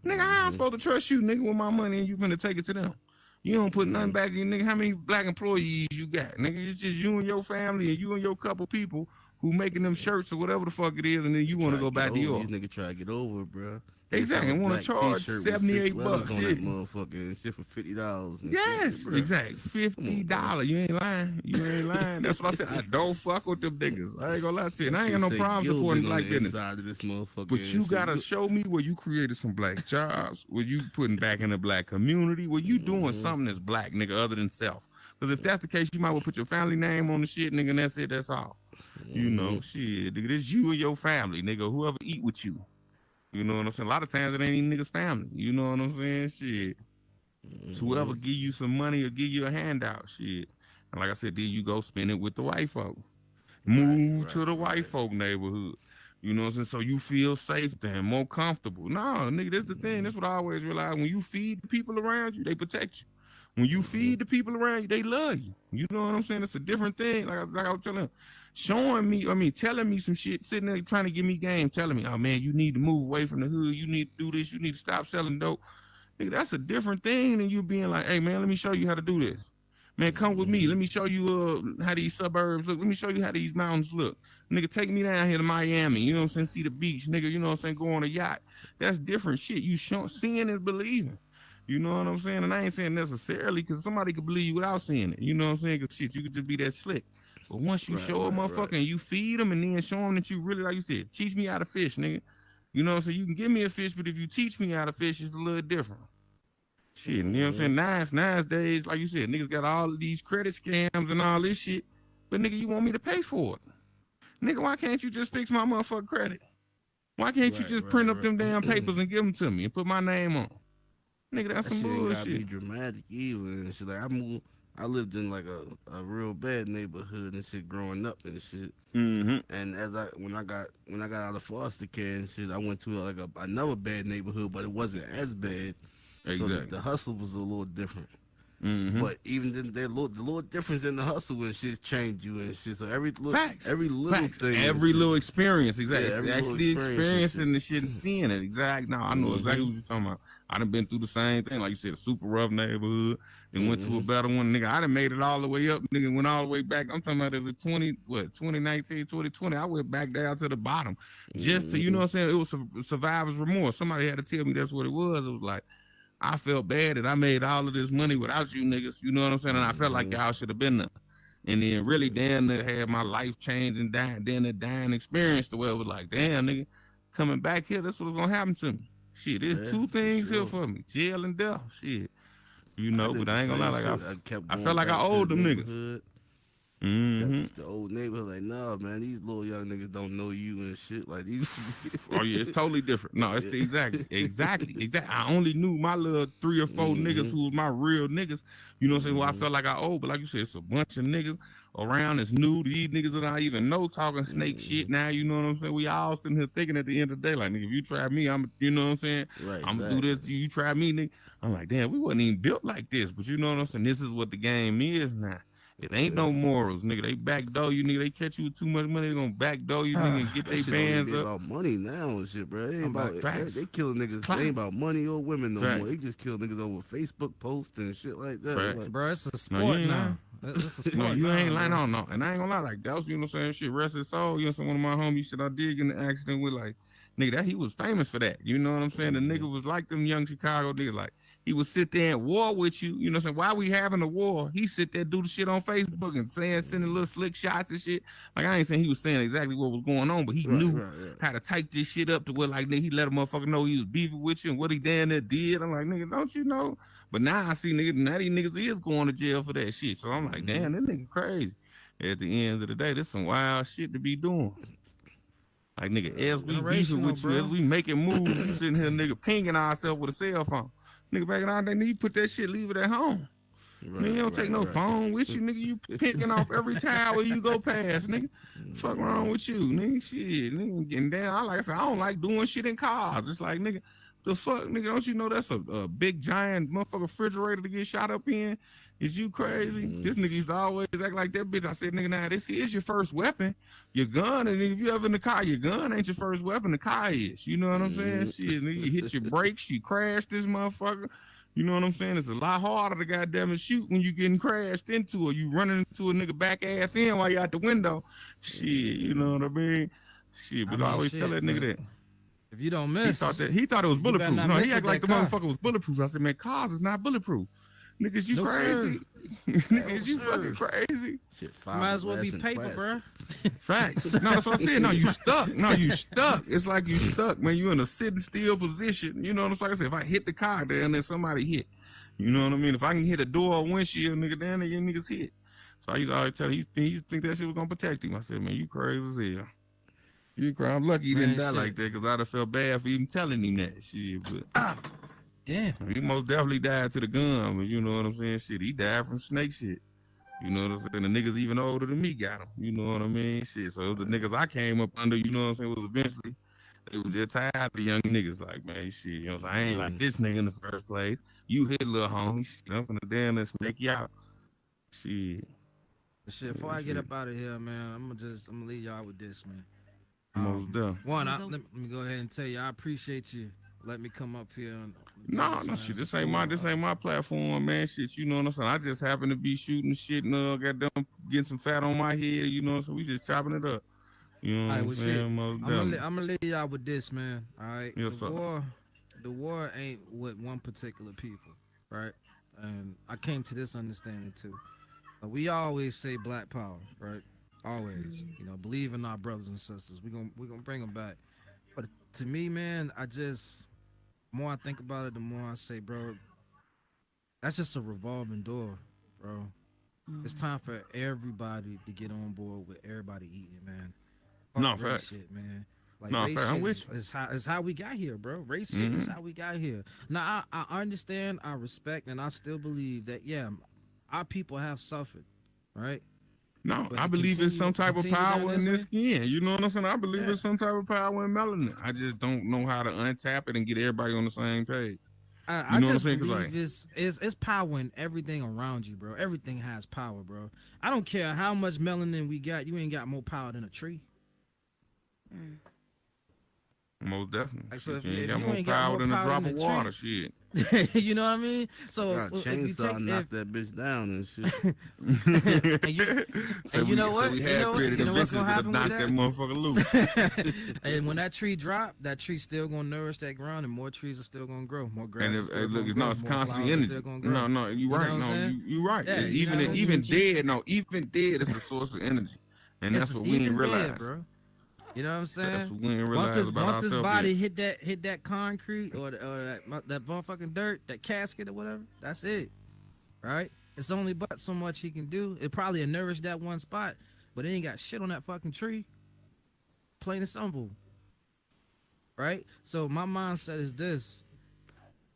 Nigga, how I'm supposed to trust you, nigga, with my money and you finna take it to them? You don't put nothing back in, nigga. How many black employees you got? Nigga, it's just you and your family and you and your couple people who making them shirts or whatever the fuck it is, and then you want to go back to York. These niggas try to get over, bro. Exactly. Want to charge $78 on that motherfucker and shit for $50. Yes, shit, exactly. $50. You ain't lying. You ain't lying. That's what I said. I don't fuck with them niggas. I ain't gonna lie to you. And I ain't got no problem supporting black business. But you gotta show me where you created some black jobs, where you putting back in the black community, where you doing something that's black, nigga, other than self. Because if that's the case, you might well put your family name on the shit, nigga, and that's it. That's all. You know, shit, nigga, this you and your family, nigga, whoever eat with you. You know what I'm saying? A lot of times it ain't even niggas' family. You know what I'm saying? Shit. So whoever give you some money or give you a handout, shit. And like I said, then you go spend it with the white folk. Move to the white folk neighborhood. You know what I'm saying? So you feel safe then, more comfortable. No, nigga, that's the thing. That's what I always realize. When you feed the people around you, they protect you. When you feed the people around you, they love you. You know what I'm saying? It's a different thing. Like I was telling him, telling me some shit, sitting there trying to give me game, telling me, oh man, you need to move away from the hood. You need to do this. You need to stop selling dope. Nigga, that's a different thing than you being like, hey man, let me show you how to do this. Man, come with me. Let me show you how these suburbs look. Let me show you how these mountains look. Nigga, take me down here to Miami. You know what I'm saying? See the beach. Nigga, you know what I'm saying? Go on a yacht. That's different shit. You seeing is believing. You know what I'm saying? And I ain't saying necessarily because somebody could believe you without seeing it. You know what I'm saying? Because shit, you could just be that slick. But once you show a motherfucker and you feed them and then show them that you really, like you said, teach me how to fish, nigga. You know what I'm saying? You can give me a fish, but if you teach me how to fish, it's a little different. Shit, you know what I'm saying? Nowadays, like you said, niggas got all of these credit scams and all this shit. But nigga, you want me to pay for it. Nigga, why can't you just fix my motherfucking credit? Why can't you just print up them damn papers and give them to me and put my name on? Nigga, that's some bullshit. Gotta be dramatic either and shit. Like I lived in like a real bad neighborhood and shit growing up and shit. And when I got out of foster care and shit, I went to like another bad neighborhood, but it wasn't as bad. Exactly. So the hustle was a little different. But even then, the little difference in the hustle and shit changed you and shit. So every little thing, every little experience, exactly. Yeah, actually experiencing the shit and seeing it. Exactly. No, I know exactly what you're talking about. I done been through the same thing, like you said, a super rough neighborhood, and went to a better one. Nigga, I done made it all the way up. Nigga, went all the way back. I'm talking about as a 2019, 2020. I went back down to the bottom, just to, you know what I'm saying. It was survivor's remorse. Somebody had to tell me that's what it was. It was like, I felt bad that I made all of this money without you niggas. You know what I'm saying? And I felt like y'all should have been there. And then really damn near had my life change and dying experience to where it was like, damn nigga, coming back here, that's what's gonna happen to me. Shit, there's two things here for me. Jail and death. Shit. You know, but I ain't gonna lie, like I felt like I owed them niggas. The old neighborhood, like, nah, man, these little young niggas don't know you and shit. Like these. Oh yeah, it's totally different. No, it's exactly. I only knew my little 3 or 4 niggas who was my real niggas. You know what I'm saying? Well, I felt like I owed, but like you said, it's a bunch of niggas around that's new. These niggas that I even know talking snake shit now. You know what I'm saying? We all sitting here thinking at the end of the day, like, nigga, if you try me, you know what I'm saying? Right, I'm gonna do this to you. You try me, nigga. I'm like, damn, we wasn't even built like this, but you know what I'm saying? This is what the game is now. It ain't no morals, nigga. They backdoor you, nigga. They catch you with too much money, they gonna backdoor you, nigga, and get their bands up. About money now and shit, bro. It ain't about they killing niggas. It ain't about money or women no more. They just kill niggas over Facebook posts and shit like that. Like, bro, it's a sport now. It's a sport. No, you ain't lying on no. And I ain't gonna lie, like that was, you know what I'm saying? Shit, rest his soul. You know, some one of my homies shit I did get in an accident with, like, nigga, that he was famous for that. You know what I'm saying? The nigga was like them young Chicago niggas, like. He would sit there and war with you, you know what I'm saying? While we having a war, he sit there do the shit on Facebook and sending little slick shots and shit. Like, I ain't saying he was saying exactly what was going on, but he knew how to type this shit up to where, like, nigga, he let a motherfucker know he was beefing with you and what he damn near did. I'm like, nigga, don't you know? But now I see niggas, now these niggas is going to jail for that shit. So I'm like, damn, that nigga crazy. At the end of the day, this some wild shit to be doing. Like, nigga, as we beefing with you, as we making moves, you sitting here, nigga, pinging ourselves with a cell phone. Nigga, back in our day, you put that shit, leave it at home. Nigga, you don't take no phone with you, nigga. You picking off every tower you go past, nigga. Fuck wrong with you, nigga? Shit, nigga. And then, like I said, I don't like doing shit in cars. It's like, nigga, the fuck, nigga, don't you know that's a big, giant motherfucker refrigerator to get shot up in? Is you crazy? This nigga used to always act like that bitch. I said, nigga, nah, this is your first weapon. Your gun, and if you ever in the car, your gun ain't your first weapon. The car is. You know what I'm saying? Shit, nigga, you hit your brakes, you crash this motherfucker. You know what I'm saying? It's a lot harder to goddamn shoot when you getting crashed into, or you running into a nigga back ass in while you out the window. Shit, you know what I mean? Shit, but I always tell that nigga that. If you don't miss, he thought it was bulletproof. No, he act like the motherfucker was bulletproof. I said, man, cars is not bulletproof. Niggas, you crazy? Niggas, you fucking crazy? Shit, might as well be paper, bro. Facts. No, that's what I said. No, you stuck. No, you stuck. It's like you stuck, man. You in a sitting still position. You know what I'm saying? Like I said, if I hit the car there and then somebody hit, you know what I mean? If I can hit a door or windshield, nigga, then your niggas hit. So I used to always tell him, he think that shit was gonna protect him. I said, man, you crazy as hell. You crazy. I'm lucky he didn't die like that, because I'd have felt bad for even telling him that shit. But damn, he most definitely died to the gun, but you know what I'm saying? Shit, he died from snake shit. You know what I'm saying? The niggas even older than me got him. You know what I mean? Shit. So the niggas I came up under, you know what I'm saying, was eventually, they was just tired of the young niggas. Like, man, shit, you know what I'm saying? I ain't like this nigga in the first place. You hit little homie. Shit, I'm finna damn and snake you out. Shit. Shit, before I get up out of here, man, I'm gonna leave y'all with this, man. Most done. One, let me go ahead and tell you, I appreciate you. Let me come up here. No, shit. This ain't my platform, man. Shit, you know what I'm saying? I just happen to be shooting shit and goddamn getting some fat on my head, you know, so we just chopping it up. You know what I'm saying? I'm gonna leave y'all with this, man. All right. Yes, sir. The war ain't with one particular people, right? And I came to this understanding too. We always say black power, right? Always, you know, believe in our brothers and sisters. We're gonna bring them back. But to me, man, the more I think about it, the more I say, bro, that's just a revolving door, bro. It's time for everybody to get on board with everybody eating, man. No, fact. Shit, man. Like, no, fact. I'm with you. It's how we got here, bro. Race shit is how we got here. Now, I understand, I respect, and I still believe that, yeah, our people have suffered, right? No, I believe it's some type of power in their skin. You know what I'm saying? I believe it's some type of power in melanin. I just don't know how to untap it and get everybody on the same page. I just believe it's power in everything around you, bro. Everything has power, bro. I don't care how much melanin we got. You ain't got more power than a tree. Most definitely. Like, so if you you ain't got more power than a drop of water, shit. You know what I mean? So chainsaw knock that bitch down and shit. and you know what? We had created inventions to knock that motherfucker loose. And when that tree drop, that tree still gonna nourish that ground, and more trees are still gonna grow. More grass. And it's constantly energy. No, you right. You right. Yeah, even dead is a source of energy, and that's what we didn't realize, bro. You know what I'm saying? That's what we didn't realize once this body hit that concrete or that motherfucking dirt, that casket or whatever, that's it, right? It's only but so much he can do. It probably nourish that one spot, but it ain't got shit on that fucking tree. Plain and simple, right? So my mindset is this: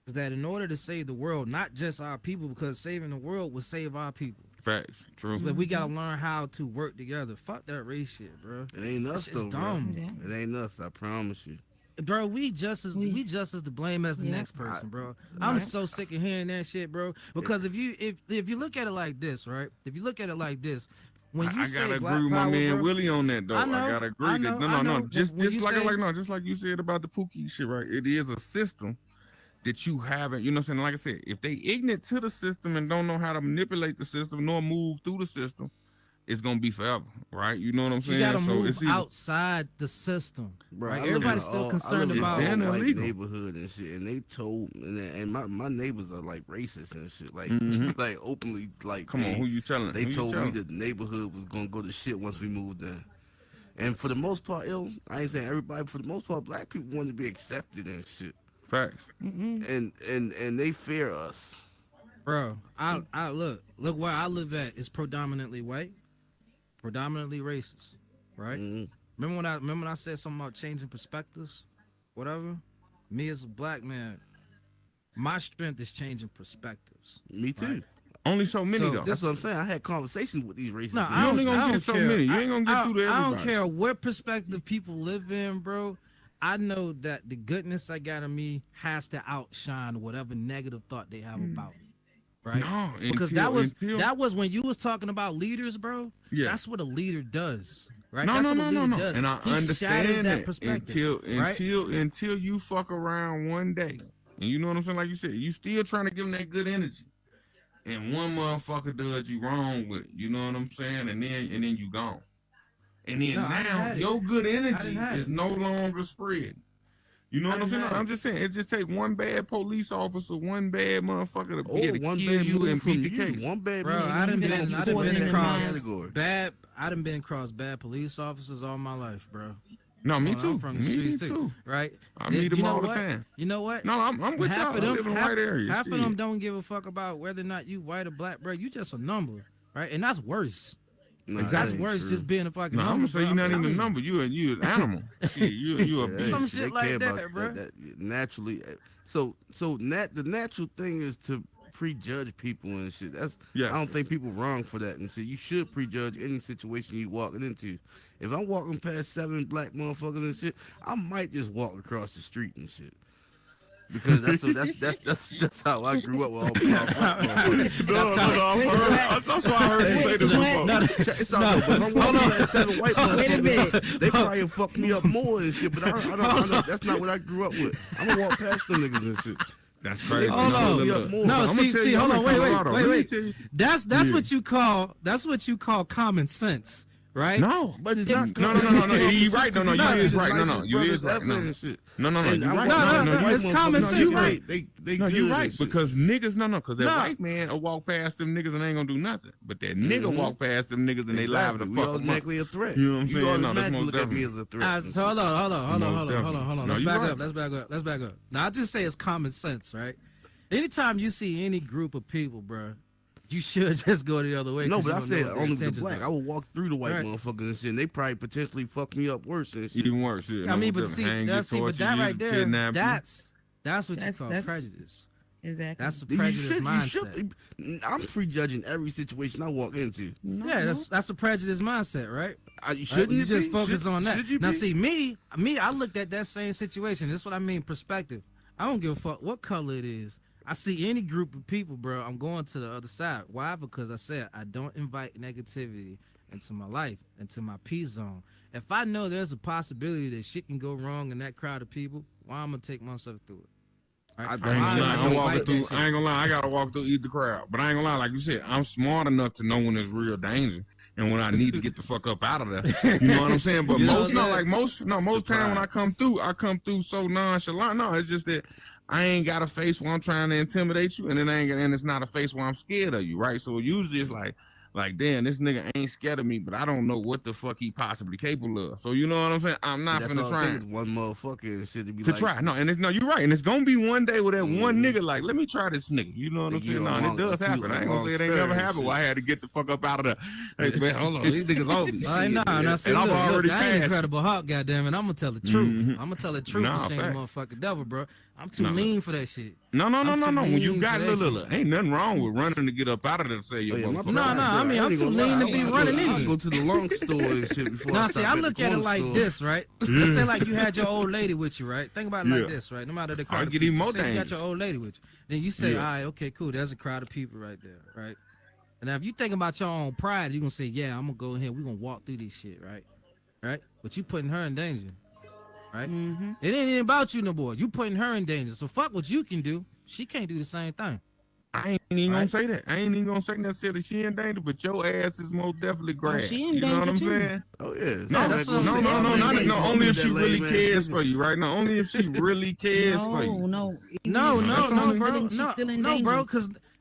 is that in order to save the world, not just our people, because saving the world will save our people. Facts, true. But we gotta learn how to work together. Fuck that race shit, bro. It ain't us though, dumb. Bro. It ain't us. I promise you. Bro, we just as to blame as the next person, bro. I'm so sick of hearing that shit, bro. Because if you look at it like this, right? If you look at it like this, when you say gotta black agree with power, my man bro, Willie on that though. I gotta agree. No. Just like you said about the Pookie shit, right? It is a system that you haven't, you know what I'm saying? Like I said, if they ignorant to the system and don't know how to manipulate the system nor move through the system, it's gonna be forever, right? You know what I'm saying? You gotta move outside the system, bro. Right? Everybody's still concerned about white neighborhood and shit, and they told, and my neighbors are like racist and shit, like like openly, like. Come on, who you telling? They told me that the neighborhood was gonna go to shit once we moved in. And for the most part, I ain't saying everybody, but for the most part, black people want to be accepted and shit. Facts. And they fear us, bro. I look where I live at is predominantly white, predominantly racist, right? Remember when I said something about changing perspectives, whatever. Me as a black man, my strength is changing perspectives. Me too. Right? Only so many though. That's what I'm saying. I had conversations with these racist. No, you only gonna get so many. You ain't gonna get through to everybody. I don't care what perspective people live in, bro. I know that the goodness I got in me has to outshine whatever negative thought they have about me. Right? No, because that was when you was talking about leaders, bro. Yeah. That's what a leader does. Right? No. Does. And I understand that until you fuck around one day. And you know what I'm saying? Like you said, you still trying to give them that good energy. And one motherfucker does you wrong with it. You know what I'm saying? And then you gone. And then now your good energy is no longer spread. You know what I'm saying? I'm just saying it just take one bad police officer, one bad motherfucker to be able to kill you and beat the case. One bad bro, I done been across bad police officers all my life, bro. No, me too. I'm from the streets too. Right? I meet them all the time. You know what? No, I'm with y'all. I live in the white areas. Half of them don't give a fuck about whether or not you white or black, bro. You just a number, right? And that's worse. No, that's worse. Just being a fucking number. I'm gonna say you're not even a number. You an animal. you a some shit like that, bro. That naturally. So the natural thing is to prejudge people and shit. I don't think people wrong for that. And so you should prejudge any situation you walking into. If I'm walking past 7 black motherfuckers and shit, I might just walk across the street and shit. Because that's how I grew up with all black motherfuckers. That's why I heard you say this before. It's all good, but if I'm walking past 7 white motherfuckers, they probably fuck me up more and shit. But I don't. That's not what I grew up with. I'm gonna walk past them niggas and shit. That's crazy. Hold on. No, see, hold on. Wait. That's what you call common sense. Right? No, but it's not. No. You right. No, you is right. No, you is right. No, you right. No, it's common sense. You right. No, you right because niggas. Because that white man will walk past them niggas and ain't gonna do nothing. But that nigga walk past them niggas and they liable to fuck them up. Automatically a threat. You know what I'm saying? No, that's most definitely as a threat. So hold on. Let's back up. Now I just say it's common sense, right? Anytime you see any group of people, bro. You should just go the other way. No, but I said only the black. I will walk through the white motherfuckers and shit. And they probably potentially fuck me up worse and shit. Even worse. Yeah. I mean, but that right there, that's what you call prejudice. Exactly. That's a prejudice mindset. I'm prejudging every situation I walk into. Yeah, that's a prejudice mindset, right? You shouldn't you just focus on that. Now, see, me, I looked at that same situation. That's what I mean, perspective. I don't give a fuck what color it is. I see any group of people, bro, I'm going to the other side. Why? Because I said I don't invite negativity into my life, into my peace zone. If I know there's a possibility that shit can go wrong in that crowd of people, why I'm going to take myself through it? Right? I ain't gonna lie, I gotta walk through either crowd. But I ain't gonna lie, like you said, I'm smart enough to know when there's real danger and when I need to get the fuck up out of there. You know what I'm saying? But most time when I come through so nonchalant. No, it's just that I ain't got a face where I'm trying to intimidate you, and it's not a face where I'm scared of you, right? So usually it's like, damn, this nigga ain't scared of me, but I don't know what the fuck he possibly capable of. So you know what I'm saying? I'm not finna try. One motherfucker and shit to be to try. No, and you're right, and it's gonna be one day with that one nigga like, let me try this nigga. You know what I'm saying? No, and it does happen. I ain't gonna say it ain't never happened. Well, I had to get the fuck up out of there. Hey man, hold on, these niggas over me. I know, and I'm already past. I ain't Incredible Hulk, goddamn it. I'm gonna tell the truth. I'm gonna tell the truth and shame the motherfucking devil, bro. I'm too lean for that shit. No. When you got look, ain't nothing wrong with running to get up out of there to say your motherfucker. No. I mean, I'm too lean to be running in. I go to the long store and shit before. Now, see, I look at it like this, right? Let's say like you had your old lady with you, right? Think about it like this, right? No matter the crowd. I'll get even more things. You got your old lady with you. Then you say, all right, okay, cool. There's a crowd of people right there, right? And now if you think about your own pride, you're gonna say, yeah, I'm gonna go in here. We're gonna walk through this shit, right? Right? But you putting her in danger. Right? Mm-hmm. It ain't about you no more. You putting her in danger. So fuck what you can do. She can't do the same thing. I ain't even gonna say that. I ain't even gonna say necessarily she in danger, but your ass is most definitely grass. You know what I'm saying? Oh yeah. No. Only if she really cares for you, right? No, only if she really cares for you. No, bro.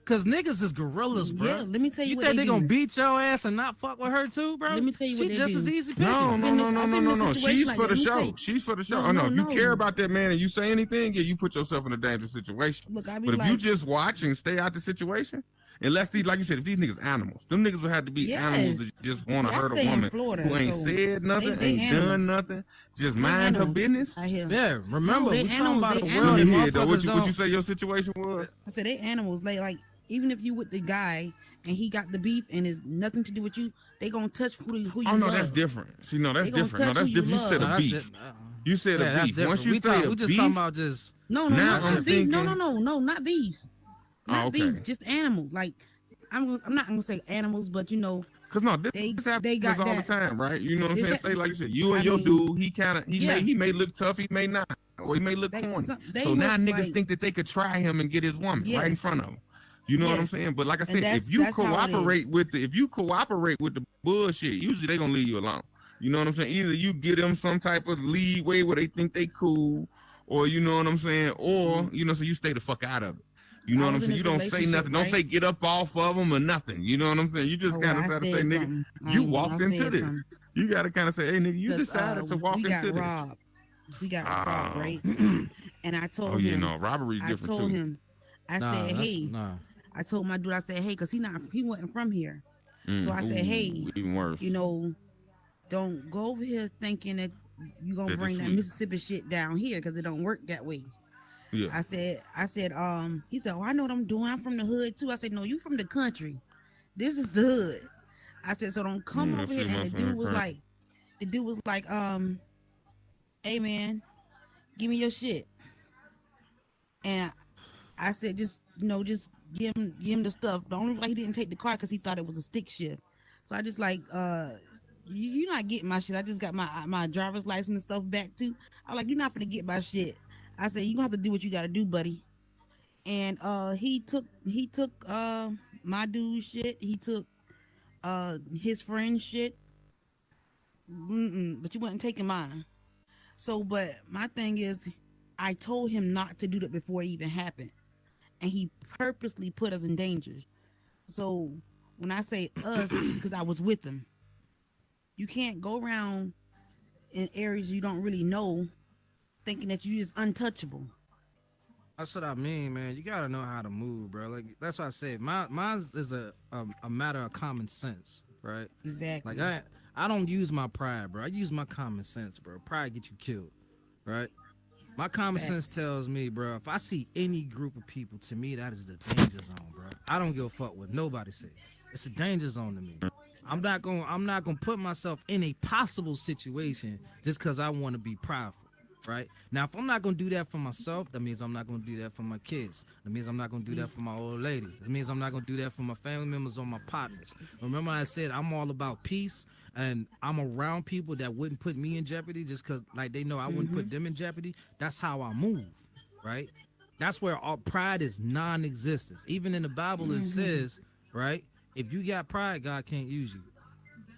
Cause niggas is gorillas, bro. Yeah, let me tell you. You think they gonna beat your ass and not fuck with her too, bro? Let me tell you what she just as easy picking. No. She's for the show. She's for the show. Oh no, if you care about that man and you say anything, yeah, you put yourself in a dangerous situation. Look, but if you just watch and stay out the situation, Unless these, like you said, if these niggas animals, them niggas would have to be animals that just want to hurt a woman who ain't said nothing, ain't done nothing, just mind her business. Yeah, remember, we talking about the Let world. me hear though. What you say your situation was? I said they animals. Like even if you with the guy and he got the beef and it's nothing to do with you, they gonna touch who you Oh no, love. that's different. See, no, that's They gonna different. No, touch that's who you different. You said love. a beef. You said a beef. Once you say a we just beef, talking about just no, now not I'm beef. thinking- No, not beef. Not okay. beef, just animals. Like I'm not gonna say animals, but you know, Cause no, this they happens got all that. the time, right? You know what I'm It's saying? ha- Say like you said, you and I your mean, dude, he may look tough, he may not, or he may look corny. they So now was niggas like- think that they could try him and get his woman right in Yes. front of him. You know what I'm Yes. saying? But like I And said, that's- if you that's how it cooperate with the bullshit, usually they gonna leave you alone. You know what I'm saying? Either you get them some type of leeway where they think they cool, or you know what I'm saying, or you know, so you stay the fuck out of it. You know I what I'm was in saying? You this don't say relationship, nothing. Don't right? say get up off of them or nothing. You know what I'm saying? You just kind of I try to say, said nigga, something. you I walked into said this. something. You got to kind of say, hey, nigga, you 'Cause, decided to walk we got into this. robbed. We got robbed, right? And I told Oh him. yeah, no, robbery's I different told too. him. I said, hey. I told my dude, I said, hey, cause he wasn't from here. So I said, hey, even worse. you know, don't go over here thinking that you gonna That bring it's that sweet. Mississippi shit down here, cause it don't work that way. Yeah. I said, he said, oh, I know what I'm doing. I'm from the hood too. I said, no, you from the country. This is the hood. I said, so don't come over here. And the dude was like, hey man, give me your shit. And I said, just give him the stuff. The only reason he didn't take the car because he thought it was a stick shift. So I just like, you're not getting my shit. I just got my driver's license and stuff back too. I like, you're not gonna get my shit. I said, you gonna have to do what you gotta do, buddy. And he took my dude's shit. He took his friend's shit. But you wasn't taking mine. So, but my thing is, I told him not to do that before it even happened. And he purposely put us in danger. So when I say us, because I was with him, you can't go around in areas you don't really know thinking that you just untouchable. That's what I mean, man. You gotta know how to move, bro. Like that's what I said. Mine is a matter of common sense, right? Exactly. Like I don't use my pride, bro. I use my common sense, bro. Pride get you killed, right? My common sense tells me, bro, if I see any group of people, to me that is the danger zone, bro. I don't give a fuck what nobody says. It's a danger zone to me. I'm not gonna put myself in a possible situation just because I want to be prideful. Right now, if I'm not gonna do that for myself, that means I'm not gonna do that for my kids. That means I'm not gonna do that for my old lady. That means I'm not gonna do that for my family members or my partners. Remember, I said I'm all about peace, and I'm around people that wouldn't put me in jeopardy just because, like, they know I wouldn't put them in jeopardy. That's how I move, right? That's where all pride is non-existent. Even in the Bible, it says, right, if you got pride, God can't use you,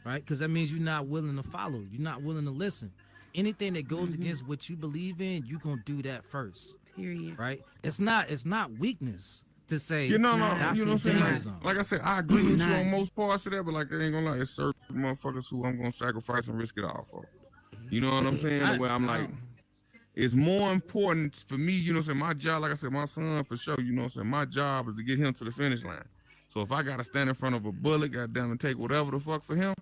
right? Because that means you're not willing to follow. You're not willing to listen. Anything that goes against what you believe in, you're gonna do that first. Period. Right? It's not weakness to say You know, that's you know what I'm a saying? danger zone. Like I said, I agree with you on most parts of that, but like I ain't gonna lie, it's certain motherfuckers who I'm gonna sacrifice and risk it all for. You know what I'm saying? Where I'm like, it's more important for me, you know what I'm saying? My job, like I said, my son for sure, you know what I'm saying? My job is to get him to the finish line. So if I gotta stand in front of a bullet, goddamn, and take whatever the fuck for him,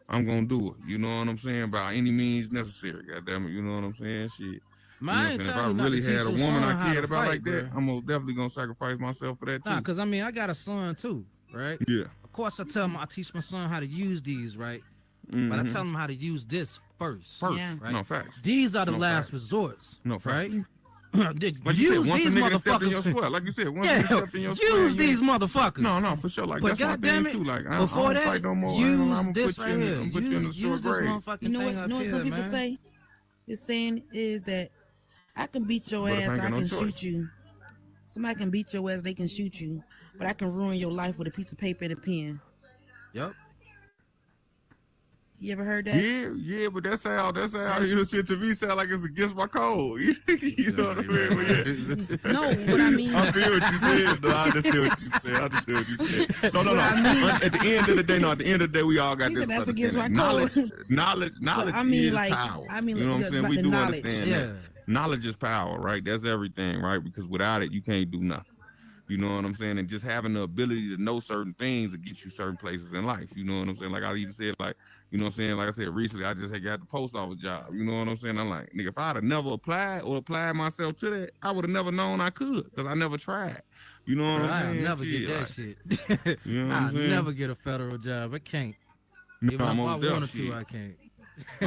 I'm gonna do it. You know what I'm saying? By any means necessary. Goddamn it. You know what I'm saying? Shit. You know what I'm saying? If I really had a woman I cared about like that, I'm most definitely gonna sacrifice myself for that too. Nah, because I mean I got a son too, right? Yeah. Of course I teach my son how to use these, right? But I tell him how to use this first. Yeah. Right? No facts. These are the No last facts. resorts. No facts. Right? Like you use said, once these a nigga stepped in your motherfuckers. square, like you said, once a nigga stepped in your square, Use these motherfuckers. No, for sure. Like But that's my goddamn thing it, too. Like I before don't that, fight no more. use I'm this put you right in, here. I'm put you in the short Use this grade. motherfucking You know thing what? up You know what here, some people man. say? The saying is that I can beat your But if I ass, ain't or I got no can choice. shoot you. Somebody can beat your ass, they can shoot you, but I can ruin your life with a piece of paper and a pen. Yep. You ever heard that? Yeah, but that's how you know, shit to me sound like it's against my code. You know what I mean? But yeah. No, what I mean. I feel what you said. No, I understand what you said. No. I mean- At the end of the day, we all got He this said that's against understanding. my Knowledge I mean, is like, power. I mean, you know what I'm saying? about We the do knowledge. understand that. Knowledge is power, right? That's everything, right? Because without it, you can't do nothing. You know what I'm saying? And just having the ability to know certain things to get you certain places in life. You know what I'm saying? Like I even said, like, you know what I'm saying? Like I said, recently I just had got the post office job. You know what I'm saying? I'm like, nigga, if I'd have never applied myself to that, I would have never known I could because I never tried. You know what I'm saying? I'll never get that shit. You know what I'll I'm saying? never get a federal job. I can't. Even if I wanted to, I can't.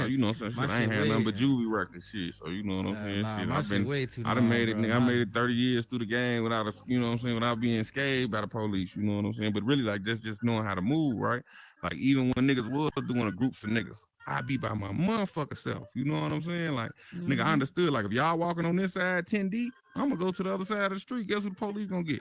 You know what I'm saying? I ain't had nothing but juvie records shit. So you know what I'm saying? I done made it. I made it 30 years through the game without you know what I'm saying, without being scathed by the police. You know what I'm saying? But really, like that's just knowing how to move, right? Like even when niggas was doing a groups of niggas, I be by my motherfucker self. You know what I'm saying? Like nigga, I understood. Like if y'all walking on this side 10 deep, I'm gonna go to the other side of the street. Guess who the police gonna get?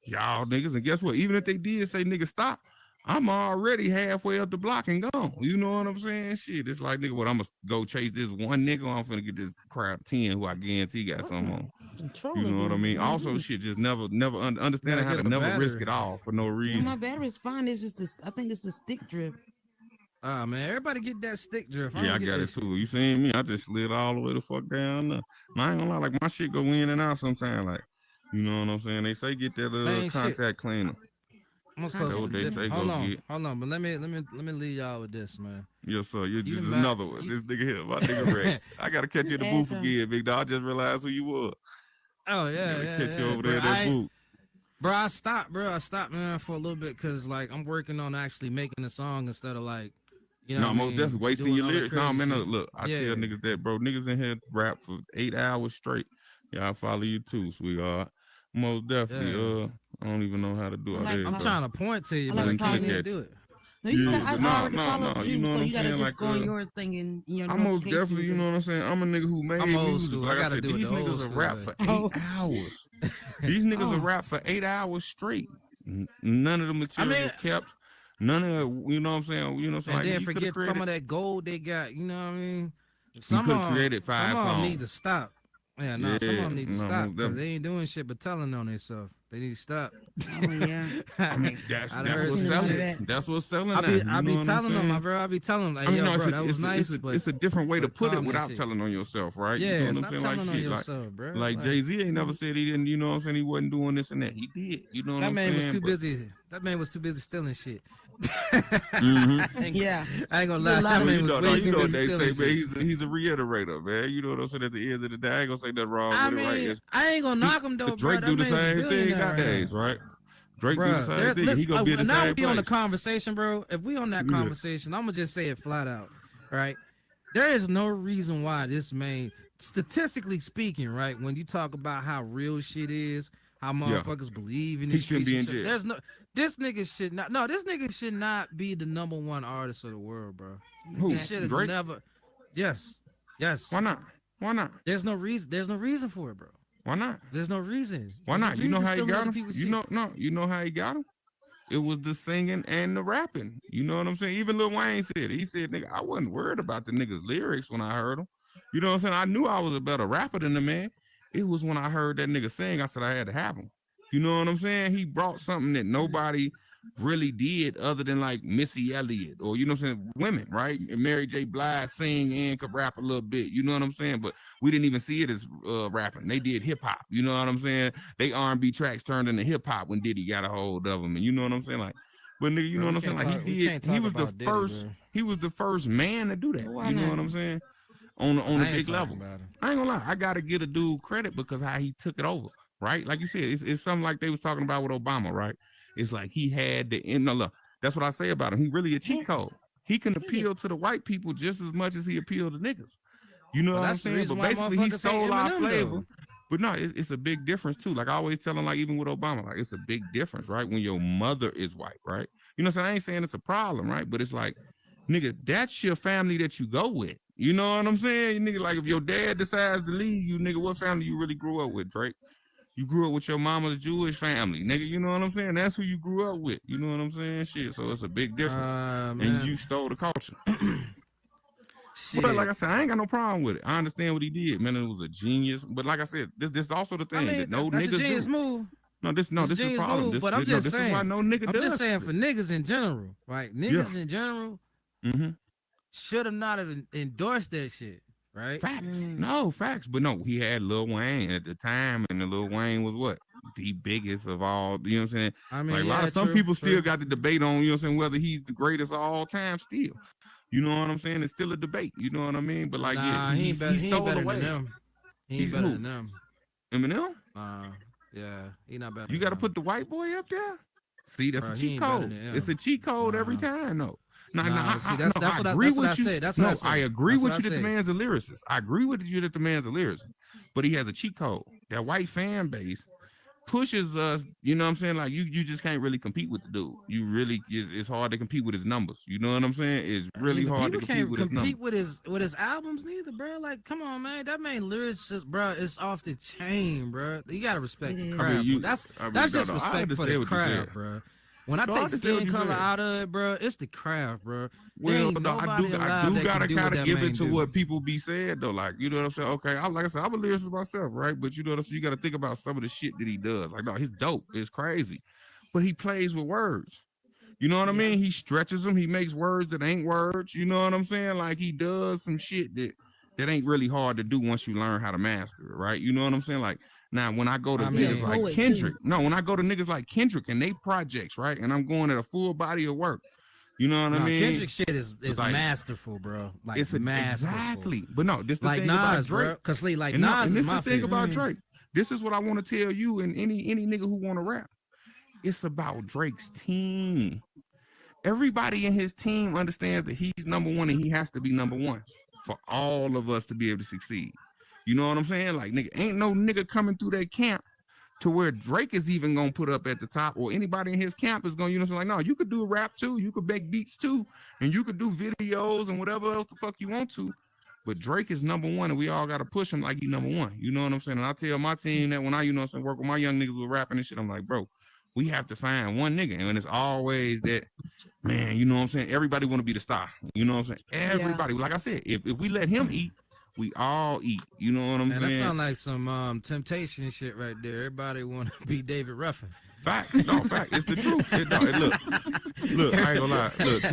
Y'all niggas. And guess what? Even if they did say nigga stop, I'm already halfway up the block and gone. You know what I'm saying? Shit, it's like, nigga, what, I'm going to go chase this one nigga, or I'm finna get this crowd 10 who I guarantee got something on. You know what I mean? Also, shit, just never understanding how to never risk it all for no reason. My battery's fine. It's just I think it's the stick drift. Ah, man, everybody get that stick drift. Yeah, I got it too. You seen me? I just slid all the way the fuck down there. I ain't gonna lie, like my shit go in and out sometimes. Like, you know what I'm saying? They say get that contact cleaner. I'm supposed to hold on, but let me leave y'all with this, man. Yes, sir. There's another one. This nigga here, my nigga Rex. I gotta catch you in the booth again, big dog. I just realized who you were. Oh yeah, catch you over there in that booth. Bro, I stopped, man, for a little bit because like I'm working on actually making a song instead of like, you know, most definitely wasting your lyrics. No, man, look, I tell niggas that, bro, niggas in here rap for 8 hours straight. Yeah, I follow you too, sweetheart. Most definitely. I don't even know how to do it. I'm trying to point to you, but I can't do it. No, you said I already followed you, you know so what I'm you gotta saying? just Like, go on your thing and your I'm most definitely, you know what I'm saying? I'm a nigga who made music. School. Like I said, these niggas will rap for 8 hours. These niggas will rap for 8 hours straight. None of the material kept. None of, you know what I'm saying? You know what I'm saying? And like, then forget some of that gold they got. You know what I mean? Some of them created 5 some songs. of them need to stop. Yeah, some of them need to stop because they ain't doing shit but telling on themselves. They need to stop. Oh yeah. I mean, that's what's selling. That's what's selling. I be telling them, my bro. I be telling them, like, yo, bro, that was nice. But it's a different way to put it without telling on yourself, right? Yeah, you know what I'm saying? telling like on yourself, bro. Like Jay-Z ain't never said he didn't. You know what I'm saying? He wasn't doing this and that. He did. You know what I'm saying? That man was too busy. That man was too busy stealing shit. Yeah, I ain't gonna lie. That man was way too what busy they say, stealing man. shit. He's a reiterator, man. You know what I'm saying? At the end of the day, I ain't gonna say nothing wrong I with mean, it, right? I ain't gonna knock him though, Drake bro. do the same thing nowadays, right? Drake do the same thing. He gonna be the same Now place. we on the conversation, bro. If we on that conversation, I'm gonna just say it flat out, right? There is no reason why this man, statistically speaking, right, when you talk about how real shit is, how motherfuckers believe in this shit, there's no. This nigga should not. No, this nigga should not be the #1 artist of the world, bro. Who? He should have never. Yes. Why not? Why not? There's no reason. There's no reason for it, bro. Why not? There's no reason. Why not? You know how he got him? You know how he got him? It was the singing and the rapping. You know what I'm saying? Even Lil Wayne said it. He said, nigga, I wasn't worried about the nigga's lyrics when I heard him. You know what I'm saying? I knew I was a better rapper than the man. It was when I heard that nigga sing, I said I had to have him. You know what I'm saying? He brought something that nobody really did other than like Missy Elliott or, you know what I'm saying, women, right? And Mary J. Blige sing and could rap a little bit, you know what I'm saying? But we didn't even see it as rapping. They did hip hop, you know what I'm saying? They R&B tracks turned into hip hop when Diddy got a hold of them, and you know what I'm saying? Like, but nigga, you know what I'm saying? Like he was the first, he was the first man to do that. You know what I'm saying? On a big level. I ain't gonna lie, I gotta give a dude credit because how he took it over, right? Like you said, it's something like they was talking about with Obama, right? It's like he had the look. That's what I say about him. He really a cheat code. He can appeal to the white people just as much as he appealed to niggas. You know what I'm saying? But basically, he stole our flavor. But no, it's a big difference too. Like I always tell him, like even with Obama, like it's a big difference, right? When your mother is white, right? You know what I'm saying? I ain't saying it's a problem, right? But it's like, nigga, that's your family that you go with. You know what I'm saying? Nigga, like if your dad decides to leave you, nigga, what family you really grew up with, Drake? You grew up with your mama's Jewish family, nigga. You know what I'm saying? That's who you grew up with. You know what I'm saying? Shit. So it's a big difference. And you stole the culture. But like I said, I ain't got no problem with it. I understand what he did, man. It was a genius. But like I said, this is also the thing that no that's niggas a genius do. Move. No, this is the problem. Move, but I'm just saying, this is why no nigga I'm does. just saying for niggas in general, right? Niggas in general should have not have endorsed that shit. Right? Facts. No, facts. But no, he had Lil Wayne at the time, and the Lil Wayne was what? the biggest of all. You know what I'm saying? I mean, Like a lot of some people still got the debate on, you know what I'm saying, whether he's the greatest of all time still. You know what I'm saying? It's still a debate. You know what I mean? But like, yeah, he stole better away. than them. He ain't better than them. Eminem? Yeah, he not better. You got to put the white boy up there. See, that's a cheat code. It's a cheat code every time, though. I agree with you. I agree with you that the man's a lyricist. I agree with you that the man's a lyricist, but he has a cheat code. That white fan base pushes us. You know what I'm saying? Like you just can't really compete with the dude. You really, it's hard to compete with his numbers. You know what I'm saying? It's really hard to compete with his numbers. with his albums neither, bro. Like, come on, man. That man lyricist, bro, is off the chain, bro. You gotta respect the craft. That's just respect for the craft, bro. When I take Skin Color out of it, bro, it's the craft, bro. Well, no, I do gotta kind of give it to what people be saying though. Like, you know what I'm saying? Okay, like I said, I'm a lyricist myself, right? But you know what I'm saying? You got to think about some of the shit that he does. Like, no, he's dope. It's crazy, but he plays with words. You know what I mean? He stretches them. He makes words that ain't words. You know what I'm saying? Like, he does some shit that ain't really hard to do once you learn how to master it, right? You know what I'm saying? Like, now, when I go to niggas like Kendrick, when I go to niggas like Kendrick and they projects, right, and I'm going at a full body of work, you know what I mean? Kendrick shit is like, masterful, bro. Like, it's masterful. Exactly. But no, this is the like thing Nas, about Drake. Bro. Cause like and Nas this is my the thing favorite. about Drake. This is what I want to tell you and any nigga who want to rap. It's about Drake's team. Everybody in his team understands that he's number one and he has to be number one for all of us to be able to succeed. You know what I'm saying? Like, nigga, ain't no nigga coming through that camp to where Drake is even gonna put up at the top, or anybody in his camp is gonna, you know, like, no, you could do rap too, you could make beats too, and you could do videos and whatever else the fuck you want to. But Drake is number one, and we all gotta push him like he number one. You know what I'm saying? And I tell my team that when I, you know what I'm saying, work with my young niggas with rapping and shit, I'm like, bro, we have to find one nigga. And it's always that, man, you know what I'm saying? Everybody wanna be the star. You know what I'm saying? Everybody, like I said, if we let him eat, we all eat. You know what I'm saying? That sound like some Temptation shit right there. Everybody want to be David Ruffin. Facts. No, fact. It's the truth. Look, I ain't gonna lie. Look,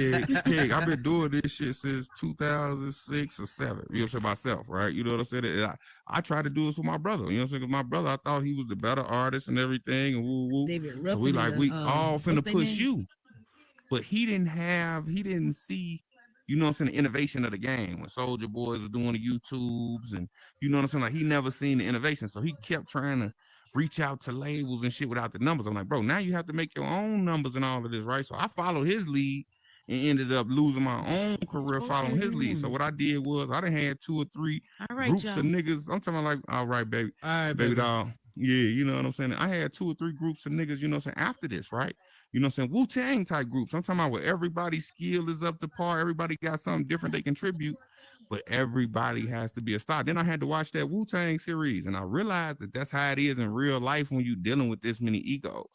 Keg, I've been doing this shit since 2006 or 7. You know what I'm saying? Myself, right? You know what I'm saying? And I tried to do this with my brother. You know what I'm saying? Because my brother, I thought he was the better artist and everything. And woo. David Ruffin. So we all finna push you. But he didn't see, you know what I'm saying, the innovation of the game when Soulja Boys was doing the YouTubes and, you know what I'm saying, like he never seen the innovation. So he kept trying to reach out to labels and shit without the numbers. I'm like, bro, now you have to make your own numbers and all of this, right? So I followed his lead and ended up losing my own career following his lead. So what I did was I done had 2 or 3 groups of niggas. I'm talking like, all right, baby. All right, baby doll. Yeah, you know what I'm saying? I had 2 or 3 groups of niggas, you know what I'm saying, after this, right? You know what I'm saying? Wu-Tang type groups. I'm talking about where everybody's skill is up to par. Everybody got something different they contribute, but everybody has to be a star. Then I had to watch that Wu-Tang series, and I realized that that's how it is in real life when you're dealing with this many egos.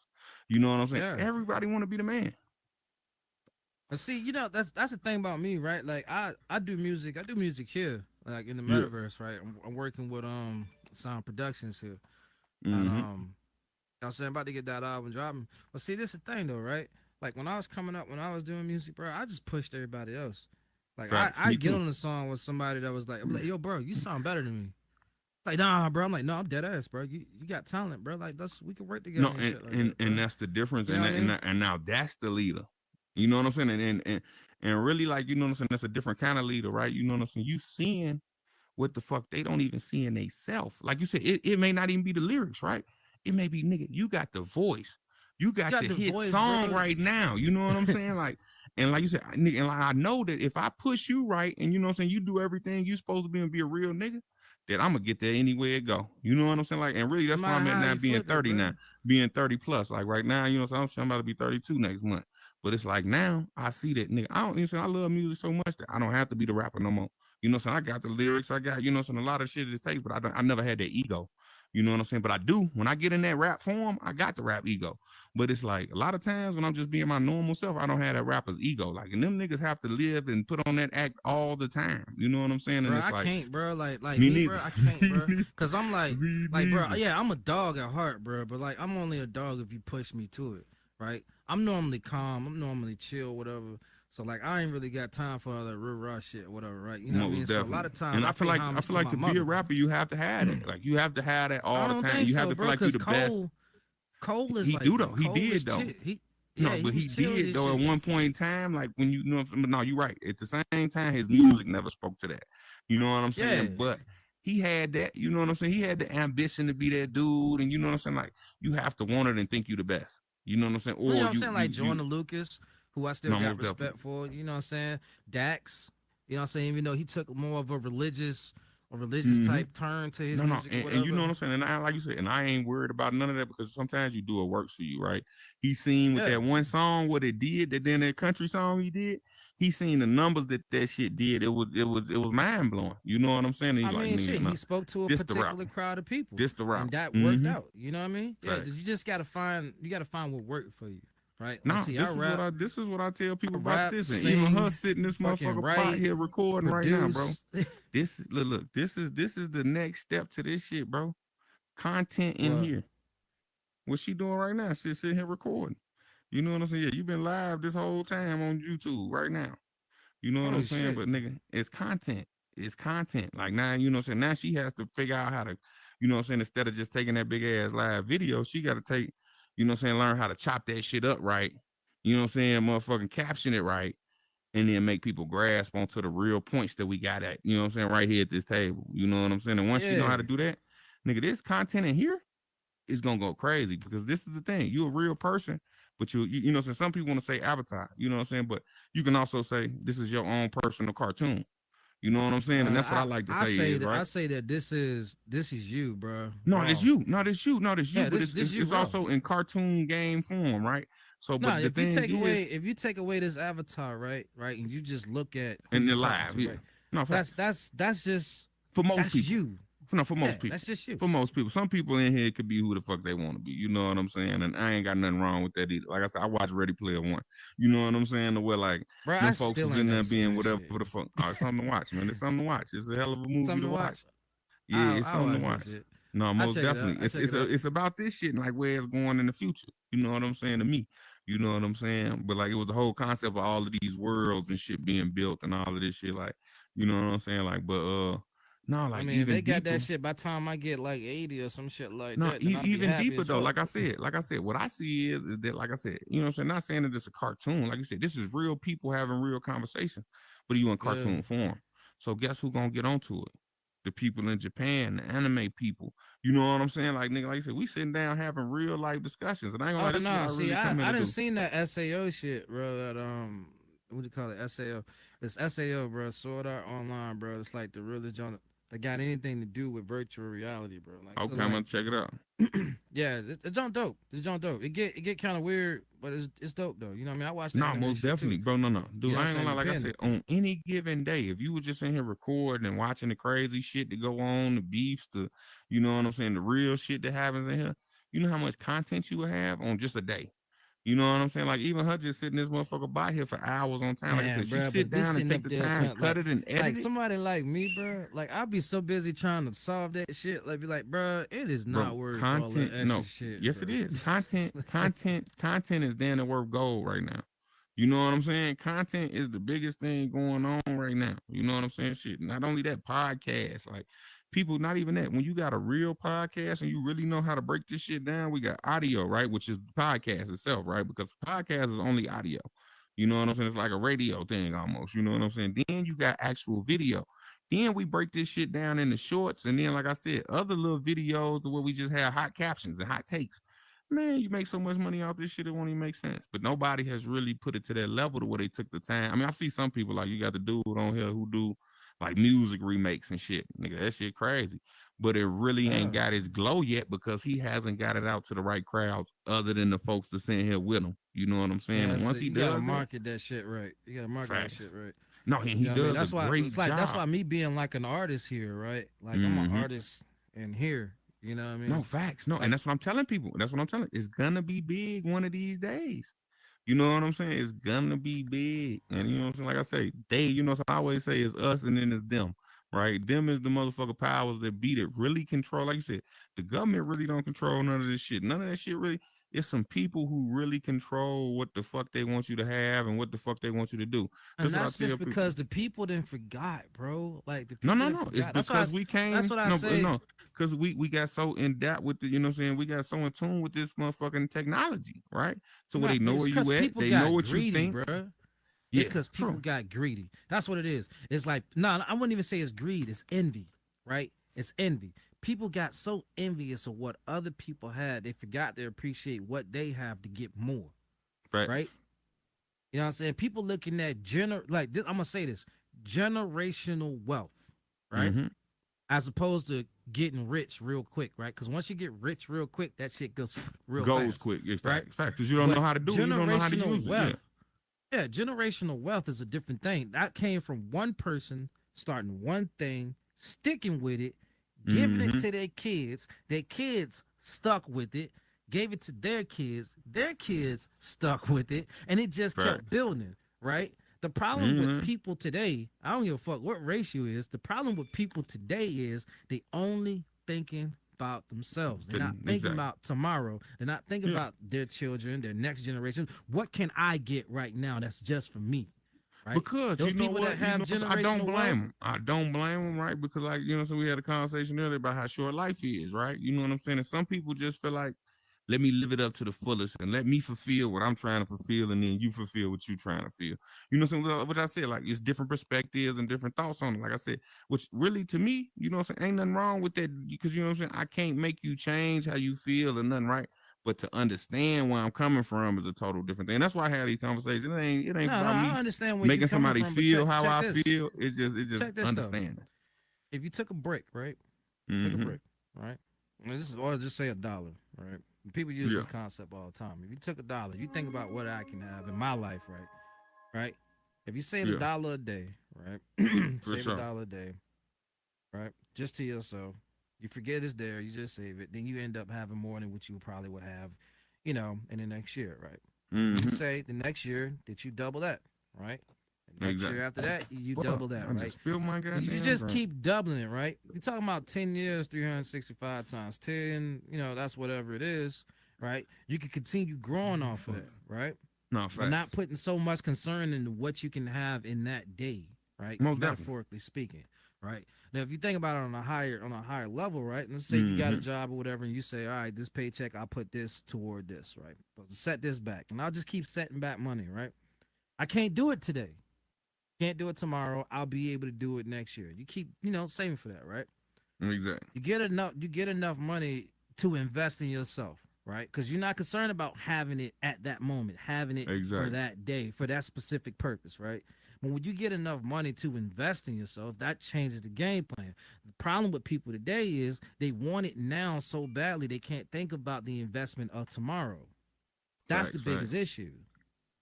You know what I'm saying? Yeah. Everybody want to be the man. But see, you know, that's the thing about me, right? Like I do music. I do music here, like in the metaverse, right? I'm working with Sound Productions here. Mm-hmm. And I'm saying about to get that album dropping. But see, this is the thing though, right? Like when I was coming up, when I was doing music, bro, I just pushed everybody else. Like I get on the song with somebody that was like, yo, bro, you sound better than me. Like, nah, bro. I'm like, no, I'm dead ass, bro. You got talent, bro. Like we can work together. No, and that's the difference. You and now that's the leader. You know what I'm saying? And really, like, you know what I'm saying? That's a different kind of leader, right? You know what I'm saying? You seeing what the fuck they don't even see in they self. Like you said, it may not even be the lyrics, right? It may be, nigga, you got the voice. You got the hit voice, song bro. Right now. You know what I'm saying? Like, and like you said, nigga, and like I know that if I push you right and you know what I'm saying, you do everything you supposed to be and be a real nigga, that I'm gonna get there anywhere it go. You know what I'm saying? Like, and really that's why I'm at now being 30 now, being 30 plus. Like right now, you know what I'm saying? I'm about to be 32 next month. But it's like now I see that, nigga, I love music so much that I don't have to be the rapper no more. You know what I'm saying? I got the lyrics, I got, you know what I'm saying, a lot of shit it takes, but I never had that ego. You know what I'm saying? But I do. When I get in that rap form, I got the rap ego. But it's like a lot of times when I'm just being my normal self, I don't have that rapper's ego. Like, and them niggas have to live and put on that act all the time. You know what I'm saying? And bro, it's I can't, bro. Like me, bro, I can't, bro. Cause I'm like, bro, yeah, I'm a dog at heart, bro. But like, I'm only a dog if you push me to it, right? I'm normally calm. I'm normally chill, whatever. So like, I ain't really got time for all that real raw shit, whatever, right? You know what I mean? Definitely. So a lot of times, and I feel like to be a rapper, you have to have it. Like, you have to have that all the time. You have to feel like you're the best. Cole is He like do that. though. He Cole did is though. Yeah, But he was chill did this though at shit. one point in time, like when you know. But no, you're right. At the same time, his music never spoke to that. You know what I'm saying? Yeah. But he had that. You know what I'm saying? He had the ambition to be that dude, and you know what I'm saying. Like you have to want it and think you the best. You know what I'm saying? You know Or what I'm saying? Like Jordan you Lucas, who I still no, got most respect definitely. for. You know what I'm saying? Dax. You know what I'm saying? Even though he took more of a religious Mm-hmm. type turn to his No, music or and you know whatever. what I'm saying, and I like you said, and I ain't worried about none of that because sometimes you do what works for you, right? He seen with Yeah. that one song what it did, that country song he did. He seen the numbers that shit did. It was mind blowing. You know what I'm saying? And I he's like, mean, nigga, shit, no, he spoke to a this the route, particular crowd of people, this the route. and that worked Mm-hmm. out. You know what I mean? Yeah, Right. you just gotta find what worked for you, right? Like, No, see, this is what I tell people about rap, this, and even her sing, sitting this fucking motherfucker pot write, here recording right now, bro. produce. This look, this is the next step to this shit, bro. Content in Well, here. What she doing right now? She's sitting here recording. You know what I'm saying? Yeah, you've been live this whole time on YouTube right now. You know what oh I'm saying? shit. But nigga, it's content. It's content. Like now, you know what I'm saying? Now she has to figure out how to, you know what I'm saying, instead of just taking that big ass live video, she got to take, you know what I'm saying, learn how to chop that shit up right. You know what I'm saying? Motherfucking caption it right. And then make people grasp onto the real points that we got at, you know what I'm saying, right here at this table. You know what I'm saying? And once you know how Yeah. to do that, nigga, this content in here is gonna go crazy because this is the thing. You're a real person, but you know, so some people want to say avatar, you know what I'm saying? But you can also say this is your own personal cartoon. You know what I'm saying? And that's what I like to I say say is that right. this is you, bro. No, Raw. it's you. Not it's you. Not it's you. Yeah, But this you it's raw. also in cartoon game form, right? So, No, but the thing is, if you take away this avatar, right, and you just look at who and you they're talking live, to, yeah. right? No, facts. That's just For most that's people. you. No, for most Yeah, people. that's just you. For most people. Some people in here could be who the fuck they want to be. You know what I'm saying? And I ain't got nothing wrong with that either. Like I said, I watch Ready Player One. You know what I'm saying? To where like Bro, them I folks still was ain't in there never seen being that whatever shit. the fuck. Oh, it's something to watch, man. It's something to watch. It's a hell of a movie Something to to watch. watch. Yeah, it's I'll something to watch watch. that shit. No, I'll most check it out. definitely. I'll check it out. It's about this shit and like where it's going in the future. You know what I'm saying to me? You know what I'm saying? But like it was the whole concept of all of these worlds and shit being built and all of this shit. Like, you know what I'm saying? Like, but no, I like mean, if even they got deeper. that shit by the time I get like 80 or some shit like No, that, then I'll be even happy deeper as though. fuck. Like I said, what I see is that, like I said, you know what I'm saying? Not saying that it's a cartoon. Like you said, this is real people having real conversation, but you in Yeah. cartoon form. So guess who gonna get onto it? The people in Japan, the anime people. You know what I'm saying? Like nigga, like I said, we sitting down having real life discussions, and I ain't gonna lie, Oh this is what no, I see, really come here I to didn't do. seen that SAO shit, bro. That what do you call it? SAO. It's SAO, bro. Sword Art Online, bro. It's like the realest joint that got anything to do with virtual reality, bro. Like, Okay, so I'm like, gonna check it out. yeah, it's junk dope. It's junk dope. It get kind of weird, but it's dope though. You know what I mean? I watched the No, anime most shit too. definitely, bro. No, You dude. know what I I'm ain't gonna saying? lie. Like I Depending. said, on any given day, if you were just in here recording and watching the crazy shit that go on, the beefs, you know what I'm saying, the real shit that happens in here, you know how much content you would have on just a day. You know what I'm saying? Like even her just sitting this motherfucker by here for hours on time. Like I Man, said, she bro, sit but be down and sitting take up the there time, trying cut it and edit like it, somebody like me, bro. Like I'll be so busy trying to solve that shit. Like be like, bro, it is bro. not worth all that Content, extra no, shit, yes, it bro. is. Content is damn near worth gold right now. You know what I'm saying? Content is the biggest thing going on right now. You know what I'm saying? Shit. Not only that, podcast. Like people, not even that. When you got a real podcast and you really know how to break this shit down, we got audio, right? Which is the podcast itself, right? Because podcast is only audio. You know what I'm saying? It's like a radio thing almost. You know what I'm saying? Then you got actual video. Then we break this shit down into shorts. And then, like I said, other little videos where we just have hot captions and hot takes. Man, you make so much money off this shit, it won't even make sense. But nobody has really put it to that level to where they took the time. I mean, I see some people like you got the dude on here who do like music remakes and shit. Nigga, that shit crazy. But it really ain't Oh. got his glow yet because he hasn't got it out to the right crowds other than the folks that's in here with him. You know what I'm saying? Yeah, And so once he you gotta does that, market that shit right. You gotta market facts. that shit right. No, and You he know what I mean? does That's a why great it's like job. that's why me being like an artist here, right? Like I'm an artist in here. You know what I mean? No, facts. No, Like, and that's what I'm telling people. That's what I'm telling. It's gonna be big one of these days. You know what I'm saying? It's gonna be big. And you know what I'm saying? Like I say, they, you know, so I always say it's us and then it's them. Right? Them is the motherfucker powers that beat it, really control. Like you said, the government really don't control none of this shit. None of that shit really. it's some people who really control what the fuck they want you to have and what the fuck they want you to do. And that's just because the people didn't forgot, bro. Like the people no. It's because we came. That's what I say. No, because we got so in depth with the, you know what I'm saying? We got so in tune with this motherfucking technology, right? So where they know where you at, they know what you think, bro. Yeah, it's because people got greedy. That's what it is. It's like, no, I wouldn't even say it's greed. It's envy, right? It's envy. People got so envious of what other people had, they forgot to appreciate what they have to get more. Right? You know what I'm saying? People looking at like this, I'm gonna say this: generational wealth, right? Mm-hmm. As opposed to getting rich real quick, right? Because once you get rich real quick, that shit goes fast, quick, right? Fact, because you don't know how to do it. You don't know how to use wealth, it. Yeah, generational wealth is a different thing. That came from one person starting one thing, sticking with it, giving it to their kids stuck with it, gave it to their kids stuck with it, and it just kept building, right? The problem with people today, I don't give a fuck what race you is, the problem with people today is they only thinking about themselves. They're not thinking about tomorrow. They're not thinking about their children, their next generation. What can I get right now that's just for me? Right? Because those you know people what? that have I don't blame wealth, them. I don't blame them, right? Because like, you know, so we had a conversation earlier about how short life is, right? You know what I'm saying? And some people just feel like, let me live it up to the fullest and let me fulfill what I'm trying to fulfill, and then you fulfill what you're trying to feel. You know what I'm saying? What I said, like, it's different perspectives and different thoughts on it. Like I said, which really to me, you know what I'm saying, ain't nothing wrong with that, because you know what I'm saying, I can't make you change how you feel or nothing, right? But to understand where I'm coming from is a total different thing. And that's why I had these conversations. It ain't about me I understand where making somebody from, feel how I this. feel. It's just understanding. If you took a brick, right? Take a brick, right? Or just say $1, right? People use this concept all the time. If you took $1, you think about what I can have in my life, right? Right? If you save $1 a day, right? Save $1 a day, right? Just to yourself. You forget it's there, you just save it. Then you end up having more than what you probably would have, you know, in the next year, right? You say the next year that you double that, right? Next year after that, you double that, right? Just feel my you just keep doubling it, right? You're talking about 10 years, 365 times 10, you know, that's whatever it is, right? You can continue growing off of that, right? No, but not putting so much concern into what you can have in that day, right? Most metaphorically speaking, right? Now, if you think about it on a higher level, right? Let's say you got a job or whatever, and you say, all right, this paycheck, I'll put this toward this, right? But set this back, and I'll just keep setting back money, right? I can't do it today. Can't do it tomorrow. I'll be able to do it next year. You keep, you know, saving for that, right? Exactly. You get enough money to invest in yourself, right? Because you're not concerned about having it at that moment, having it for that day, for that specific purpose, right? But when you get enough money to invest in yourself, that changes the game plan. The problem with people today is they want it now so badly they can't think about the investment of tomorrow. That's the biggest issue.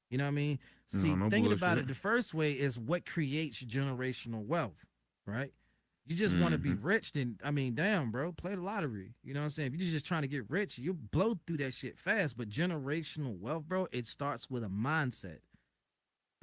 You know what I mean? See, thinking about it the first way is what creates generational wealth, right? You just want to be rich, then, I mean, damn, bro, play the lottery. You know what I'm saying? If you're just trying to get rich, you blow through that shit fast. But generational wealth, bro, it starts with a mindset.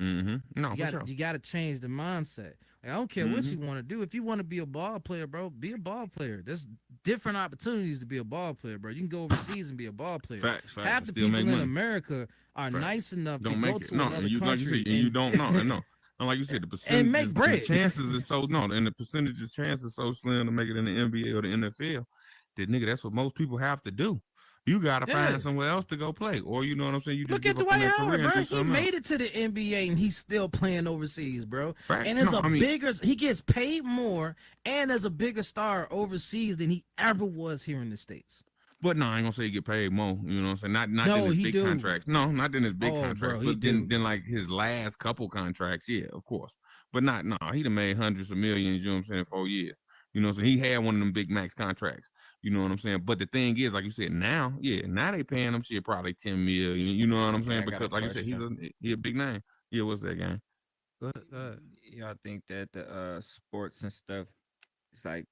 No, you got to change the mindset. Like, I don't care what you want to do. If you want to be a ball player, bro, be a ball player. There's different opportunities to be a ball player, bro. You can go overseas and be a ball player. Facts. Half the people in America are nice enough to go to another country. Like you said, and you don't know. No. And like you said, the percentage and make bread. The chances is so and the percentages chances so slim to make it in the NBA or the NFL that nigga, that's what most people have to do. You gotta find somewhere else to go play, or you know what I'm saying. You just look at Dwight Howard, bro. He made it to the NBA and he's still playing overseas, bro. Fact. And there's he gets paid more and as a bigger star overseas than he ever was here in the States. But no, I ain't gonna say he get paid more. You know what I'm saying? Not in his big contracts. No, not in his big contracts. Bro, but then like his last couple contracts, yeah, of course. But he done made hundreds of millions. You know what I'm saying? 4 years. You know, so he had one of them big max contracts. You know what I'm saying? But the thing is, like you said, now they paying him shit probably 10 million. You know what I'm saying? Because like you said, he's a big name. Yeah, what's that game? Go ahead. Y'all think that the sports and stuff is like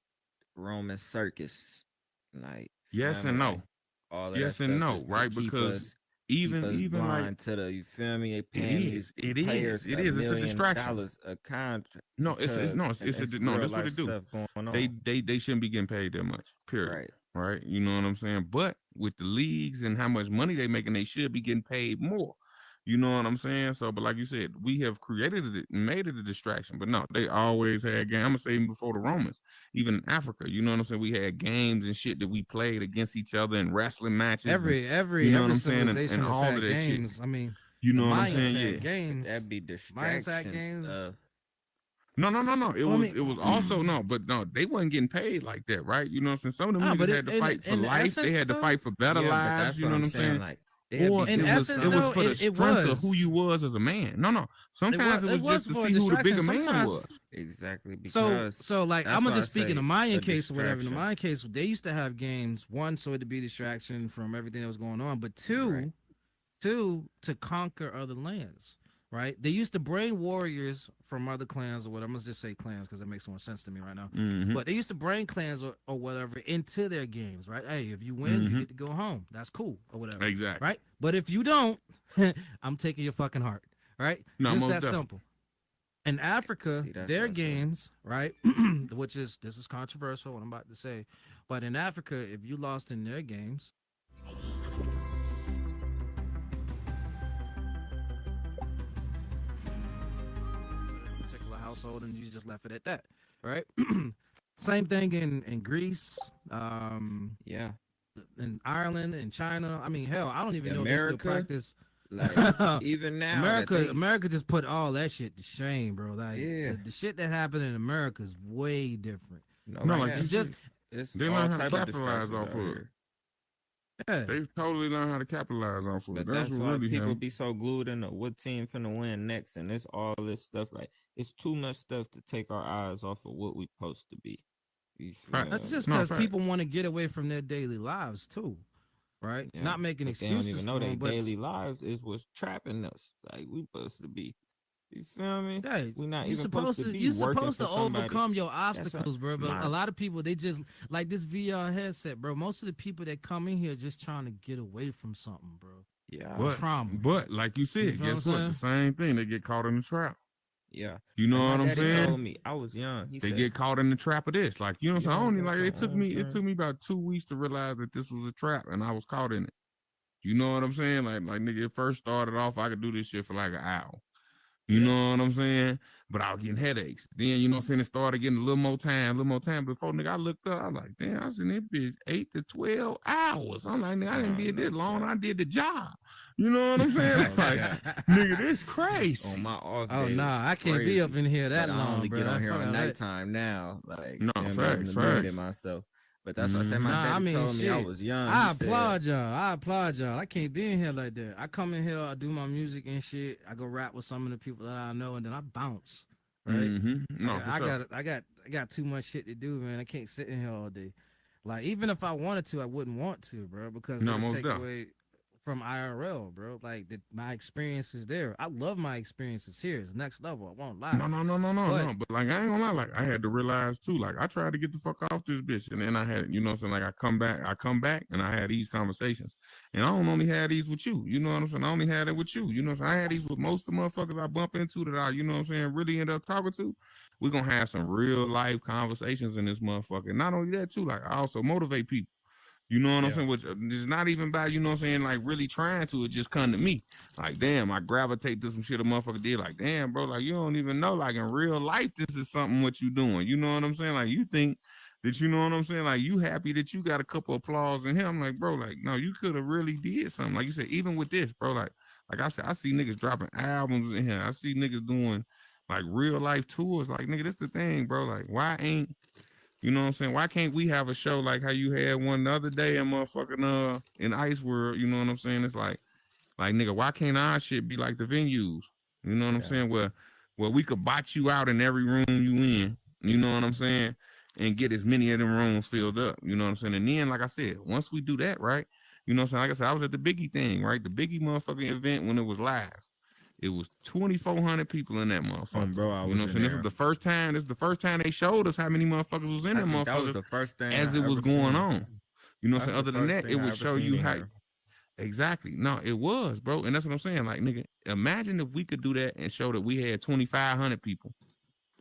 Roman circus? Like yes and no. All of yes and no, right? Because even like to the, you feel me? They it is. It's a distraction. A contract. No, it's that's what they do. They shouldn't be getting paid that much. Period. right? You know what I'm saying? But with the leagues and how much money they making, they should be getting paid more. You know what I'm saying? So, but like you said, we have created it and made it a distraction. But no, they always had games. I'm gonna say even before the Romans, even in Africa, you know what I'm saying? We had games and shit that we played against each other in wrestling matches. Every you know what every I'm saying? civilization And has all had of that games. shit. I mean, You know the what I'm Mayans saying? had Yeah. games. That'd be Mayans had distractions games. of. No. It Well, I was mean, also no, but no, they wasn't getting paid like that, right? You know what I'm saying? Some of them but niggas had to fight for in life. They essence, had to though, fight for better Yeah, but lives. that's You what know what I'm I'm saying? saying. Like they'd Or be in it doing was essence, it was though, for the it strength of was. who you was as a man. No. Sometimes it was just to for a see who the bigger distraction. man Sometimes, was. exactly so because like that's I'm why gonna I just speak in the say Mayan a case or whatever. In the distraction. Mayan case, they used to have games. One, so it to be distraction from everything that was going on, but two, Right. to conquer other lands. Right? They used to bring warriors from other clans or whatever. I'm gonna just say clans because that makes more sense to me right now. Mm-hmm. But they used to bring clans or whatever into their games, right? Hey, if you win, you Mhm. get to go home. That's cool or whatever. Exactly. Right? But if you don't, I'm taking your fucking heart. Right? No, Just most that definitely. simple. In Africa, See, that's their what I said. games, right? This is controversial what I'm about to say. But in Africa, if you lost in their games, particular household and you just left it at that, right? Same thing in Greece, Yeah, in Ireland, in China. I mean, hell, I don't even know if they still America, practice. like even now, that America just put all that shit to shame, bro. Like Yeah. the shit that happened in America is way different. no, No, right like now, you It's just it's They all learn how to type of capitalize distractions off out of it. here. yeah. They've totally learned how to capitalize off of it. But That's that's what why really people happened. be so glued into what team finna win next, and it's all this stuff. Like it's too much stuff to take our eyes off of what we supposed to be. You Right. feel That's me? just No, because fact. people want to get away from their daily lives too, right? Yeah, Not making but they don't excuses even know for their them, but daily lives is what's trapping us. Like we supposed to be. You feel me? hey, We not you even supposed to be you working supposed for to somebody. overcome your That's obstacles, bro. But my a lot of people they just like this VR headset, bro. Most of the people that come in here just trying to get away from something, bro. yeah, Trauma. But like you said, feel guess what what? I'm The same thing. They get caught in the trap. yeah. You know Like what my I'm daddy saying? told me I was young. He They said, get caught in the trap of this. Like, you know what I'm "You saying? I don't only got like your it own took me about 2 weeks to realize that this was a trap and I was caught in it. You know what I'm saying? Like nigga, it first started off, I could do this shit for like an hour. You know what I'm saying? But I was getting headaches. Then, you know what I'm saying? It started getting a little more time. Before, nigga, I looked up. I was like, damn, I seen it bitch 8 to 12 hours. I'm like, nigga, I didn't did this long. I did the job. You know what I'm saying? Like, nigga, this crazy. on my off Oh day, nah, I can't be up in here that but long, I only bro. get on here Fuck on all that. nighttime now. Like, No, you know, I'm facts, limited facts. myself. But that's what I said. My Nah, daddy I mean, told me I shit. was young. I He said, applaud y'all. I applaud y'all. I can't be in here like that. I come in here, I do my music and shit. I go rap with some of the people that I know, and then I bounce. Right? Mm-hmm. No, for sure. I got too much shit to do, man. I can't sit in here all day. Like even if I wanted to, I wouldn't want to, bro, because No, it would most take definitely. away from IRL, bro. Like my experience is there. I love my experiences here. It's next level. I won't lie. No. But like, I ain't gonna lie. Like, I had to realize too. Like, I tried to get the fuck off this bitch, and then I had, you know, what I'm saying, like, I come back, and I had these conversations, and I don't only have these with you. You know what I'm saying? I only had it with you. You know what I'm saying? I had these with most of the motherfuckers I bump into that I, you know what I'm saying, really end up talking to. We're gonna have some real life conversations in this motherfucker. Not only that too, like, I also motivate people. You know what I'm saying? Which is not even by, you know what I'm saying, like really trying to, it just come to me. Like, damn, I gravitate to some shit a motherfucker did. Like, damn, bro, like, you don't even know, like, in real life, this is something what you doing. You know what I'm saying? Like, you think that, you know what I'm saying? Like, you happy that you got a couple of applause in here. I'm like, bro, like, no, you could have really did something. Like you said, even with this, bro, like I said, I see niggas dropping albums in here. I see niggas doing, like, real life tours. Like, nigga, this the thing, bro. Like, why ain't, you know what I'm saying? Why can't we have a show like how you had one the other day in motherfucking in Ice World? You know what I'm saying? It's like nigga, why can't our shit be like the venues? You know what I'm saying? Where we could bot you out in every room you in. You know what I'm saying? And get as many of them rooms filled up. You know what I'm saying? And then, like I said, once we do that, right? You know what I'm saying? Like I said, I was at the Biggie thing, right? The Biggie motherfucking event when it was live. It was 2,400 people in that motherfucker. bro, I you was know what I'm saying? This was the first time. This is the first time they showed us how many motherfuckers was in that motherfucker. That was the first thing as I it was ever going seen. on. You know what I'm saying? That's Other the than first that, thing it I would ever show seen you in how. here. Exactly. No, it was, bro. And that's what I'm saying. Like, nigga, imagine if we could do that and show that we had 2,500 people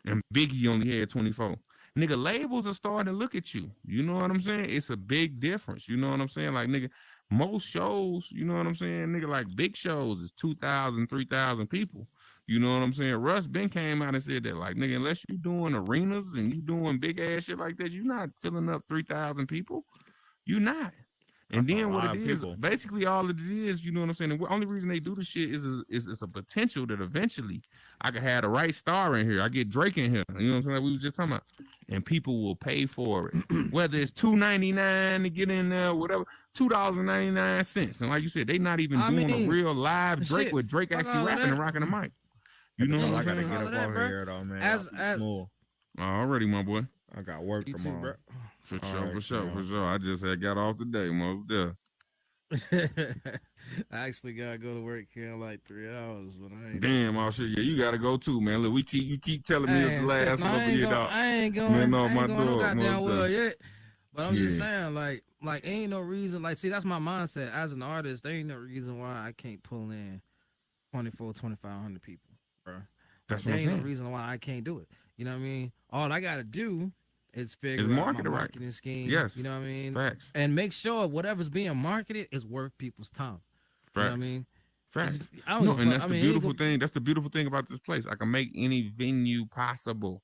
and Biggie only had 24. nigga, labels are starting to look at you. You know what I'm saying? It's a big difference. You know what I'm saying? Like, nigga, most shows, you know what I'm saying? Nigga, like big shows is 2,000, 3,000 people. You know what I'm saying? Russ Ben came out and said that, like, nigga, unless you doing arenas and you doing big ass shit like that, you're not filling up 3,000 people. You not. And then what it is, basically all it is, you know what I'm saying? And the only reason they do the shit is it's a potential that eventually I could have the right star in here. I get Drake in here. You know what I'm saying? Like we was just talking about. And people will pay for it. Whether it's $2.99 to get in there, whatever, $2.99. And like you said, they not even doing a real live Drake with Drake actually rapping and rocking the mic. You know what I'm saying? I gotta get up over here though, man. As already, my boy. I got work tomorrow. Bro. For sure. I just had got off today, most there. I actually gotta go to work here in like 3 hours, but I ain't. Damn, all shit. Yeah, you gotta go too, man. Look, you keep telling me it's the last one over here, dog. I ain't going. Man, I ain't my going no dog, goddamn well yet. But I'm just Yeah. saying, like ain't no reason. Like, see, that's my mindset as an artist. There ain't no reason why I can't pull in 2,500 people, bro. That's there what I'm ain't no saying. reason why I can't do it. You know what I mean? All I gotta do is figure out market my it right. marketing scheme. Yes. You know what I mean? Facts. And make sure whatever's being marketed is worth people's time. Facts. You know what I mean? Facts. I don't No, give a and fuck. that's I the mean, beautiful thing. That's the beautiful thing about this place. I can make any venue possible.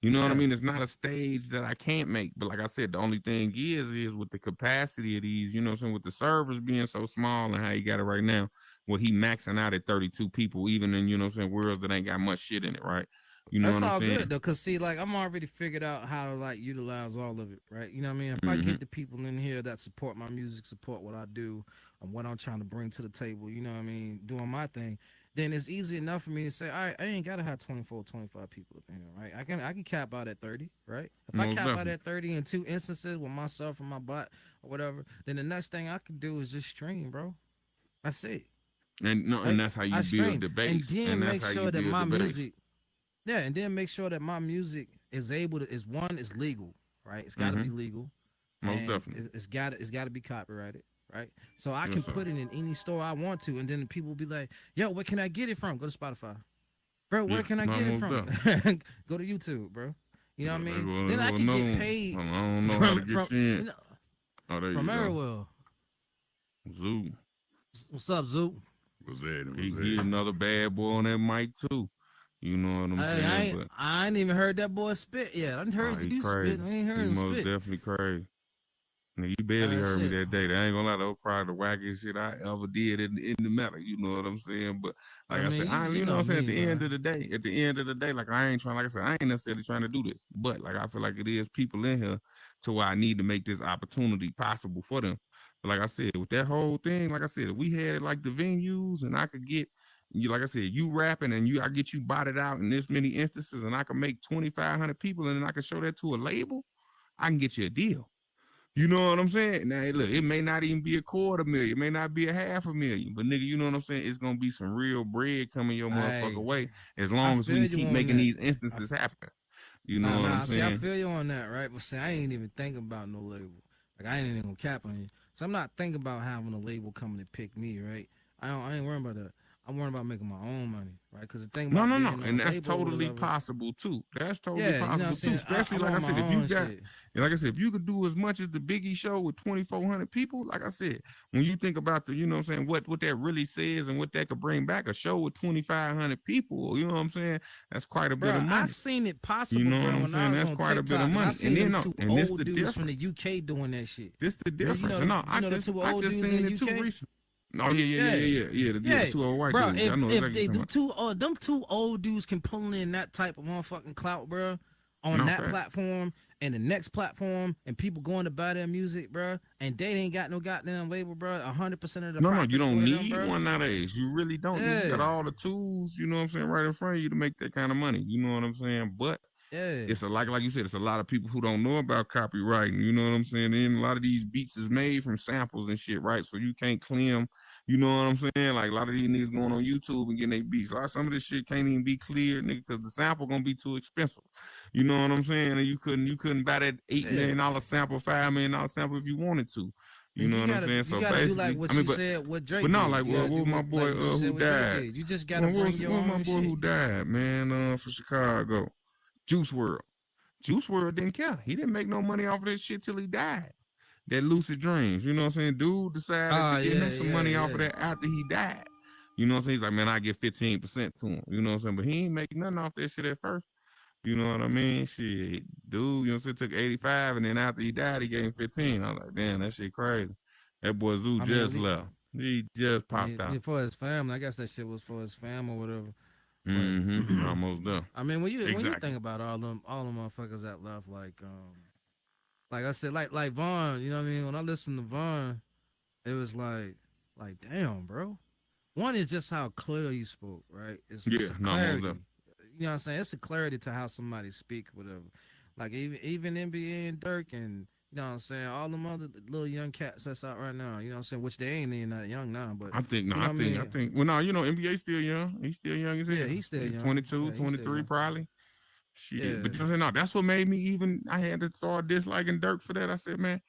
You know what I mean? It's not a stage that I can't make. But like I said, the only thing is with the capacity of these, you know what I'm saying, with the servers being so small and how you got it right now, well, he maxing out at 32 people, even in, you know what I'm saying, worlds that ain't got much shit in it, right? You know that's what I'm all saying? good though, cause see, like I'm already figured out how to like utilize all of it, right? You know what I mean? If I get the people in here that support my music, support what I do, and what I'm trying to bring to the table, you know what I mean, doing my thing, then it's easy enough for me to say, all right, I ain't gotta have 24, 25 people up in here, right? I can cap out at 30, right? If I cap out at 30 in 2 instances with myself and my bot or whatever, then the next thing I can do is just stream, bro. That's it. And that's how you build the base. And then that's make how sure you that build my the base. music, and then make sure that my music is able to is legal, right? It's got to be legal. Most definitely. It's got to be copyrighted, right? So I can put it in any store I want to, and then people will be like, "Yo, where can I get it from?" Go to Spotify, bro. Where can I get it from? Go to YouTube, bro. You know what I mean? Then I can get paid. I don't know how to get you in. From everywhere. Zoo. What's up, Zoo? What's that? He another bad boy on that mic too. You know what I'm saying? I ain't even heard that boy spit yet. I heard you spit. I ain't heard him spit. Most definitely crazy. Nigga, you barely heard me that day. I ain't gonna lie, that was probably the wackiest shit I ever did in the metal. You know what I'm saying? But like I said, you know what I'm saying? At the end of the day, like I ain't trying, like I said, I ain't necessarily trying to do this. But like I feel like it is people in here to where I need to make this opportunity possible for them. But like I said, with that whole thing, like I said, if we had like the venues and I could get you, like I said, you rapping and I get you botted out in this many instances and I can make 2,500 people and then I can show that to a label, I can get you a deal. You know what I'm saying? Now, look, it may not even be $250,000. It may not be $500,000. But, nigga, you know what I'm saying? It's going to be some real bread coming your motherfucker way as long as we keep making these instances happen. You know what I'm saying? See, I feel you on that, right? But see, I ain't even thinking about no label. Like, I ain't even going to cap on you. So I'm not thinking about having a label coming to pick me, right? I ain't worrying about that. I'm worrying about making my own money, right? Because the thing about no, and that's totally possible too. That's totally possible too. Especially like I said, if you got, like I said, if you could do as much as the Biggie show with 2,400 people, like I said, when you think about the, you know what I'm saying, what that really says and what that could bring back, a show with 2,500 people, you know what I'm saying? That's quite a bit of money. I seen it possible. You know what I'm saying? That's quite a bit of money. And then and this the difference from the UK doing that shit. This the difference. No, I just seen it too recently. Oh yeah. The two old white dudes. I know exactly them two old dudes can pull in that type of motherfucking clout, bro, on that platform and the next platform, and people going to buy their music, bro, and they ain't got no goddamn label, bro. 100% of the no, you don't need one nowadays. You really don't. Yeah. You got all the tools, you know what I'm saying, right in front of you to make that kind of money. You know what I'm saying? But it's like you said, it's a lot of people who don't know about copywriting. You know what I'm saying? And a lot of these beats is made from samples and shit, right? So you can't claim. You know what I'm saying? Like a lot of these niggas going on YouTube and getting their beats. Some of this shit can't even be cleared, nigga, because the sample gonna be too expensive. You know what I'm saying? And you couldn't buy that $8 million sample, $5 million sample if you wanted to. You know what I'm saying? So basically, like what you said, what Drake. But no, like what my boy who died? You just gotta bring your own my boy shit. who died, man, for Chicago, Juice WRLD. Juice WRLD didn't care. He didn't make no money off of that shit till he died. That Lucid Dreams, you know what I'm saying? Dude decided to get him some money off of that after he died. You know what I'm saying? He's like, man, I get 15% to him. You know what I'm saying? But he ain't making nothing off that shit at first. You know what I mean? Shit, dude, you know what I'm saying? Took 85, and then after he died, he gave him 15. I was like, damn, that shit crazy. That boy Zoo just left. He just popped out. For his family. I guess that shit was for his family or whatever. Almost done. I mean, when you think about all them motherfuckers that left, like I said, like Vaughn, you know what I mean? When I listened to Vaughn, it was like damn, bro. One is just how clear he spoke, right? It's clarity. You know what I'm saying? It's a clarity to how somebody speak, whatever. Like even NBA and Dirk and you know what I'm saying, all them other little young cats that's out right now, you know what I'm saying, which they ain't even that young now, but I think well, no, you know, NBA still young. He's still young as hell. Yeah, he's still young. 22, 23 probably. Shit. Yeah. But you know what I'm saying? No, that's what made me I had to start disliking Dirk for that. I said, man,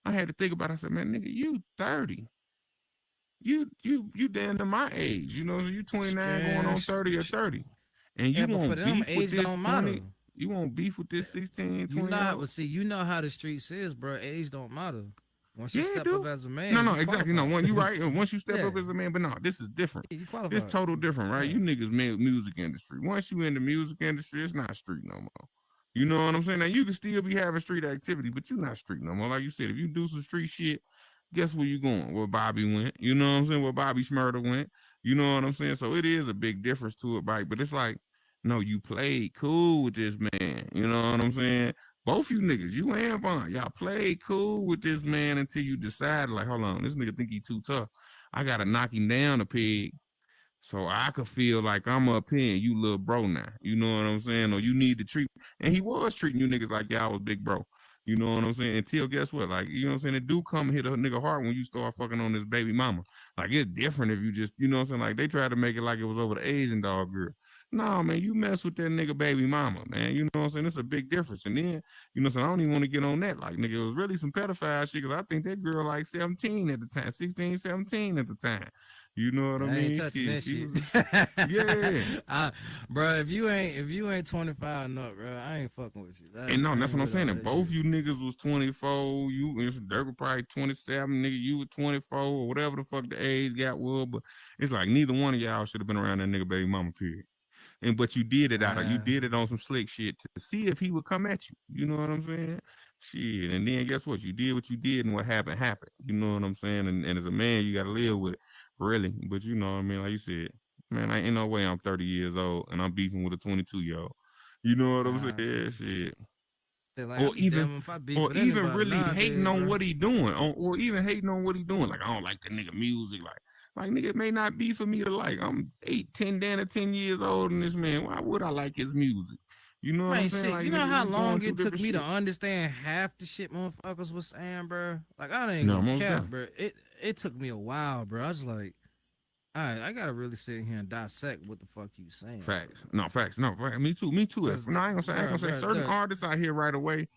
I had to think about it. I said, man, nigga, you 30. You down to my age. You know, so you 29 going on 30 or 30. And you won't beef with this 20. You won't beef with this 16, 20. You know how the streets is, bro. Age don't matter. Once you step up as a man. No, exactly. No, you right. Once you step up as a man, but no, this is different. This total different, right? You niggas music industry. Once you in the music industry, it's not street no more. You know what I'm saying? Now you can still be having street activity, but you're not street no more. Like you said, if you do some street shit, guess where you going? Where Bobby went. You know what I'm saying? Where Bobby Shmurda went. You know what I'm saying? So it is a big difference to it, right? But it's like, no, you played cool with this man. You know what I'm saying? Both you niggas, you and Vaughn, y'all played cool with this man until you decided, like, hold on, this nigga think he too tough. I gotta knock him down a peg so I could feel like I'm up here and you little bro now. You know what I'm saying? Or you need to treat, and he was treating you niggas like y'all was big bro. You know what I'm saying? Until guess what? Like, you know what I'm saying? It do come hit a nigga hard when you start fucking on this baby mama. Like, it's different if you just, you know what I'm saying? Like, they tried to make it like it was over the Asian dog girl. No, man, you mess with that nigga baby mama, man. You know what I'm saying? It's a big difference. And then, you know what I'm saying? I don't even want to get on that. Like, nigga, it was really some pedophile shit because I think that girl like 17 at the time, 16, 17 at the time. You know what I mean? Ain't touching that shit. Yeah. Bro, if you ain't 25 and up, bro, I ain't fucking with you. That's what I'm saying. If both you niggas was 24, Dirk was probably 27, nigga, you were 24 or whatever the fuck the age got was, but it's like neither one of y'all should have been around that nigga baby mama, period. But you did it you did it on some slick shit to see if he would come at you. You know what I'm saying? Shit. And then guess what? You did what you did and what happened. You know what I'm saying? And as a man, you got to live with it. Really. But you know what I mean? Like you said, man, I ain't no way I'm 30 years old and I'm beefing with a 22-year-old. You know what I'm saying? Yeah, shit. Like, or even really hating on what he doing. Or even hating on what he doing. Like, I don't like the nigga music. Like, nigga, it may not be for me to like. I'm 10 years old than this man. Why would I like his music? You know what I'm saying? Like, you know how long it took me to understand half the shit motherfuckers was saying, bro? Like, I ain't gonna cap, bro. It took me a while, bro. I was like, all right, I gotta really sit here and dissect what the fuck you saying. Facts. No, facts. No, facts. Me too. No, I ain't gonna say certain artists out here right away.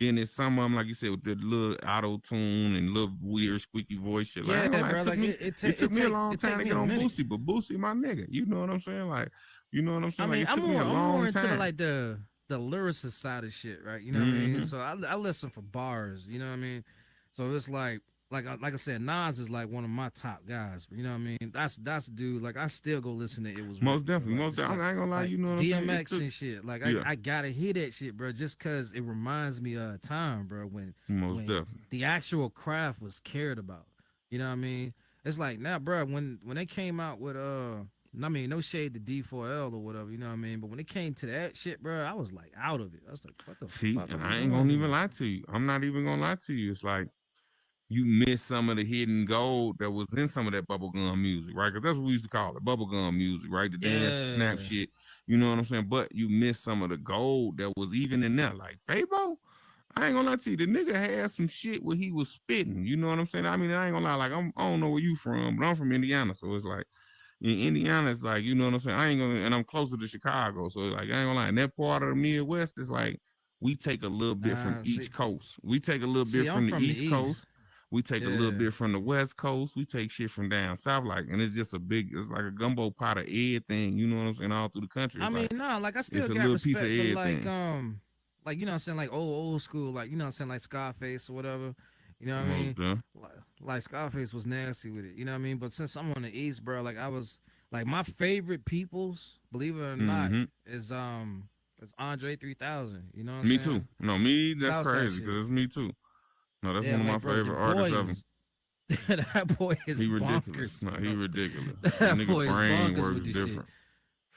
Then it's some of them, like you said, with the little auto tune and little weird squeaky voice shit. Like, yeah, bro. It took me a long time to get on Boosie, but Boosie, my nigga. You know what I'm saying? Like, you know what I'm saying? I mean, like, it took me a long time. Into like the lyricist side of shit, right? You know what I mean? So I listen for bars. You know what I mean? So it's like I said, Nas is like one of my top guys. You know what I mean? That's the dude. Like, I still go listen to It Was most definitely. Most definitely. I ain't gonna lie. Like, you know what I'm saying? DMX and shit. Like, I gotta hear that shit, bro. Just cause it reminds me of a time, bro, when the actual craft was cared about. You know what I mean? It's like now, bro. When they came out with I mean, no shade to D4L or whatever, you know what I mean? But when it came to that shit, bro, I was like out of it. I was like, what the fuck? And I ain't gonna even lie to you. I'm not even gonna lie to you. It's like you miss some of the hidden gold that was in some of that bubblegum music, right? Because that's what we used to call it, bubblegum music, right? The dance, the snap shit, you know what I'm saying? But you miss some of the gold that was even in there. Like, Fabo, I ain't gonna lie to you, the nigga had some shit where he was spitting, you know what I'm saying? I mean, I ain't gonna lie, like, I don't know where you from, but I'm from Indiana, so it's like, in Indiana, it's like, you know what I'm saying? I ain't gonna, and I'm closer to Chicago, so like, I ain't gonna lie, in that part of the Midwest, it's like, we take a little bit from each coast. We take a little bit from the East Coast. We take a little bit from the West Coast. We take shit from down south, like, and it's just it's like a gumbo pot of everything. You know what I'm saying? All through the country. I mean, like I still got respect for like like, you know what I'm saying, like old school, like, you know what I'm saying, like Scarface or whatever. You know what I mean? Like Scarface was nasty with it. You know what I mean? But since I'm on the East, bro, like I was like my favorite peoples, believe it or not, is Andre 3000. You know what I'm saying? Me too. No, that's crazy because it's me too. No, that's one of my favorite artists ever. That boy is ridiculous. bonkers. No, he ridiculous. That nigga boy is brain bonkers works with this different.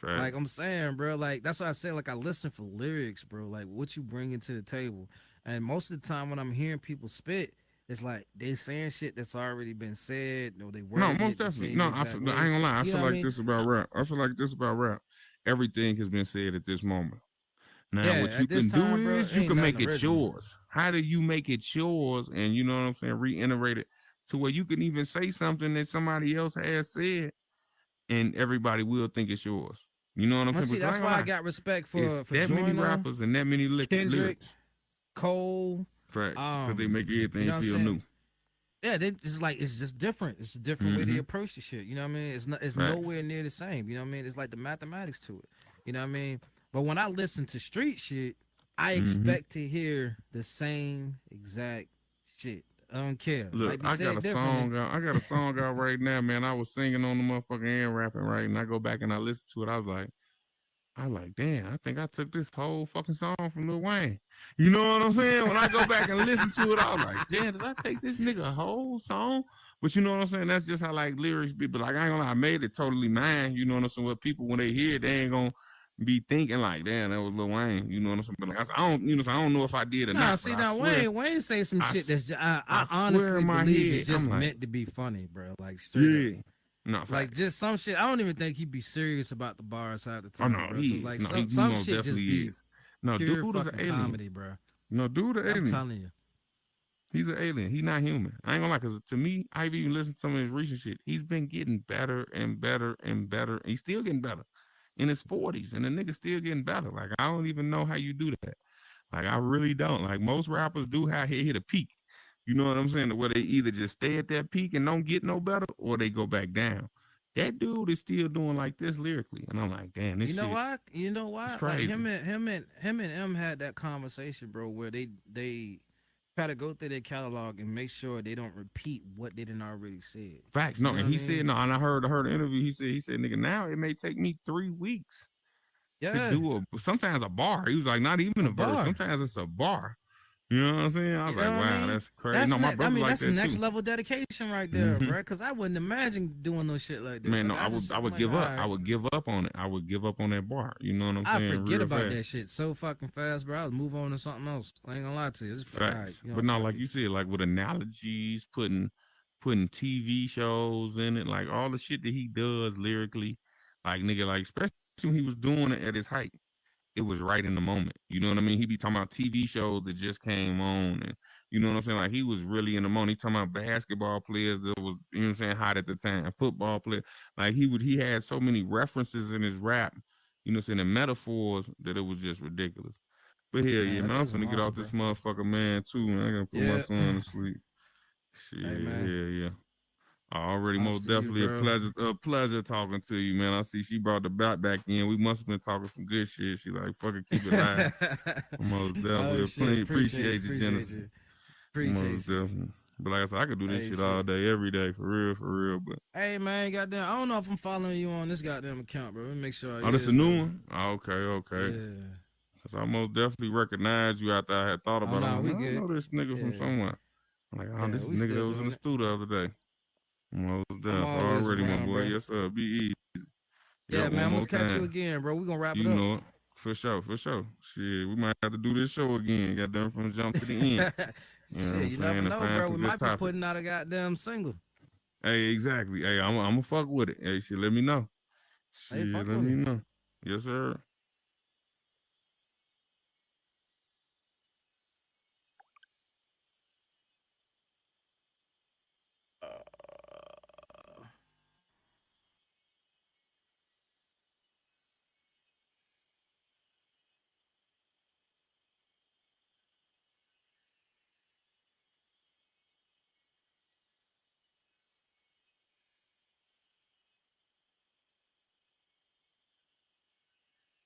shit. Like I'm saying, bro, like that's why I say, like I listen for lyrics, bro, like what you bringing to the table. And most of the time when I'm hearing people spit, it's like they saying shit that's already been said. No, they no, most definitely. No, I ain't gonna lie. I feel like this about rap. I feel like this about rap. Everything has been said at this moment. Now, what you can do is you can make it yours. How do you make it yours? And you know what I'm saying? Reiterate it to where you can even say something that somebody else has said, and everybody will think it's yours. You know what I'm saying? See, that's why I got respect for that many rappers and that many Kendrick, lyrics. Cole. Facts, because they make everything feel new. Yeah, they just like it's just different. It's a different way to approach the shit. You know what I mean? It's nowhere near the same. You know what I mean? It's like the mathematics to it. You know what I mean? But when I listen to street shit, I expect to hear the same exact shit. I don't care. Look, I got a song out. I got a song out right now, man. I was singing on the motherfucking and rapping, right? And I go back and I listen to it. I was like, damn, I think I took this whole fucking song from Lil Wayne. You know what I'm saying? When I go back and listen to it, I was like, damn, did I take this nigga a whole song? But you know what I'm saying? That's just how like lyrics be. But like I ain't gonna lie, I made it totally mine. You know what I'm saying? What people when they hear it, they ain't gonna be thinking like, damn, that was Lil Wayne. You know what I'm saying? But like I don't, you know, so I don't know if I did or not. See now, Wayne say some shit that's I honestly believe it's just meant to be funny, bro. Like straight up. No, like just some shit. I don't even think he'd be serious about the bars half the time. Oh no, he is. Like no, some shit just be is. No, dude is an alien. Comedy, bro. No, dude an alien. I'm telling you, he's an alien. He's not human. I ain't gonna lie, because to me, I've even listened to some of his recent shit. He's been getting better and better and better. He's still getting better in his 40s, and the nigga's still getting better. Like I don't even know how you do that. Like I really don't. Like most rappers do hit a peak. You know what I'm saying? Where they either just stay at that peak and don't get no better, or they go back down. That dude is still doing like this lyrically, and I'm like, damn, this. You know why? You know why? It's crazy. Like him and M had that conversation, bro, where they try to go through their catalog and make sure they don't repeat what they didn't already said. Facts. No, and he said no, and I heard the interview. He said, nigga, now it may take me 3 weeks to do sometimes a bar. He was like, not even a verse. Sometimes it's a bar. You know what I'm saying? I was like, wow, that's crazy. My brother like that's that next too. Level dedication right there, bro. Because I wouldn't imagine doing no shit like that. Man, no, I would give up. I would give up on it. I would give up on that bar. You know what I'm saying? I forget about that shit so fucking fast, bro. I'll move on to something else. I ain't gonna lie to you. It's facts. Right, but no, like you said, like with analogies, putting TV shows in it, like all the shit that he does lyrically, like nigga, like especially when he was doing it at his height. It was right in the moment. You know what I mean? He be talking about TV shows that just came on, and you know what I'm saying? Like he was really in the moment. He talking about basketball players that was, you know what I'm saying, hot at the time, football players. Like he had so many references in his rap, you know what I'm saying, and metaphors that it was just ridiculous. But hell yeah, man, I'm gonna get off this motherfucker, man, too, man. I gotta put my son to sleep. Shit, yeah. Already most definitely a pleasure talking to you, man. I see she brought the back in. We must have been talking some good shit. She like, fucking keep it live. Most definitely appreciate you, Genesis. Appreciate you. But like I said, I could do this shit all day, every day, for real. But hey, man, goddamn, I don't know if I'm following you on this goddamn account, bro. Let me make sure. Oh, this a new one? Oh, okay. Yeah. Cause I most definitely recognized you after I had thought about it. I know this nigga from somewhere. I'm like, this nigga that was in the studio the other day. Most definitely already, my boy. Bro. Yes, sir. Be easy. Yeah, man. I'm gonna catch you again, bro. We gonna wrap it up. You know it. For sure. Shit, we might have to do this show again. Goddamn, from jump to the end. Shit, you never know, bro. We might be putting out a goddamn single. Hey, exactly. Hey, I'm gonna fuck with it. Hey, shit, let me know. Shit, let me know. Yes, sir.